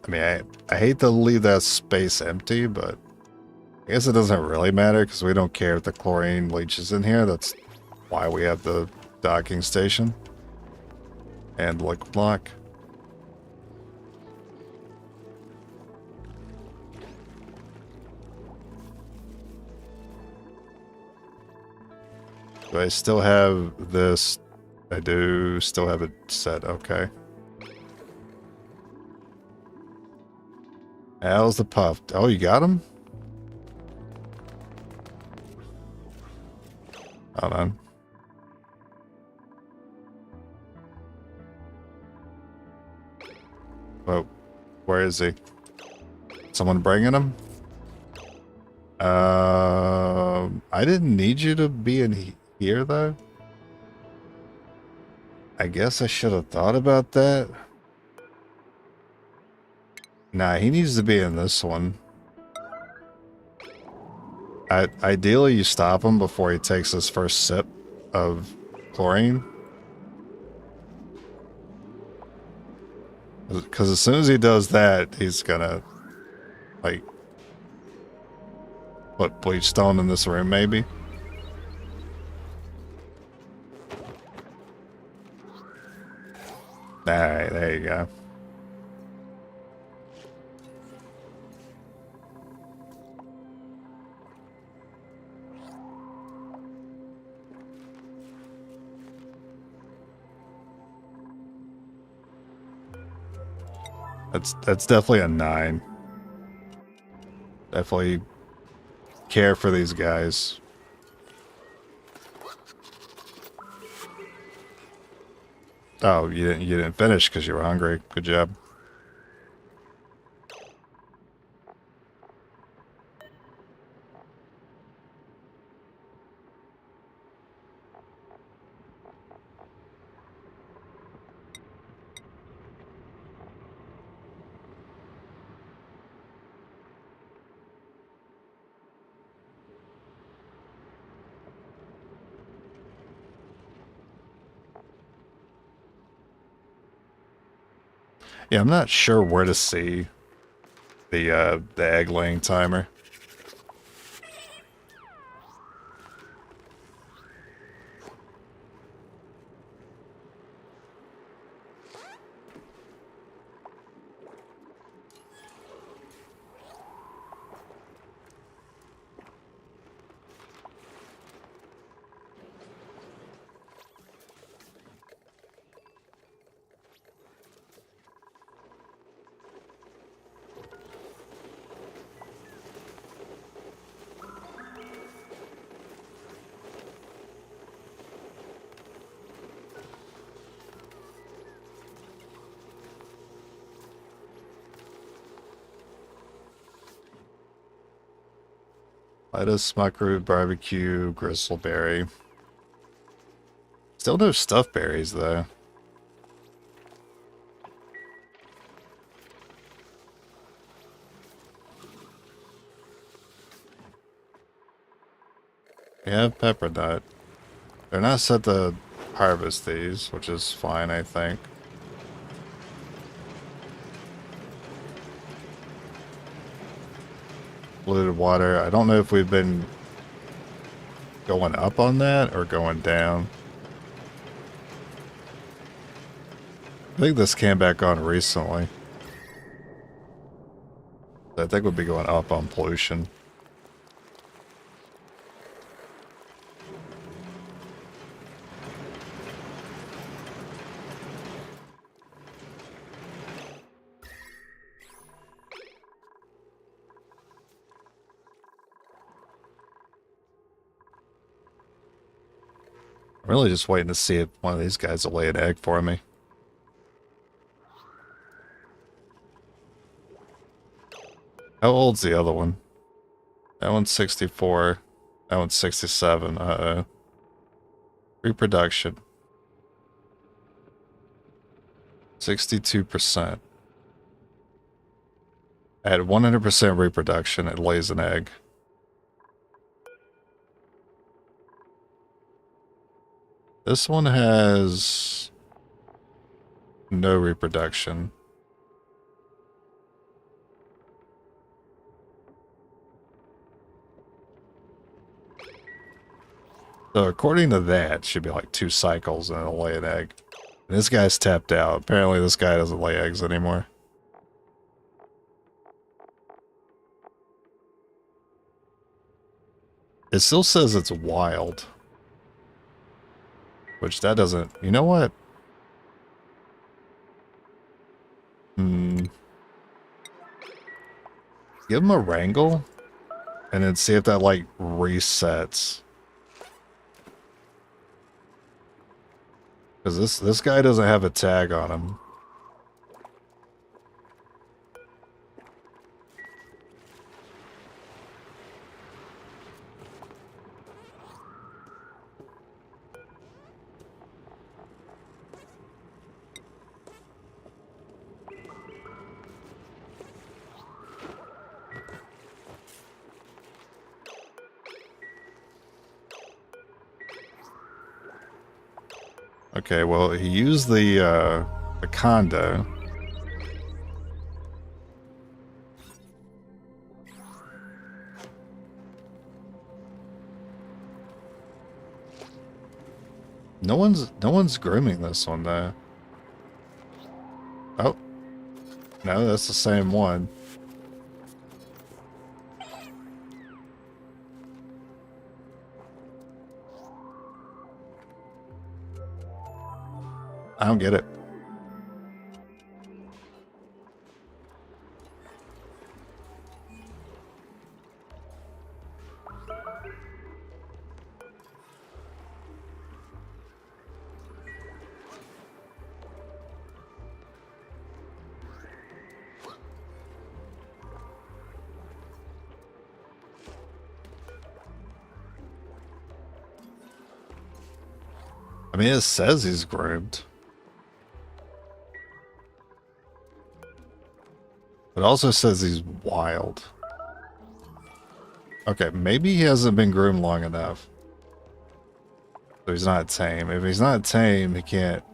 I mean, I hate to leave that space empty, but I guess it doesn't really matter because we don't care if the chlorine leaches in here. That's why we have the docking station and liquid lock. Do I still have this? I do still have it set. Okay. How's the puff? Oh, you got him? Hold on. Whoa. Where is he? Someone bringing him? I didn't need you to be in here, though. I guess I should have thought about that. Nah, he needs to be in this one. Ideally, you stop him before he takes his first sip of chlorine. Because as soon as he does that, he's gonna, like, put bleach stone in this room, maybe. Alright, there you go. That's definitely a 9. Definitely care for these guys. Oh, you didn't finish because you were hungry. Good job. Yeah, I'm not sure where to see the egg laying timer. Lettuce, smuckroot, barbecue, gristleberry. Still no stuffed berries, though. Yeah, pepper nut. They're not set to harvest these, which is fine, I think. Polluted water. I don't know if we've been going up on that or going down. I think this came back on recently. I think we'll be going up on pollution. I'm really just waiting to see if one of these guys will lay an egg for me. How old's the other one? That one's 64. That one's 67. Uh-oh. Reproduction. 62%. At 100% reproduction, it lays an egg. This one has no reproduction. So according to that, it should be like 2 cycles and it'll lay an egg. And this guy's tapped out. Apparently this guy doesn't lay eggs anymore. It still says it's wild. Which that doesn't... You know what? Give him a wrangle. And then see if that, like, resets. Because this guy doesn't have a tag on him. Okay, well, he used the condo. No one's grooming this one though. Oh. No, that's the same one. I don't get it. I mean, it says he's groomed. It also says he's wild. Okay, maybe he hasn't been groomed long enough. So he's not tame. If he's not tame, he can't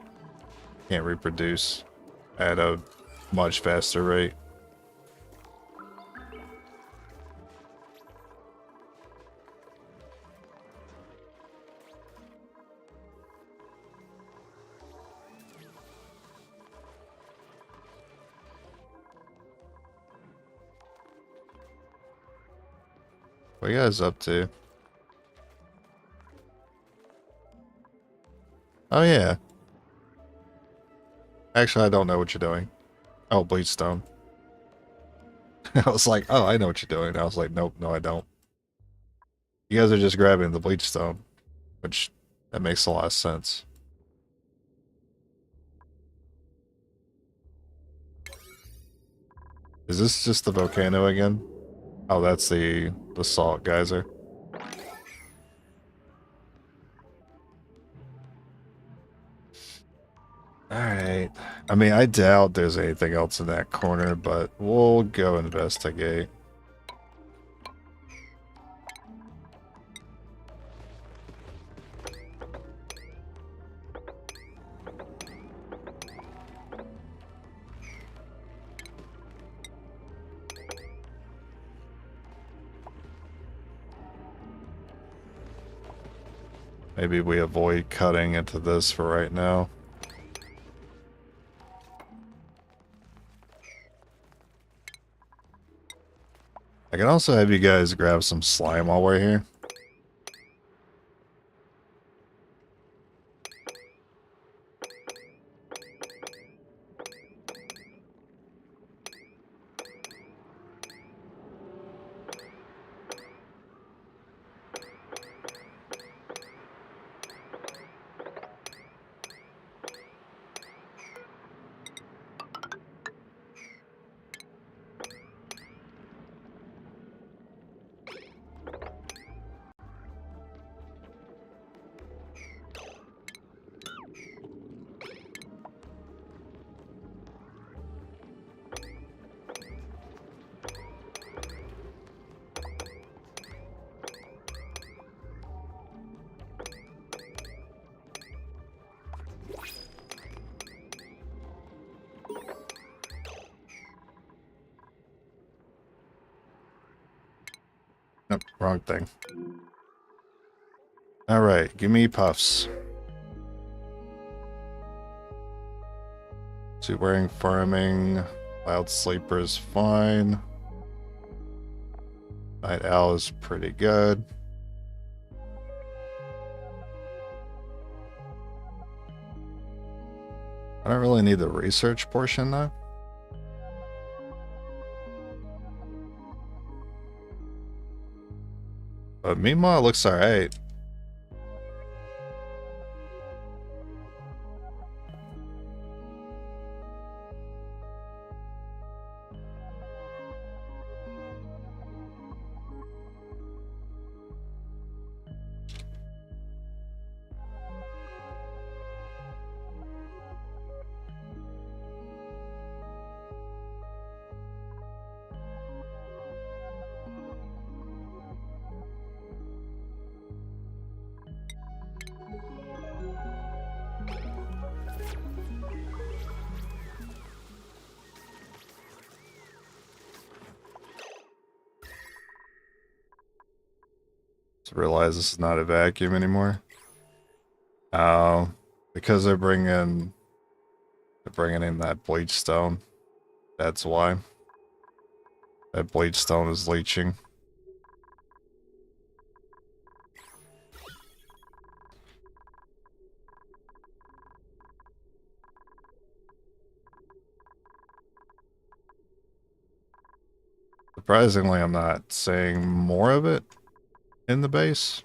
reproduce at a much faster rate. What are you guys up to? Oh yeah. Actually, I don't know what you're doing. Oh, Bleachstone. I was like, oh, I know what you're doing. I was like, nope, no, I don't. You guys are just grabbing the Bleachstone, which that makes a lot of sense. Is this just the volcano again? Oh, that's the salt geyser. Alright. I mean, I doubt there's anything else in that corner, but we'll go investigate. Maybe we avoid cutting into this for right now. I can also have you guys grab some slime while we're here. Nope, wrong thing. Alright, give me puffs. Two wearing farming. Wild sleeper is fine. Night owl is pretty good. I don't really need the research portion though. But meanwhile, it looks alright. To realize this is not a vacuum anymore. Oh, because they're bringing in that bleach stone. That's why. That bleach stone is leaching. Surprisingly, I'm not seeing more of it in the base.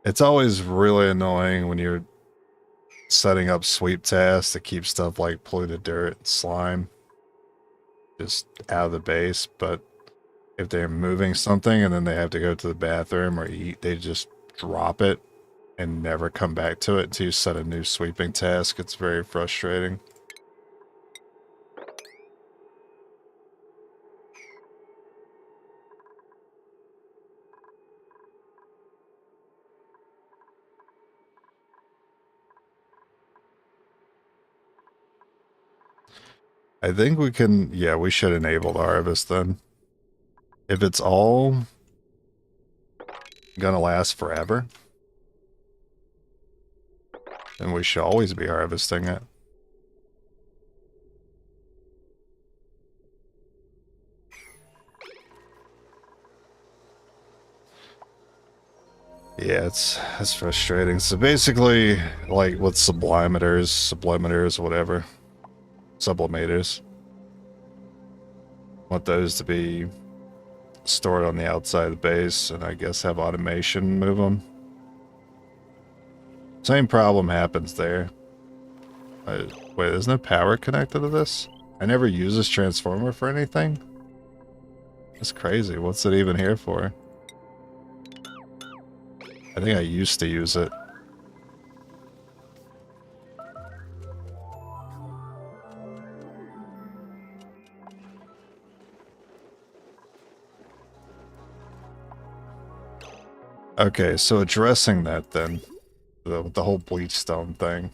It's always really annoying when you're setting up sweep tasks to keep stuff like polluted dirt and slime just out of the base, but if they're moving something and then they have to go to the bathroom or eat, they just drop it and never come back to it until you set a new sweeping task. It's very frustrating. I think we can, yeah, we should enable the harvest then. If it's all gonna last forever, then we should always be harvesting it. Yeah, it's frustrating. So basically, like with sublimators, whatever, sublimators, want those to be stored on the outside of the base, and I guess have automation move them. Same problem happens there. Wait, there's no power connected to this? I never use this transformer for anything? That's crazy. What's it even here for? I think I used to use it. Okay, so addressing that then, the whole bleach stone thing.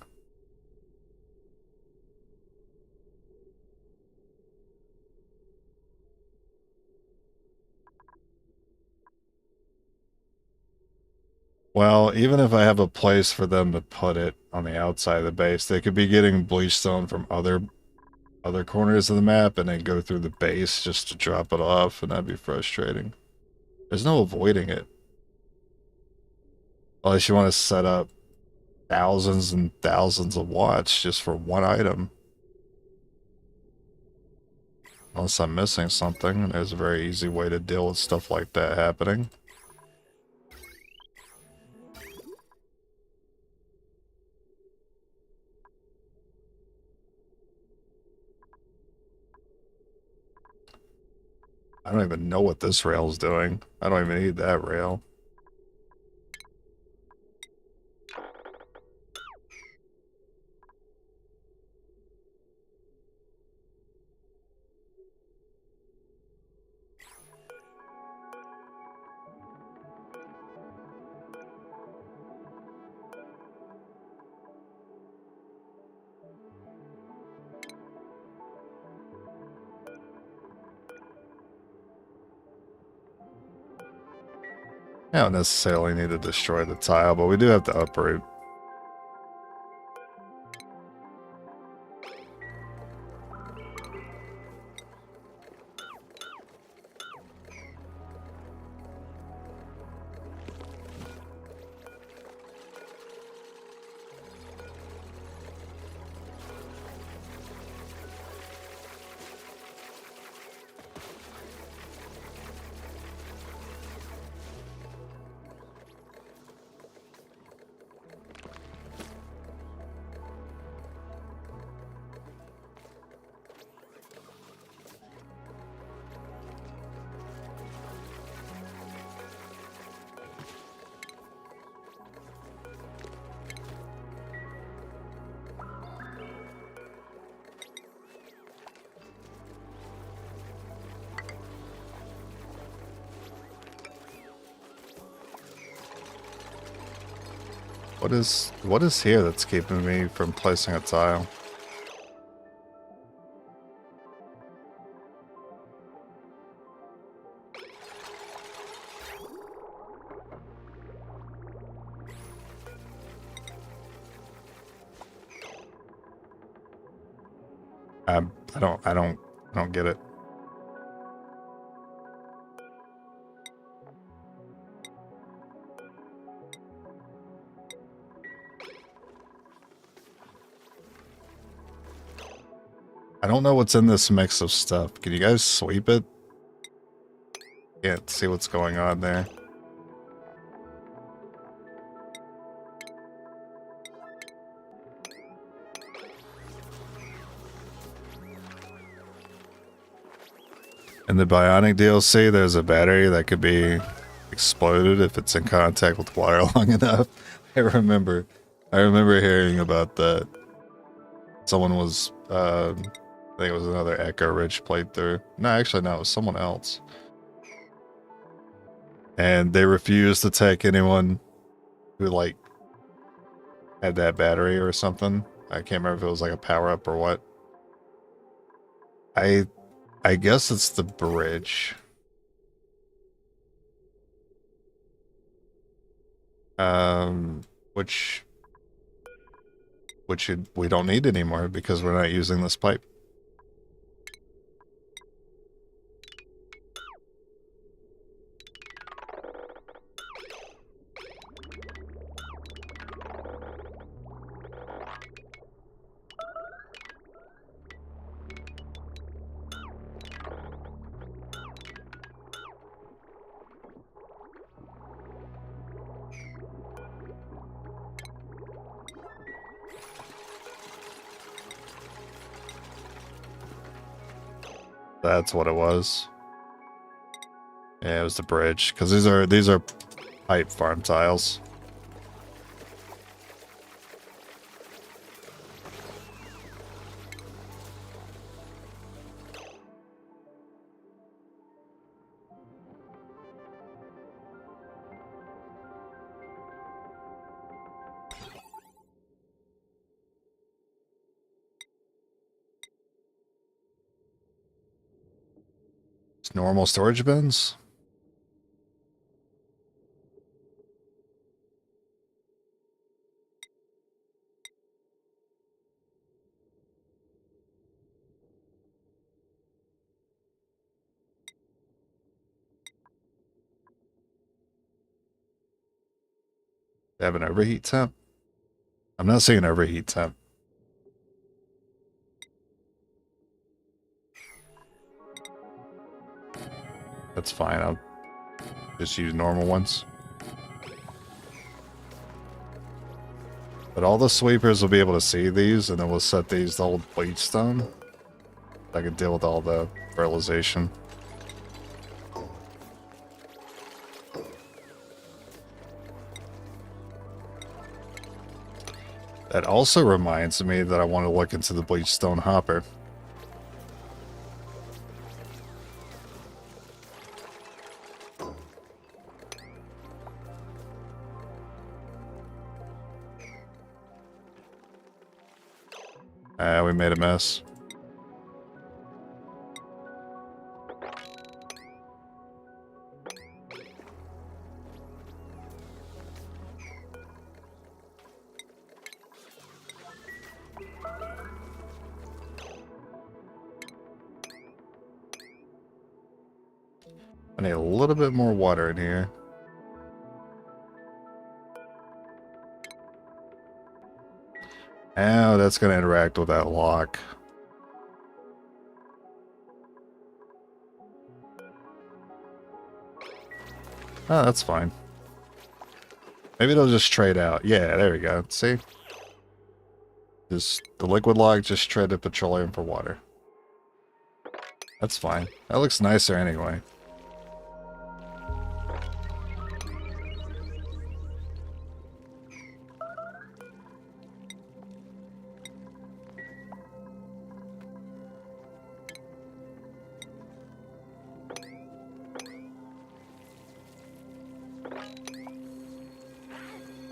Well, even if I have a place for them to put it on the outside of the base, they could be getting bleach stone from other corners of the map and then go through the base just to drop it off, and that'd be frustrating. There's no avoiding it. Unless you want to set up thousands and thousands of watts just for one item. Unless I'm missing something, and there's a very easy way to deal with stuff like that happening. I don't even know what this rail's doing. I don't even need that rail. I don't necessarily need to destroy the tile, but we do have to uproot. What is here that's keeping me from placing a tile? I don't get it. I don't know what's in this mix of stuff. Can you guys sweep it? Can't see what's going on there. In the Bionic DLC, there's a battery that could be exploded if it's in contact with water long enough. I remember hearing about that. Someone was, I think it was another Echo Ridge playthrough. No, actually, no, it was someone else. And they refused to take anyone who, like, had that battery or something. I can't remember if it was like a power-up or what. I guess it's the bridge. Which we don't need anymore because we're not using this pipe. That's what it was. Yeah, it was the bridge because these are pipe farm tiles. It's normal storage bins. They have an overheat temp. I'm not seeing an overheat temp. That's fine. I'll just use normal ones. But all the sweepers will be able to see these, and then we'll set these to hold bleach stone. I can deal with all the fertilization. That also reminds me that I want to look into the bleach stone hopper. We made a mess. I need a little bit more water in here. Oh, that's going to interact with that lock. Oh, that's fine. Maybe it'll just trade out. Yeah, there we go. See? Just the liquid lock just traded petroleum for water. That's fine. That looks nicer anyway.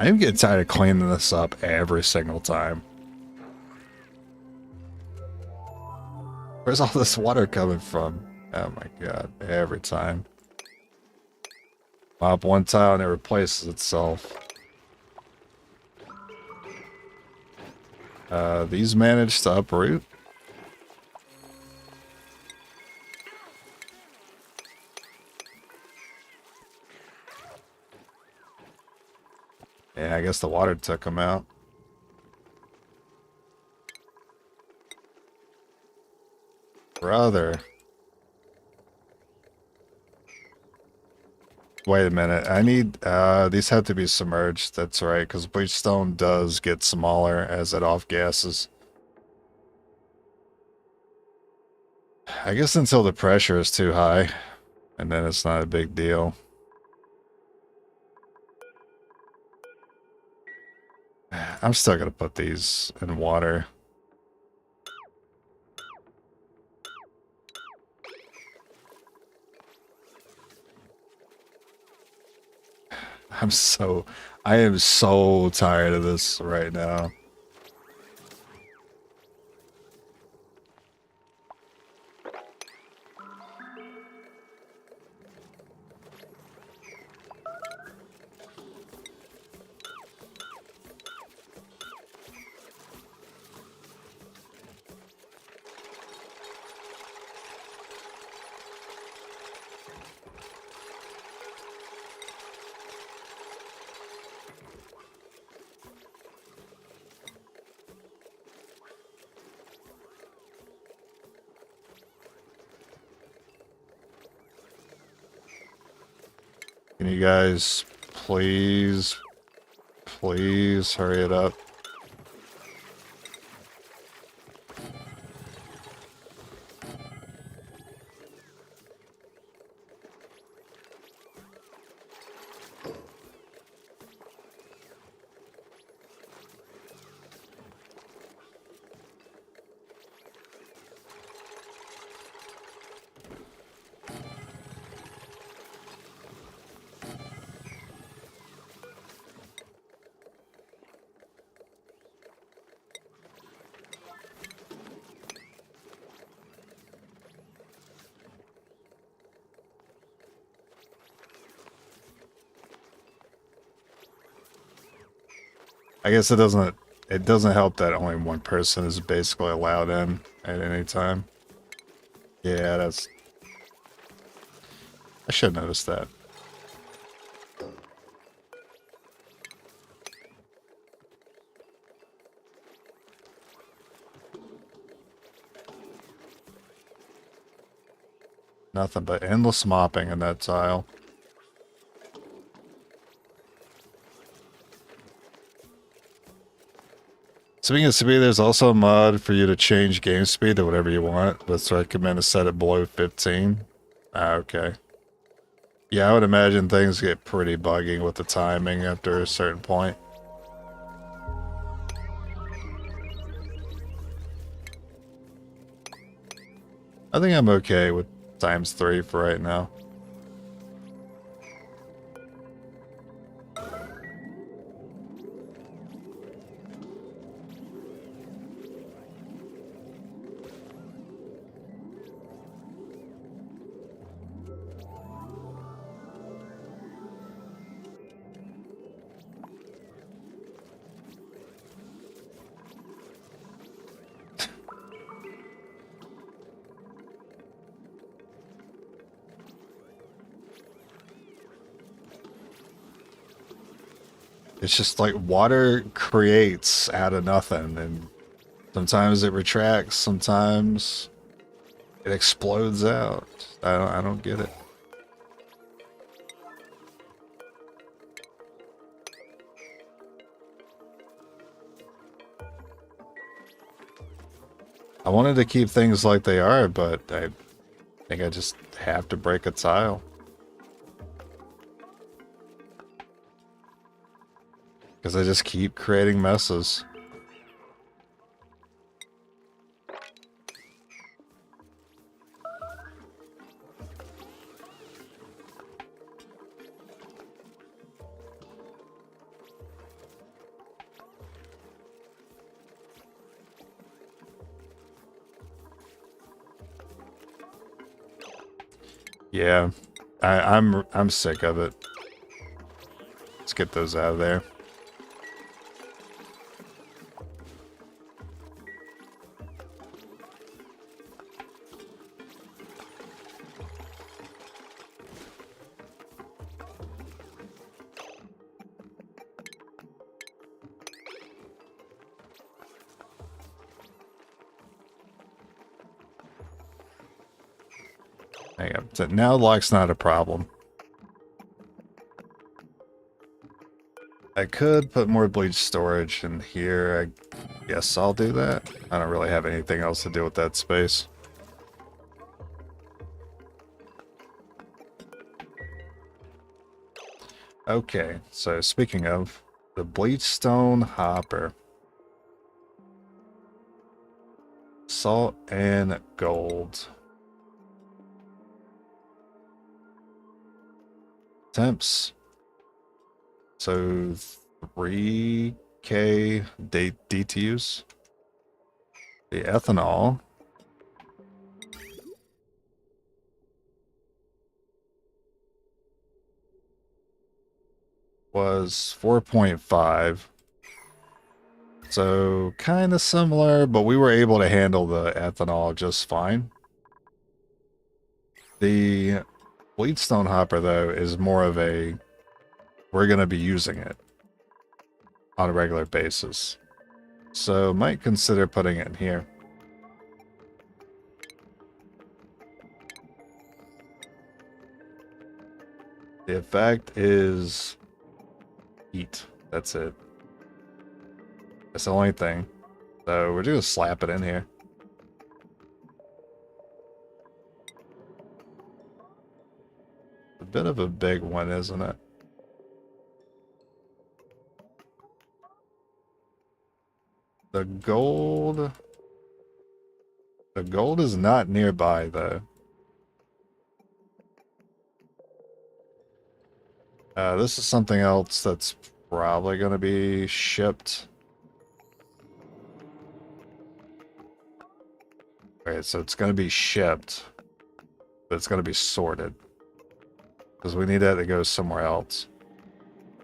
I am getting tired of cleaning this up every single time. Where's all this water coming from? Oh my god, every time. Mop one tile and it replaces itself. These managed to uproot. Yeah, I guess the water took them out. Brother. Wait a minute. I need, these have to be submerged. That's right, because bleach stone does get smaller as it off gases. I guess until the pressure is too high, and then it's not a big deal. I'm still gonna put these in water. I am so tired of this right now. Can you guys please hurry it up? I guess it doesn't help that only one person is basically allowed in at any time. Yeah, I should notice that. Nothing but endless mopping in that tile. Speaking of speed, there's also a mod for you to change game speed to whatever you want, but it's recommended to set it below 15. Ah, okay. Yeah, I would imagine things get pretty buggy with the timing after a certain point. I think I'm okay with ×3 for right now. It's just like water creates out of nothing, and sometimes it retracts, sometimes it explodes out. I don't get it. I wanted to keep things like they are, but I think I just have to break a tile. Because I just keep creating messes. Yeah, I'm sick of it. Let's get those out of there. Hang on. So now lock's not a problem. I could put more bleach storage in here. I guess I'll do that. I don't really have anything else to do with that space. Okay, so speaking of the Bleachstone Hopper. Salt and gold. Temps. So 3K DTUs. The ethanol was 4.5. So kind of similar, but we were able to handle the ethanol just fine. The Bleedstone Hopper, though, is more of a, we're going to be using it on a regular basis. So might consider putting it in here. The effect is heat. That's it. That's the only thing. So we're just gonna slap it in here. A bit of a big one, isn't it? The gold... The gold is not nearby, though. This is something else that's probably going to be shipped. Okay, so it's going to be shipped, but it's going to be sorted. Because we need that to go somewhere else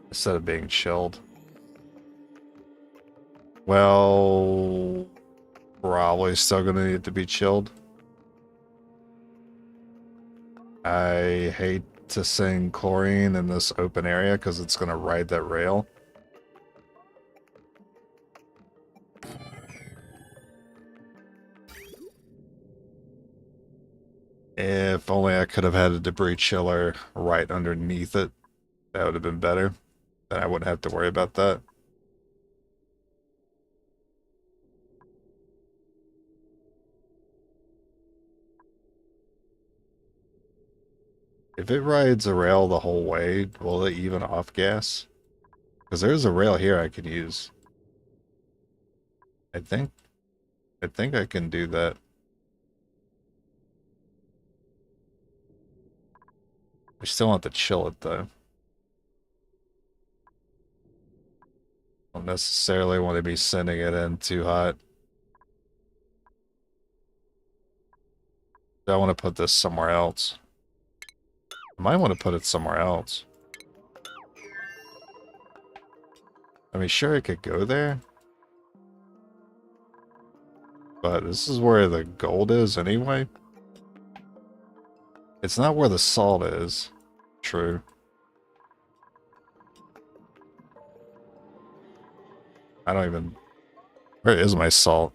instead of being chilled. Well, probably still going to need to be chilled. I hate to send chlorine in this open area because it's going to ride that rail. If only I could have had a debris chiller right underneath it. That would have been better. Then I wouldn't have to worry about that. If it rides a rail the whole way, will it even off gas? Because there's a rail here I can use. I think I can do that. We still want to chill it though. Don't necessarily want to be sending it in too hot. I want to put this somewhere else. I might want to put it somewhere else. I mean, sure, it could go there. But this is where the gold is anyway. It's not where the salt is. True. I don't even... Where is my salt?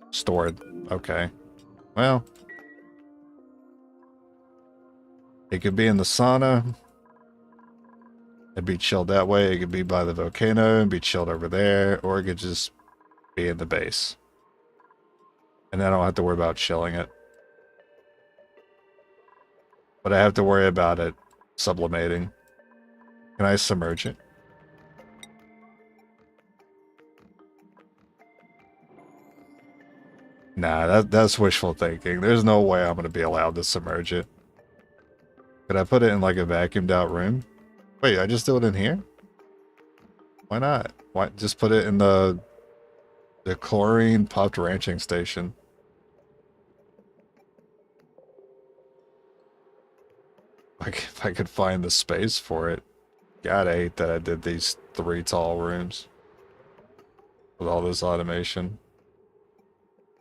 Stored. Okay. Well. It could be in the sauna. It'd be chilled that way. It could be by the volcano and be chilled over there. Or it could just be in the base. And then I don't have to worry about chilling it. But I have to worry about it sublimating. Can I submerge it? Nah, that's wishful thinking. There's no way I'm going to be allowed to submerge it. Could I put it in like a vacuumed out room? Wait, I just do it in here? Why not? Why just put it in the chlorine pumped ranching station? Like if I could find the space for it. God, I hate that I did these 3 tall rooms with all this automation.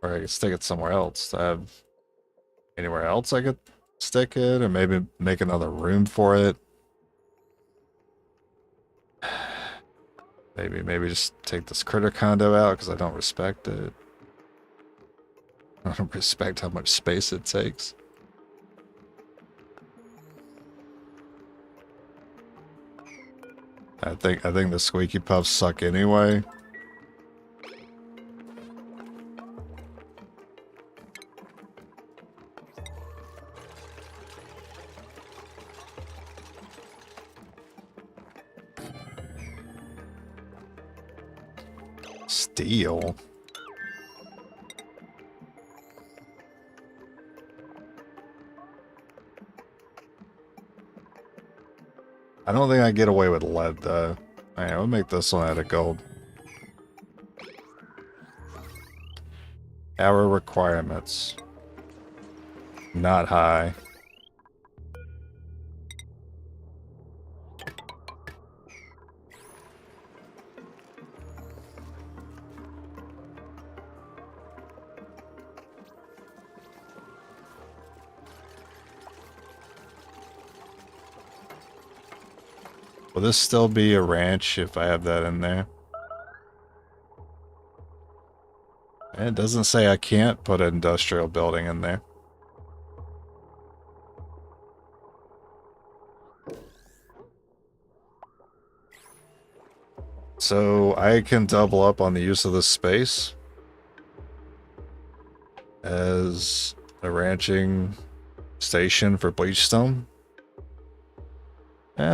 Or I could stick it somewhere else. I have anywhere else I could stick it, or maybe make another room for it. Maybe just take this critter condo out because I don't respect it. I don't respect how much space it takes. I think the squeaky puffs suck anyway. Steel? I don't think I get away with lead, though. Alright, we'll make this one out of gold. Our requirements. Not high. Will this still be a ranch if I have that in there? It doesn't say I can't put an industrial building in there. So I can double up on the use of this space as a ranching station for bleachstone.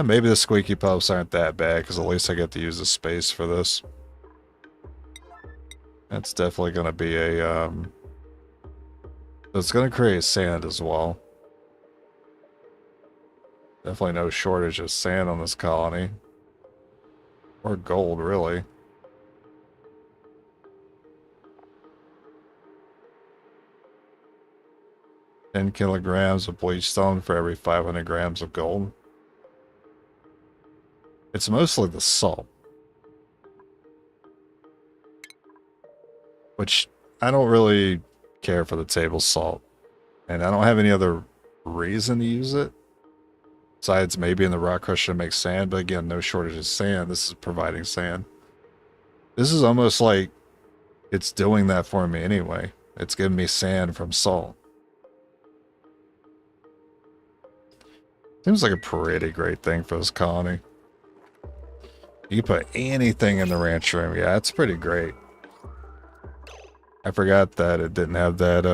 Maybe the squeaky pumps aren't that bad, because at least I get to use the space for this. That's definitely going to be a, it's going to create sand as well. Definitely no shortage of sand on this colony. Or gold, really. $10 kilograms of bleachstone for every 500 grams of gold. It's mostly the salt. Which, I don't really care for the table salt. And I don't have any other reason to use it. Besides maybe in the rock crusher to make sand, but again, no shortage of sand. This is providing sand. This is almost like it's doing that for me anyway. It's giving me sand from salt. Seems like a pretty great thing for this colony. You put anything in the ranch room. Yeah, it's pretty great. I forgot that it didn't have that,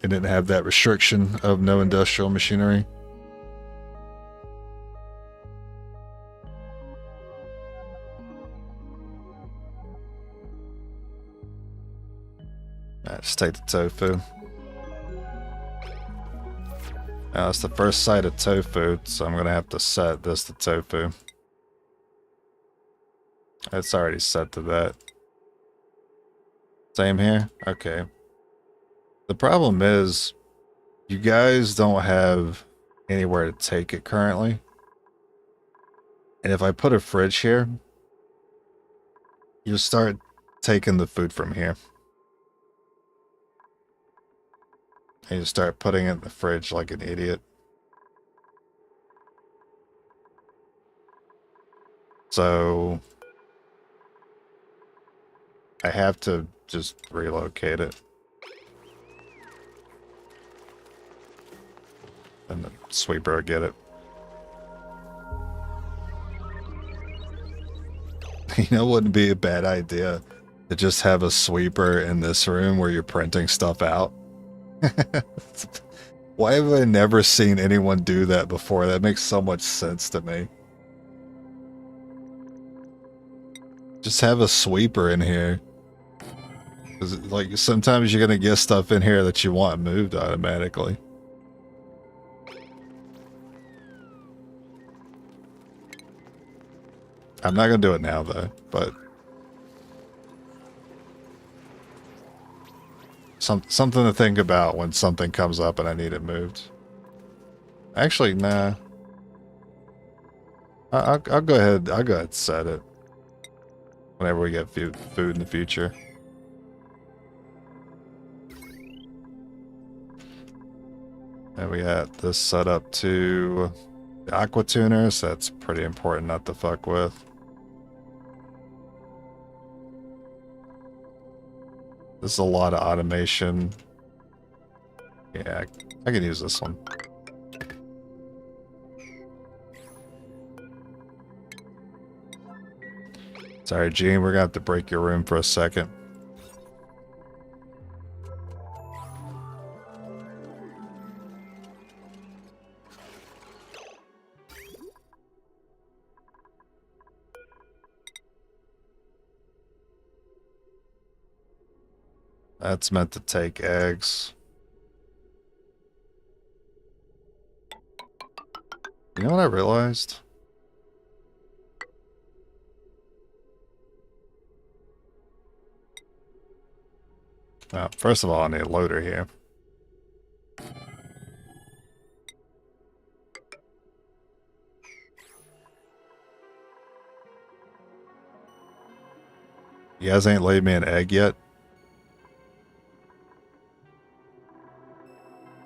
it didn't have that restriction of no industrial machinery. Let's take the tofu. Now, it's the first site of tofu, so I'm going to have to set this to tofu. It's already set to that. Same here? Okay. The problem is, you guys don't have anywhere to take it currently. And if I put a fridge here, you'll start taking the food from here. And you start putting it in the fridge like an idiot. So I have to just relocate it. And the sweeper will get it. You know, it wouldn't be a bad idea to just have a sweeper in this room where you're printing stuff out. Why have I never seen anyone do that before? That makes so much sense to me. Just have a sweeper in here. 'Cause, like, sometimes you're gonna get stuff in here that you want moved automatically. I'm not gonna do it now, though, but something to think about when something comes up and I need it moved. Actually, nah. I'll go ahead. I'll go ahead and set it whenever we get food in the future. And we got this set up to the aqua tuners. That's pretty important not to fuck with. This is a lot of automation. Yeah, I can use this one. Sorry, Gene, we're gonna have to break your room for a second. That's meant to take eggs. You know what I realized? First of all, I need a loader here. You guys ain't laid me an egg yet?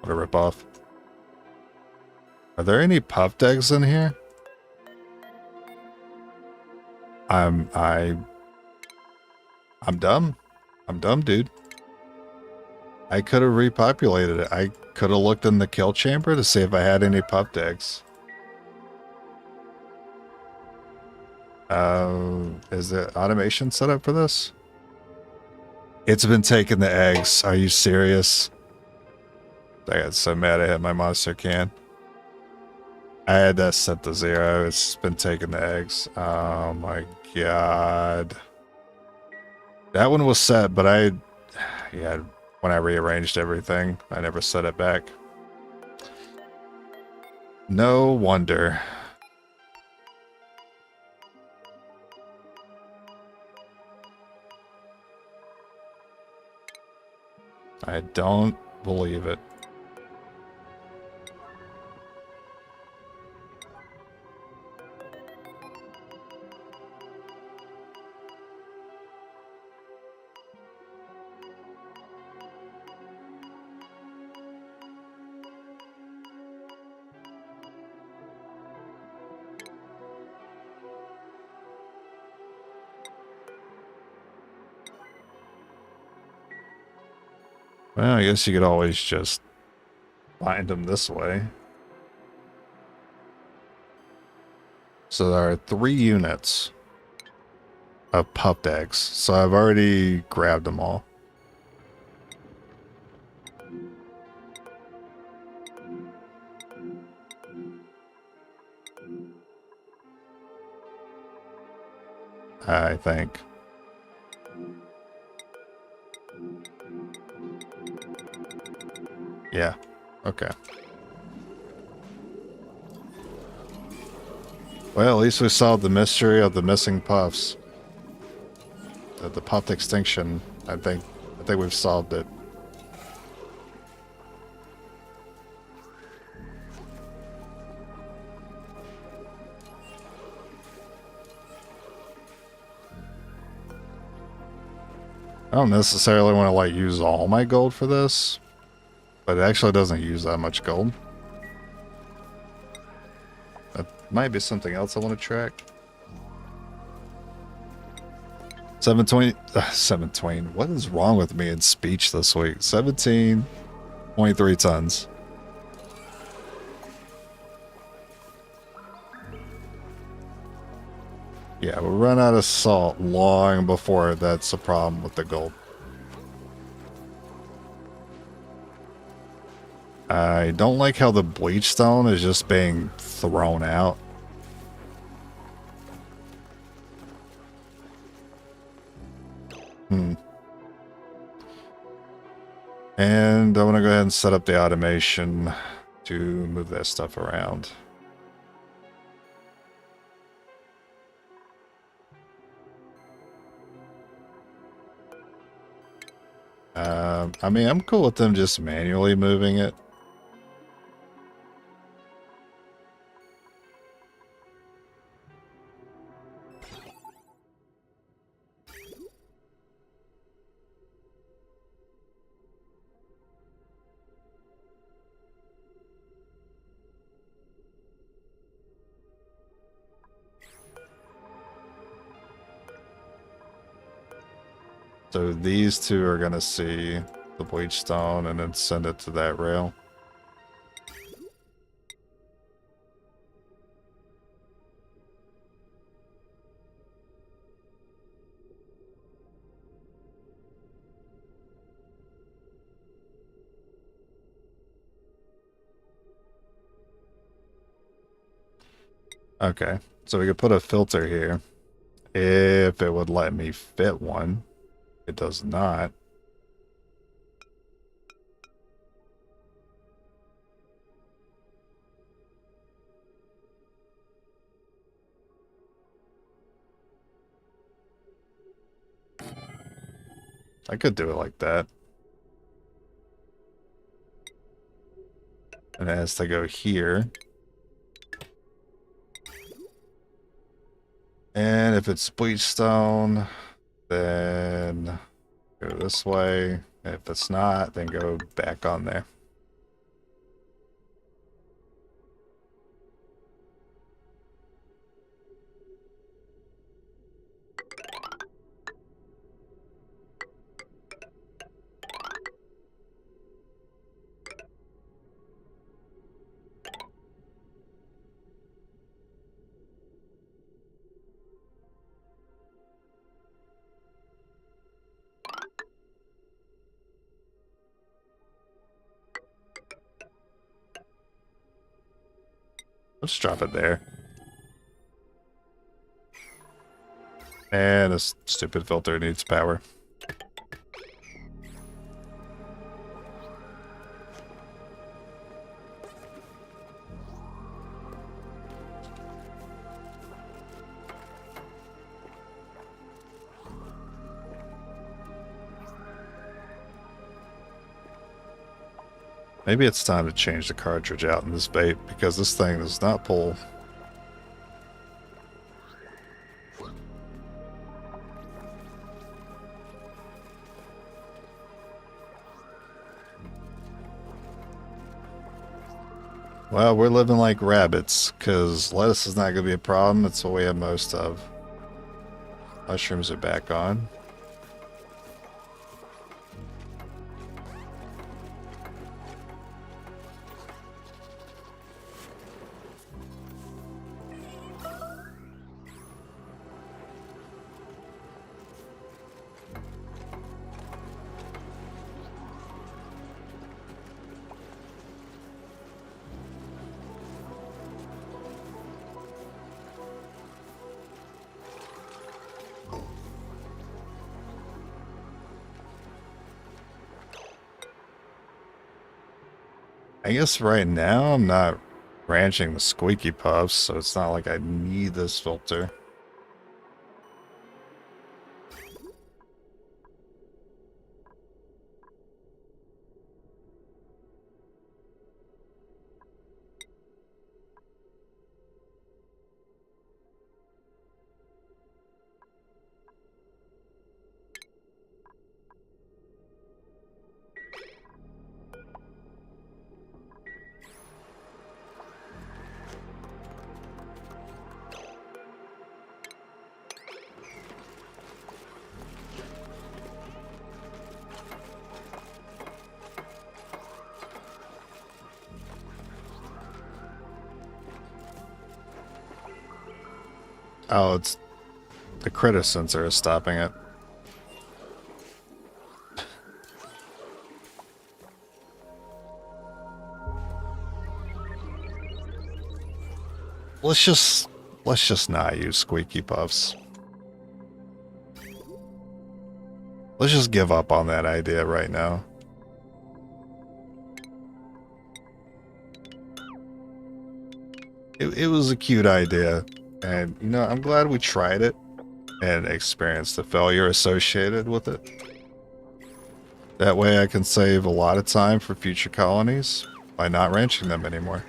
What a ripoff. Are there any puffed eggs in here? I'm dumb. I'm dumb, dude. I could have repopulated it. I could have looked in the kill chamber to see if I had any puffed eggs. Is the automation set up for this? It's been taking the eggs. Are you serious? I got so mad I hit my monster can. I had that set to 0. It's been taking the eggs. Oh my god. That one was set, but yeah, when I rearranged everything, I never set it back. No wonder. I don't believe it. Well, I guess you could always just bind them this way. So there are 3 units of puffed eggs. So I've already grabbed them all. I think. Yeah. Okay. Well, at least we solved the mystery of the missing puffs. The puffed extinction. I think we've solved it. I don't necessarily want to like use all my gold for this, but it actually doesn't use that much gold. That might be something else I want to track. 720, 720. What is wrong with me in speech this week? 17.3 tons. Yeah, we'll run out of salt long before that's a problem with the gold. I don't like how the bleach stone is just being thrown out. And I want to go ahead and set up the automation to move that stuff around. I mean, I'm cool with them just manually moving it. So these two are going to see the bleach stone and then send it to that rail. Okay, so we could put a filter here if it would let me fit one. It does not. I could do it like that. And it has to go here. And if it's bleach stone, then go this way. If it's not, then go back on there. Let's drop it there. And this stupid filter needs power. Maybe it's time to change the cartridge out in this bait because this thing does not pull. Well, we're living like rabbits because lettuce is not going to be a problem. It's what we have most of. Mushrooms are back on. I guess right now I'm not ranching the squeaky puffs, so it's not like I need this filter. Oh, it's the critter sensor is stopping it. Let's just not use squeaky puffs. Let's just give up on that idea right now. It was a cute idea, and you know, I'm glad we tried it and experienced the failure associated with it. That way I can save a lot of time for future colonies by not ranching them anymore.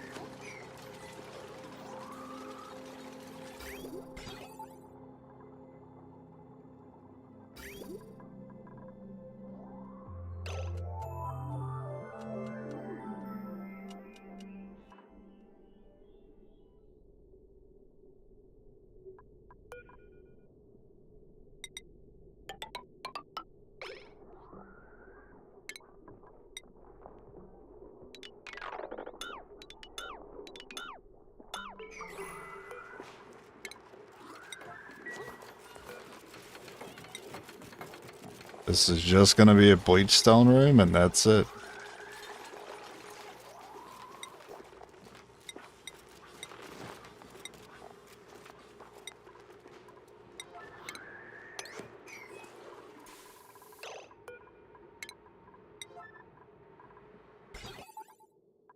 This is just going to be a bleach stone room, and that's it.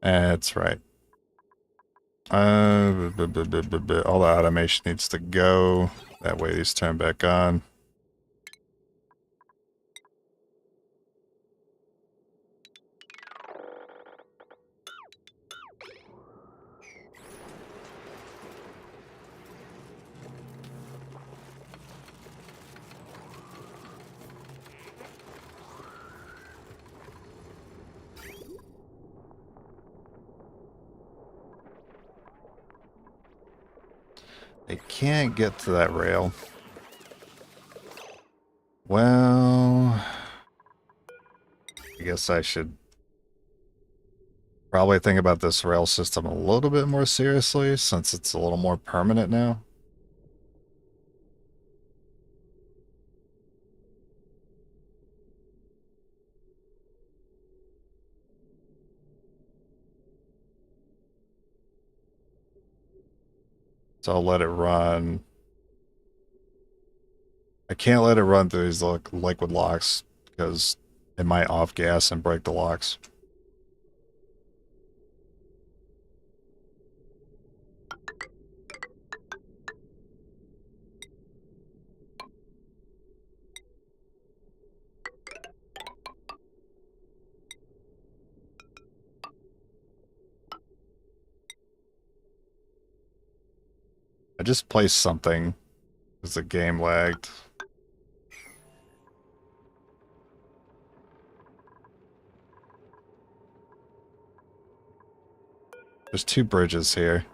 That's right. All the automation needs to go. That way these turn back on. I can't get to that rail. Well, I guess I should probably think about this rail system a little bit more seriously since it's a little more permanent now. So I'll let it run. I can't let it run through these liquid locks because it might off gas and break the locks. I just placed something because the game lagged. There's two bridges here.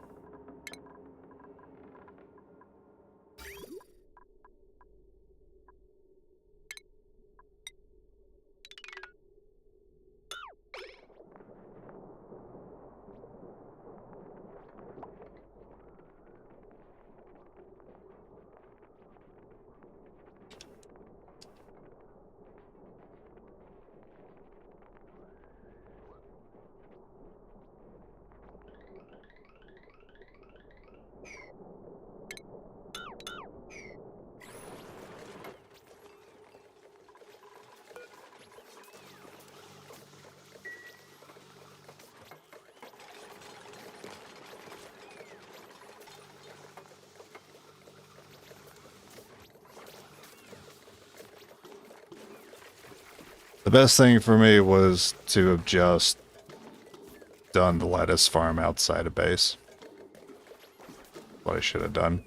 The best thing for me was to have just done the lettuce farm outside of base. What I should have done.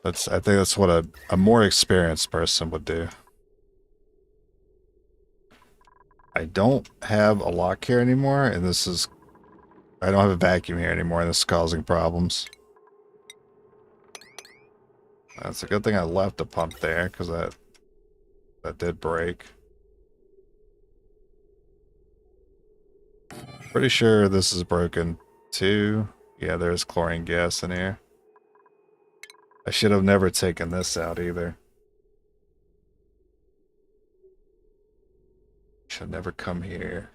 I think that's what a more experienced person would do. I don't have a lock here anymore, and I don't have a vacuum here anymore, and this is causing problems. That's a good thing I left a pump there, because that did break. Pretty sure this is broken too. Yeah, there's chlorine gas in here. I should have never taken this out either. Should never come here.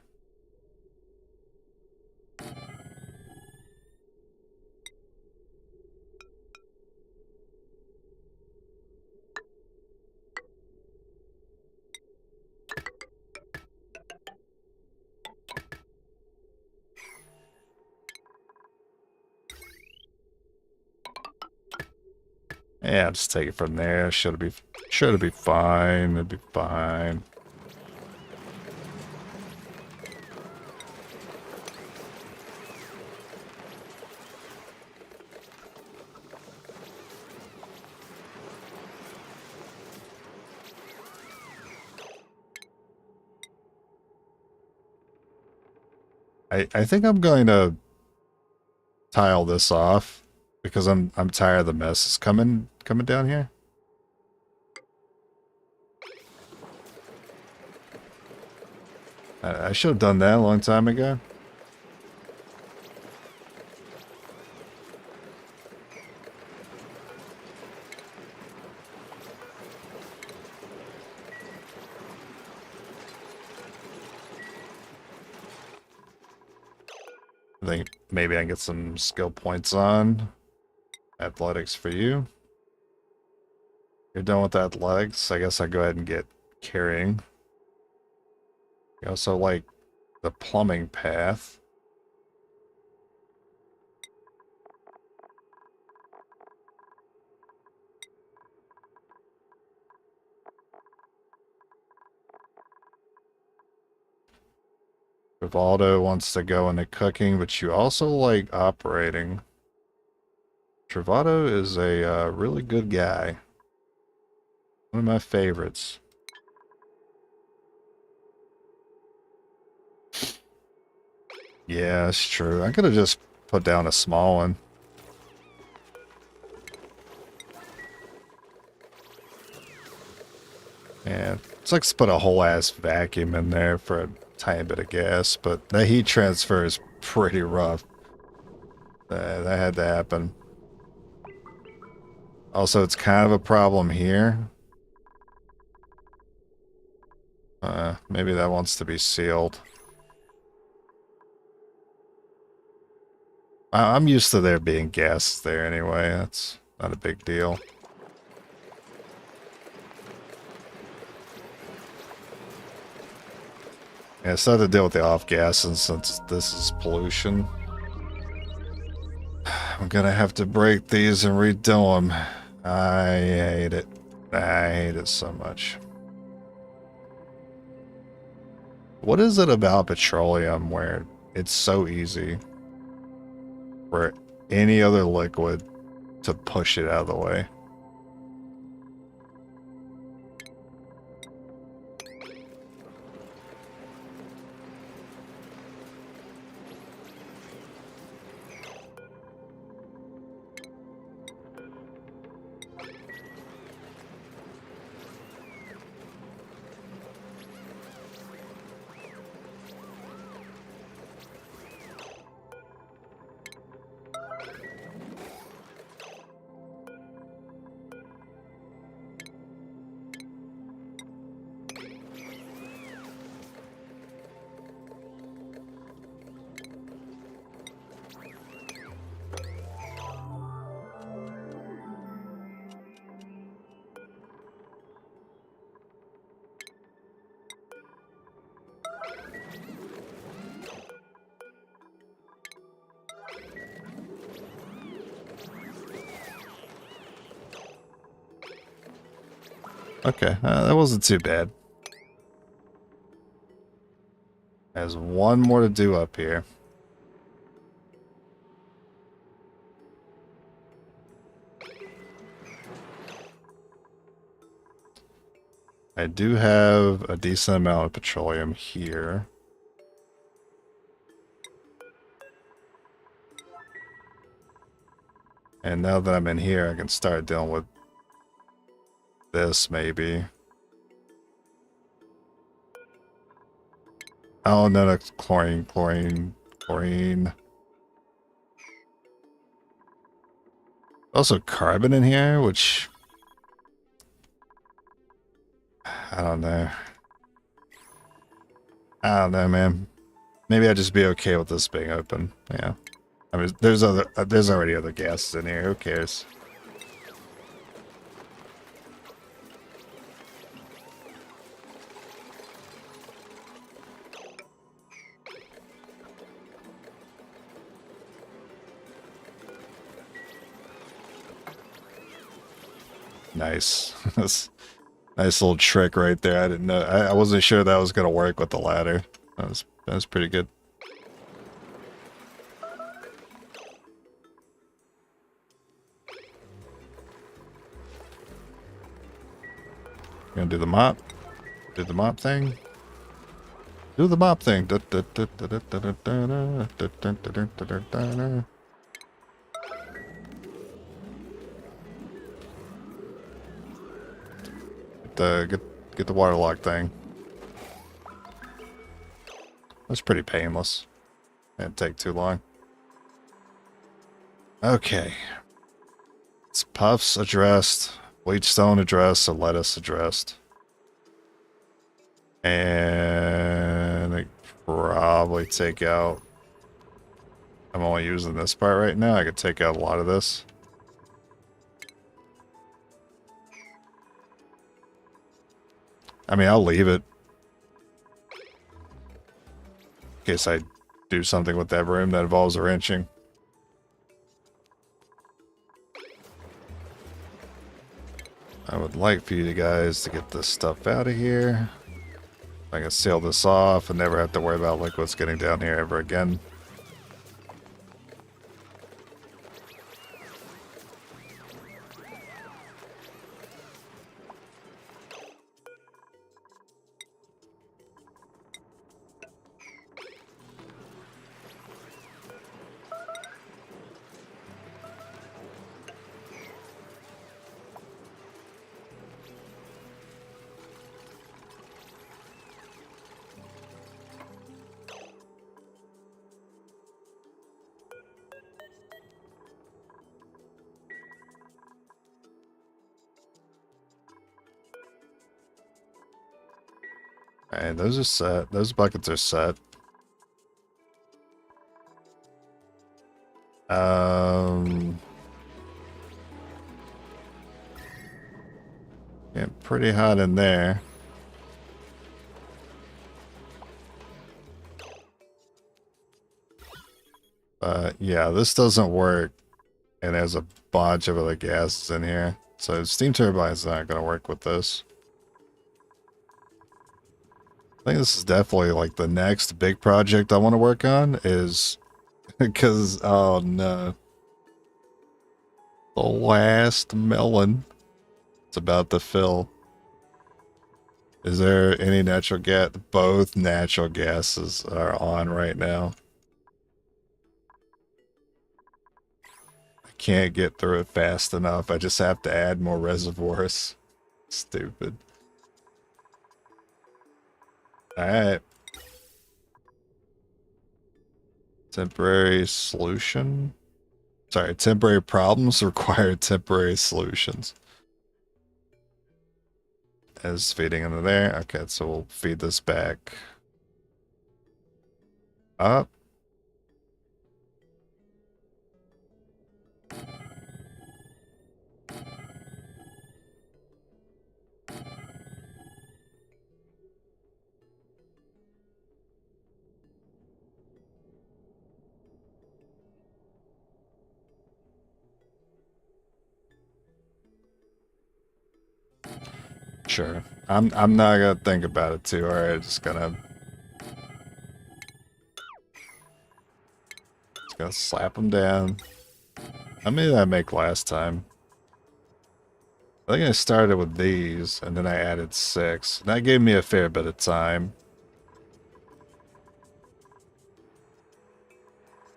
Yeah, just take it from there. Should it be fine. It'd be fine. I think I'm going to tile this off because I'm tired of the mess coming down here. I should have done that a long time ago. I think maybe I can get some skill points on. Athletics for you. You're done with athletics. I guess I go ahead and get carrying. You also like the plumbing path. Vivaldo wants to go into cooking, but you also like operating. Travado is a really good guy. One of my favorites. Yeah, it's true. I could have just put down a small one. Yeah, it's like to put a whole ass vacuum in there for a tiny bit of gas, but the heat transfer is pretty rough. That had to happen. Also, it's kind of a problem here. Maybe that wants to be sealed. I'm used to there being gas there anyway. That's not a big deal. Yeah, it's not to deal with the off gases since this is pollution. I'm gonna have to break these and redo them. I hate it. I hate it so much. What is it about petroleum where it's so easy for any other liquid to push it out of the way? Okay, that wasn't too bad. There's one more to do up here. I do have a decent amount of petroleum here. And now that I'm in here, I can start dealing with this, maybe. Oh, no, that's chlorine. Also carbon in here, which... I don't know. I don't know, man. Maybe I'd just be okay with this being open. Yeah. I mean, there's already other gases in here. Who cares? Nice. Nice little trick right there. I didn't know. I wasn't sure that was gonna work with the ladder. That was pretty good. Gonna do the mop? Do the mop thing? Do the mop thing. Get the waterlock thing. That's pretty painless. Didn't take too long. Okay. It's puffs addressed, bleachstone addressed, and lettuce addressed. And I probably take out... I'm only using this part right now. I could take out a lot of this. I mean, I'll leave it. In case I do something with that room that involves wrenching. I would like for you guys to get this stuff out of here. I can seal this off and never have to worry about liquids getting down here ever again. Alright, those are set. Those buckets are set. Yeah, pretty hot in there. But yeah, this doesn't work. And there's a bunch of other gases in here. So steam turbine's not going to work with this. I think this is definitely like the next big project I want to work on is because, oh no. The last melon. It's about to fill. Is there any natural gas? Both natural gases are on right now. I can't get through it fast enough. I just have to add more reservoirs. Stupid. Alright. Temporary solution? Sorry, temporary problems require temporary solutions. Is feeding into there. Okay, so we'll feed this back up. Sure. I'm not gonna think about it too hard. Just gonna slap them down. How many did I make last time? I think I started with these and then I added 6. That gave me a fair bit of time.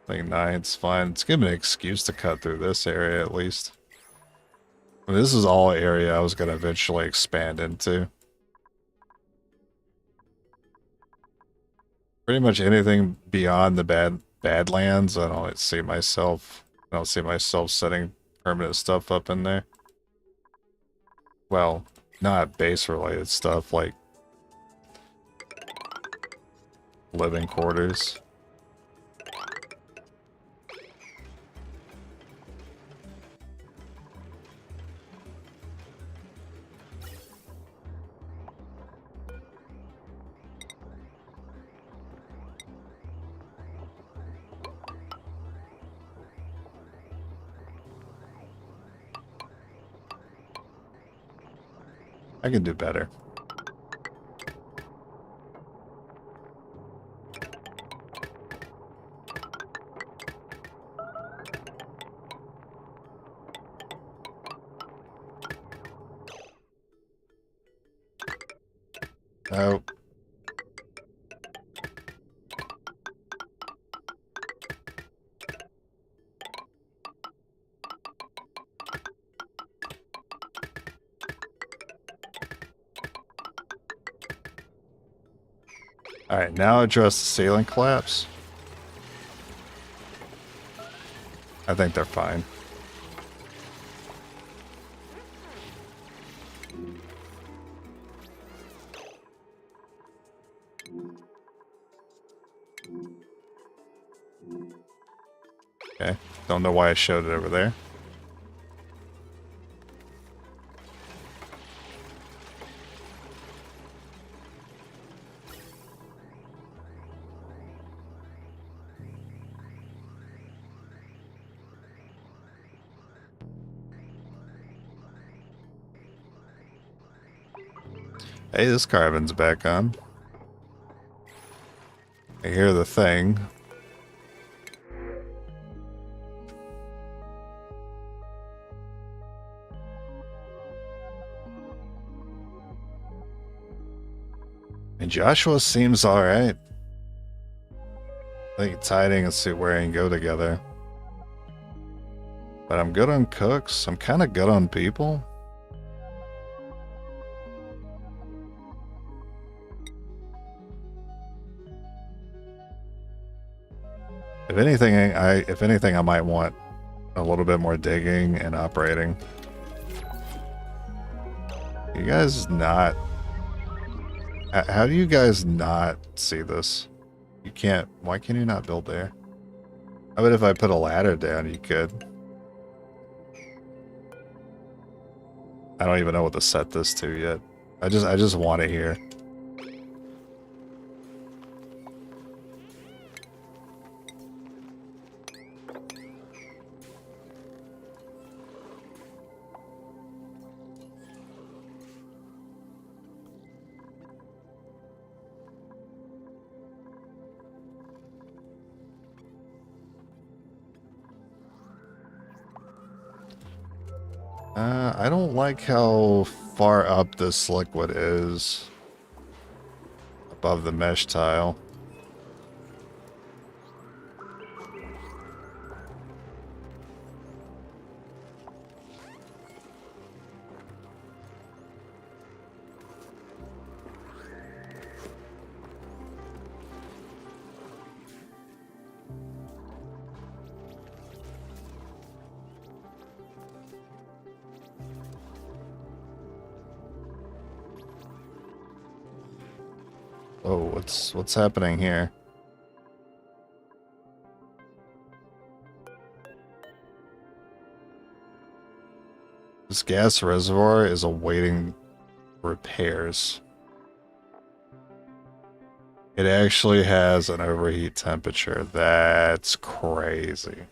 I think 9's fine. It's giving me an excuse to cut through this area at least. I mean, this is all area I was gonna eventually expand into. Pretty much anything beyond the Badlands, I don't see myself setting permanent stuff up in there. Well, not base related stuff like living quarters. I can do better. Oh. Alright, now address the ceiling collapse. I think they're fine. Okay, don't know why I showed it over there. Hey, this carbon's back on. I hear the thing. And Joshua seems alright. I think tiding and suit wearing go together. But I'm good on cooks. I'm kind of good on people. If anything, I might want a little bit more digging and operating. You guys not How do you guys not see this? You can't. Why can you not build there? I bet if I put a ladder down, you could. I don't even know what to set this to yet. I just want it here. I don't like how far up this liquid is above the mesh tile. Oh, what's happening here? This gas reservoir is awaiting repairs. It actually has an overheat temperature. That's crazy.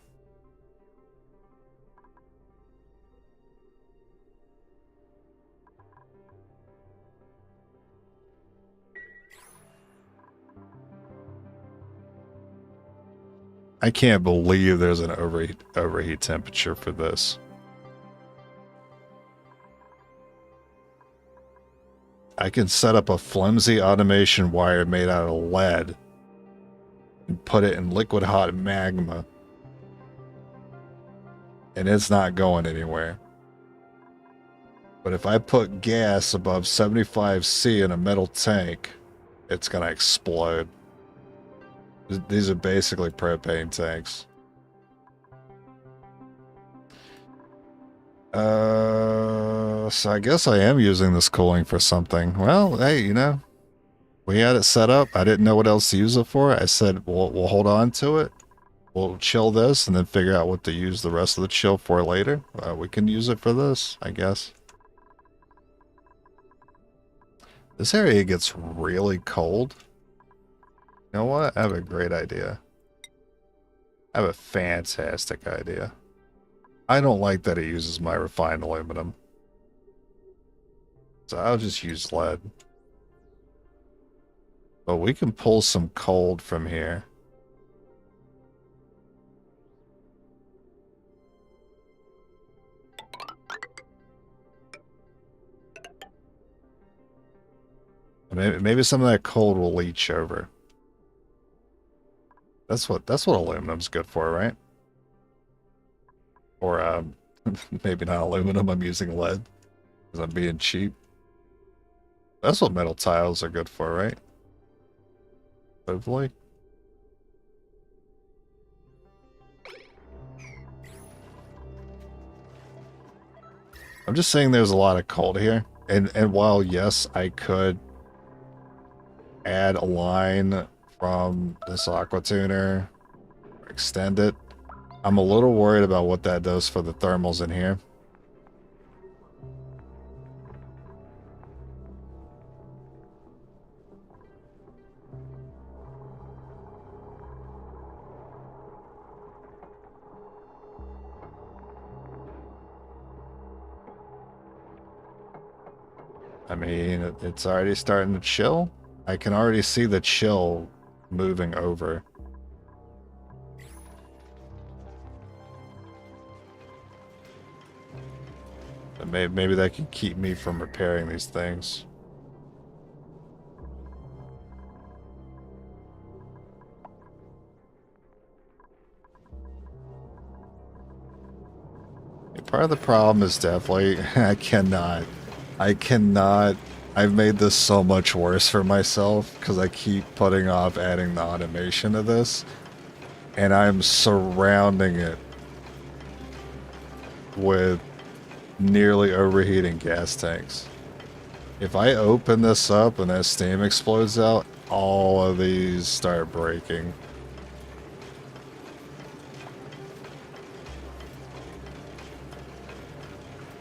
I can't believe there's an overheat temperature for this. I can set up a flimsy automation wire made out of lead and put it in liquid hot magma, and it's not going anywhere. But if I put gas above 75°C in a metal tank, it's gonna explode. These are basically propane tanks. So I guess I am using this cooling for something. Well, hey, you know, we had it set up. I didn't know what else to use it for. I said, we'll hold on to it. We'll chill this and then figure out what to use the rest of the chill for later. We can use it for this, I guess. This area gets really cold. You know what? I have a great idea. I have a fantastic idea. I don't like that it uses my refined aluminum. So I'll just use lead. But we can pull some cold from here. Maybe some of that cold will leach over. That's what aluminum's good for, right? Or maybe not aluminum, I'm using lead because I'm being cheap. That's what metal tiles are good for, right? Hopefully. I'm just saying there's a lot of cold here. And while yes, I could add a line from this aqua tuner, extend it, I'm a little worried about what that does for the thermals in here. I mean, it's already starting to chill. I can already see the chill moving over. But maybe that can keep me from repairing these things. Part of the problem is definitely I cannot. I've made this so much worse for myself because I keep putting off adding the automation to this, and I'm surrounding it with nearly overheating gas tanks. If I open this up and that steam explodes out, all of these start breaking.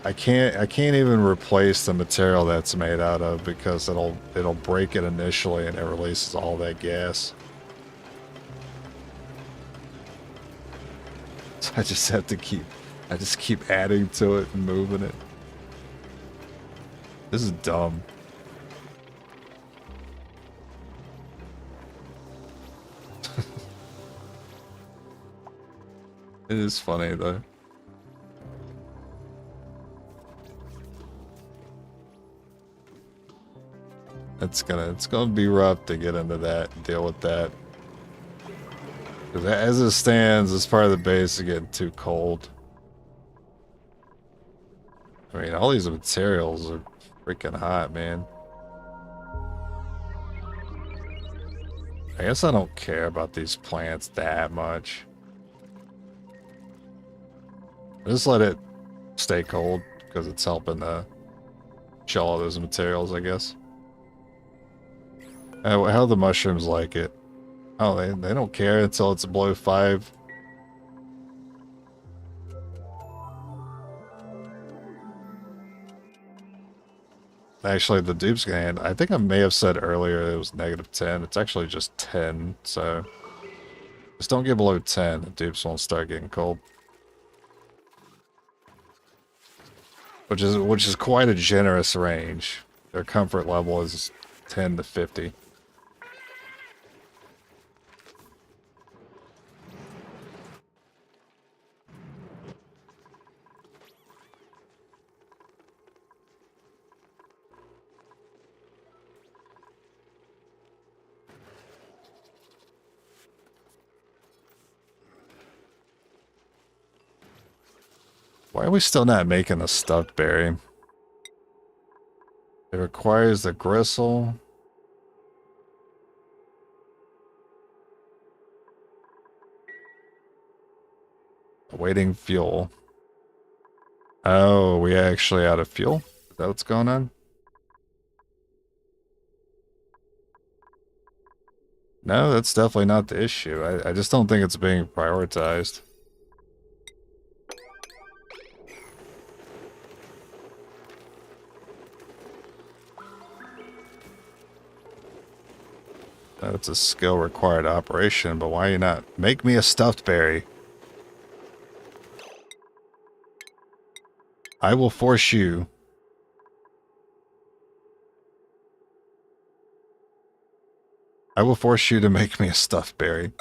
I can't even replace the material that's made out of because it'll break it initially and it releases all that gas. So I just have to keep adding to it and moving it. This is dumb. It is funny though. It's gonna be rough to get into that and deal with that. Because as it stands, this part of the base is getting too cold. I mean, all these materials are freaking hot, man. I guess I don't care about these plants that much. I just let it stay cold because it's helping chill all those materials, I guess. How the mushrooms like it? Oh, they don't care until it's below 5. Actually, the dupe's gonna end. I think I may have said earlier it was -10. It's actually just 10, so just don't get below 10. The dupes won't start getting cold. Which is quite a generous range. Their comfort level is 10 to 50. Why are we still not making a stuffed berry? It requires the gristle. Awaiting fuel. Oh, we actually out of fuel? Is that what's going on? No, that's definitely not the issue. I just don't think it's being prioritized. That's a skill required operation, but why you not make me a stuffed berry? I will force you. I will force you to make me a stuffed berry.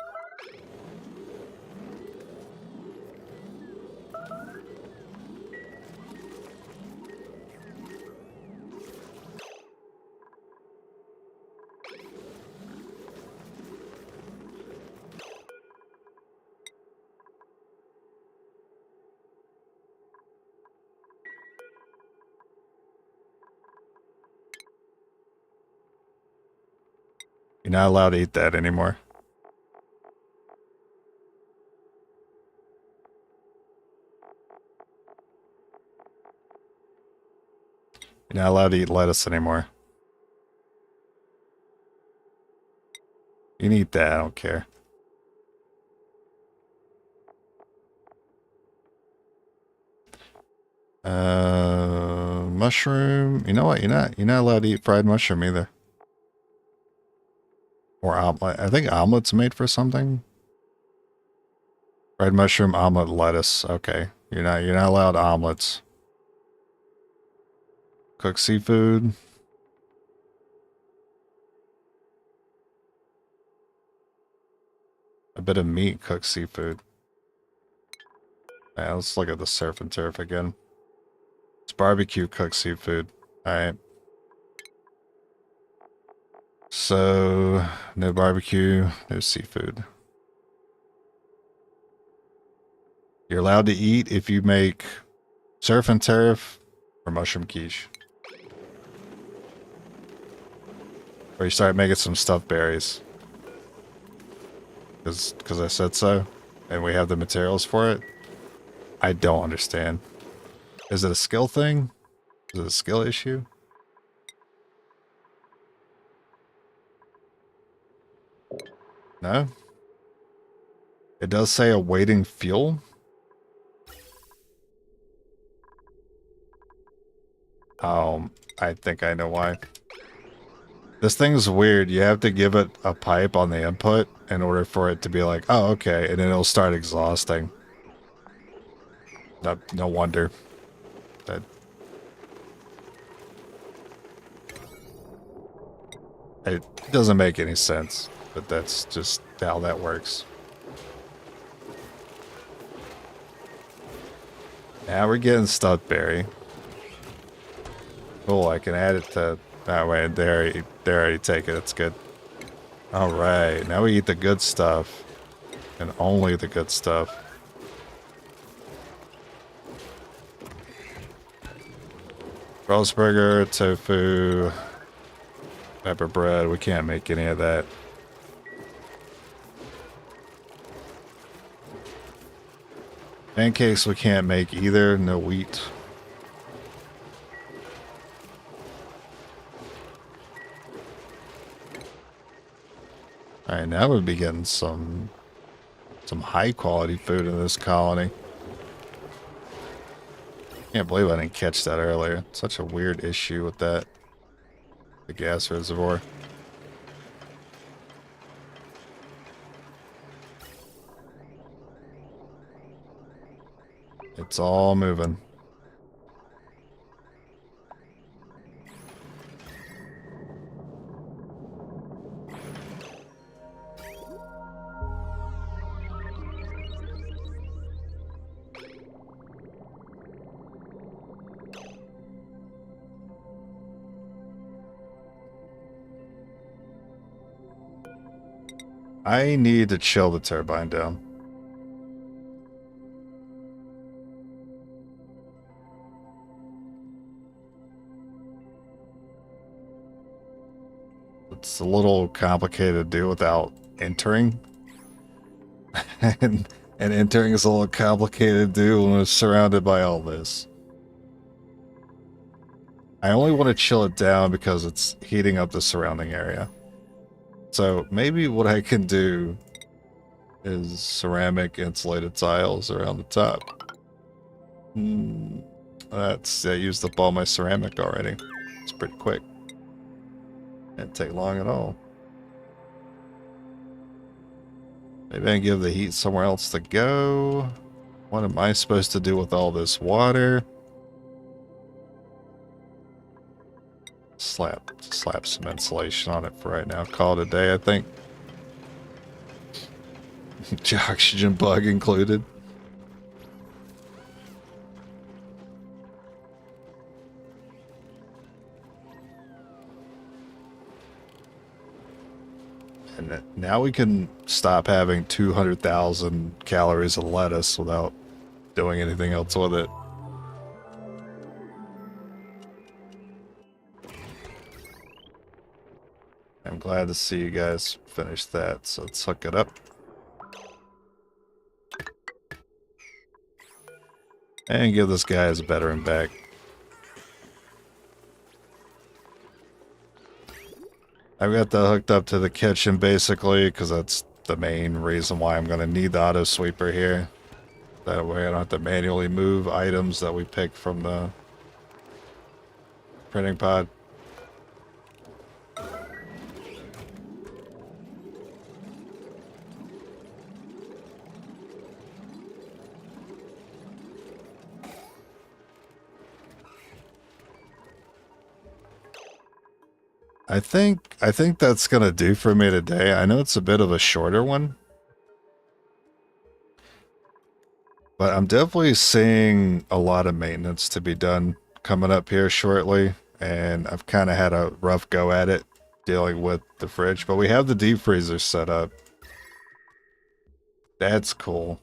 You're not allowed to eat that anymore. You're not allowed to eat lettuce anymore. You can eat that, I don't care. Mushroom. You know what? You're not allowed to eat fried mushroom either. Or omelet. I think omelet's made for something. Fried mushroom, omelet, lettuce. Okay. You're not allowed omelets. Cooked seafood. A bit of meat, cooked seafood. Yeah, let's look at the surf and turf again. It's barbecue cooked seafood. Alright. So, no barbecue, no seafood. You're allowed to eat if you make surf and turf or mushroom quiche. Or you start making some stuffed berries. Because I said so. And we have the materials for it. I don't understand. Is it a skill thing? Is it a skill issue? No? It does say awaiting fuel. I think I know why. This thing's weird. You have to give it a pipe on the input in order for it to be like, oh, okay, and then it'll start exhausting. No wonder. That it doesn't make any sense, but that's just how that works. Now we're getting stuffed berry. Cool, I can add it to that way. They already take it. That's good. All right, now we eat the good stuff, and only the good stuff. Roast burger, tofu, pepper bread. We can't make any of that. Pancakes we can't make either. No wheat. All right, now we'll be getting some high quality food in this colony. Can't believe I didn't catch that earlier. Such a weird issue with that. The gas reservoir. It's all moving. I need to chill the turbine down. It's a little complicated to do without entering. and entering is a little complicated to do when it's surrounded by all this. I only want to chill it down because it's heating up the surrounding area. So maybe what I can do is ceramic insulated tiles around the top. I used up all my ceramic already. It's pretty quick. Didn't take long at all. Maybe I can give the heat somewhere else to go. What am I supposed to do with all this water? Slap some insulation on it for right now. Call it a day, I think. The oxygen bug included. And now we can stop having 200,000 calories of lettuce without doing anything else with it. I'm glad to see you guys finish that, so let's hook it up. And give this guy his veteran back. I've got that hooked up to the kitchen basically, because that's the main reason why I'm going to need the auto sweeper here. That way I don't have to manually move items that we pick from the printing pod. I think that's gonna do for me today. I know it's a bit of a shorter one, but I'm definitely seeing a lot of maintenance to be done coming up here shortly, and I've kind of had a rough go at it dealing with the fridge, but we have the deep freezer set up. That's cool.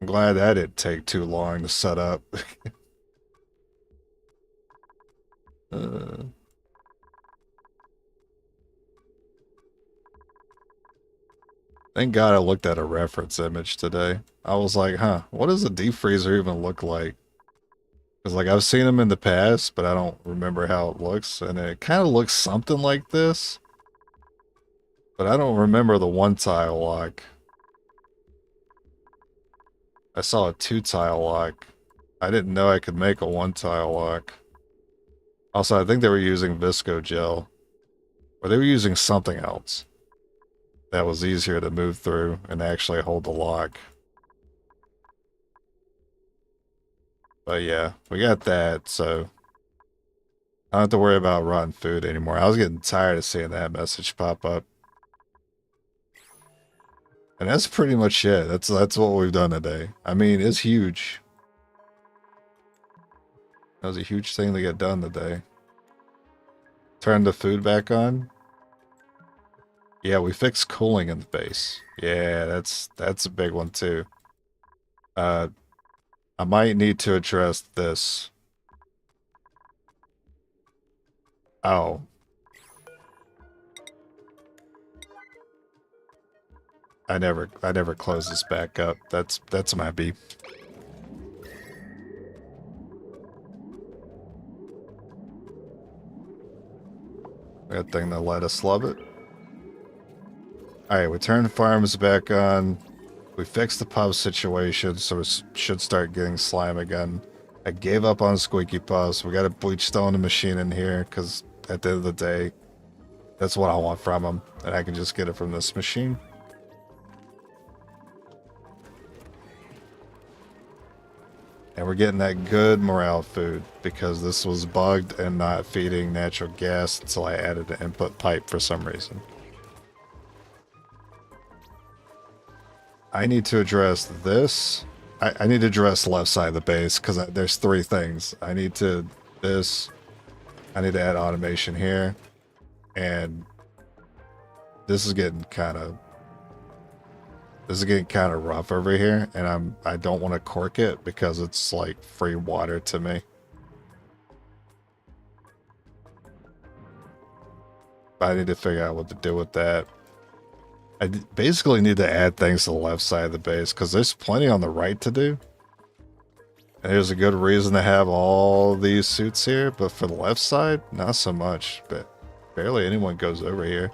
I'm glad that didn't take too long to set up. Thank God I looked at a reference image today. I was like, huh, what does a deep freezer even look like? Because, like, I've seen them in the past, but I don't remember how it looks. And it kind of looks something like this. But I don't remember the one tile lock. I saw a 2-tile lock. I didn't know I could make a 1-tile lock. Also, I think they were using Visco gel. Or they were using something else that was easier to move through and actually hold the lock. But yeah, we got that, so I don't have to worry about rotten food anymore. I was getting tired of seeing that message pop up. And that's pretty much it. That's what we've done today. I mean, it's huge. That was a huge thing to get done today. Turn the food back on. Yeah, we fixed cooling in the base. Yeah, that's a big one too. I might need to address this. Oh. I never close this back up. That's my beep. Good thing to let us love it. Alright, we turned farms back on. We fixed the pub situation, so we should start getting slime again. I gave up on squeaky puffs. We got a bleach stone machine in here, because at the end of the day, that's what I want from them. And I can just get it from this machine. And we're getting that good morale food, because this was bugged and not feeding natural gas until I added an input pipe for some reason. I need to address this. I need to address left side of the base, because there's 3 things. I need to I need to add automation here, and this is getting kind of rough over here, and I don't want to cork it because it's like free water to me. But I need to figure out what to do with that. I basically need to add things to the left side of the base, because there's plenty on the right to do. And there's a good reason to have all these suits here, but for the left side, not so much. But barely anyone goes over here.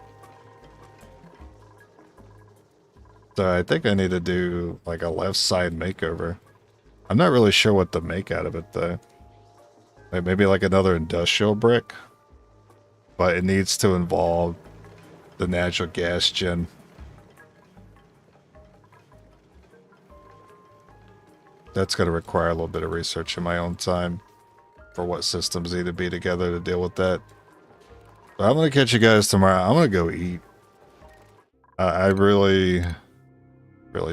So I think I need to do like a left side makeover. I'm not really sure what to make out of it though. Like maybe like another industrial brick. But it needs to involve the natural gas gen. That's going to require a little bit of research in my own time for what systems need to be together to deal with that. But I'm going to catch you guys tomorrow. I'm going to go eat. I really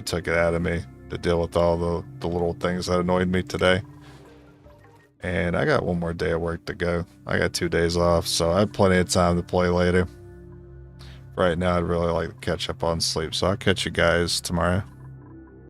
took it out of me to deal with all the little things that annoyed me today. And I got one more day of work to go. I got 2 days off, so I have plenty of time to play later. Right now, I'd really like to catch up on sleep, so I'll catch you guys tomorrow.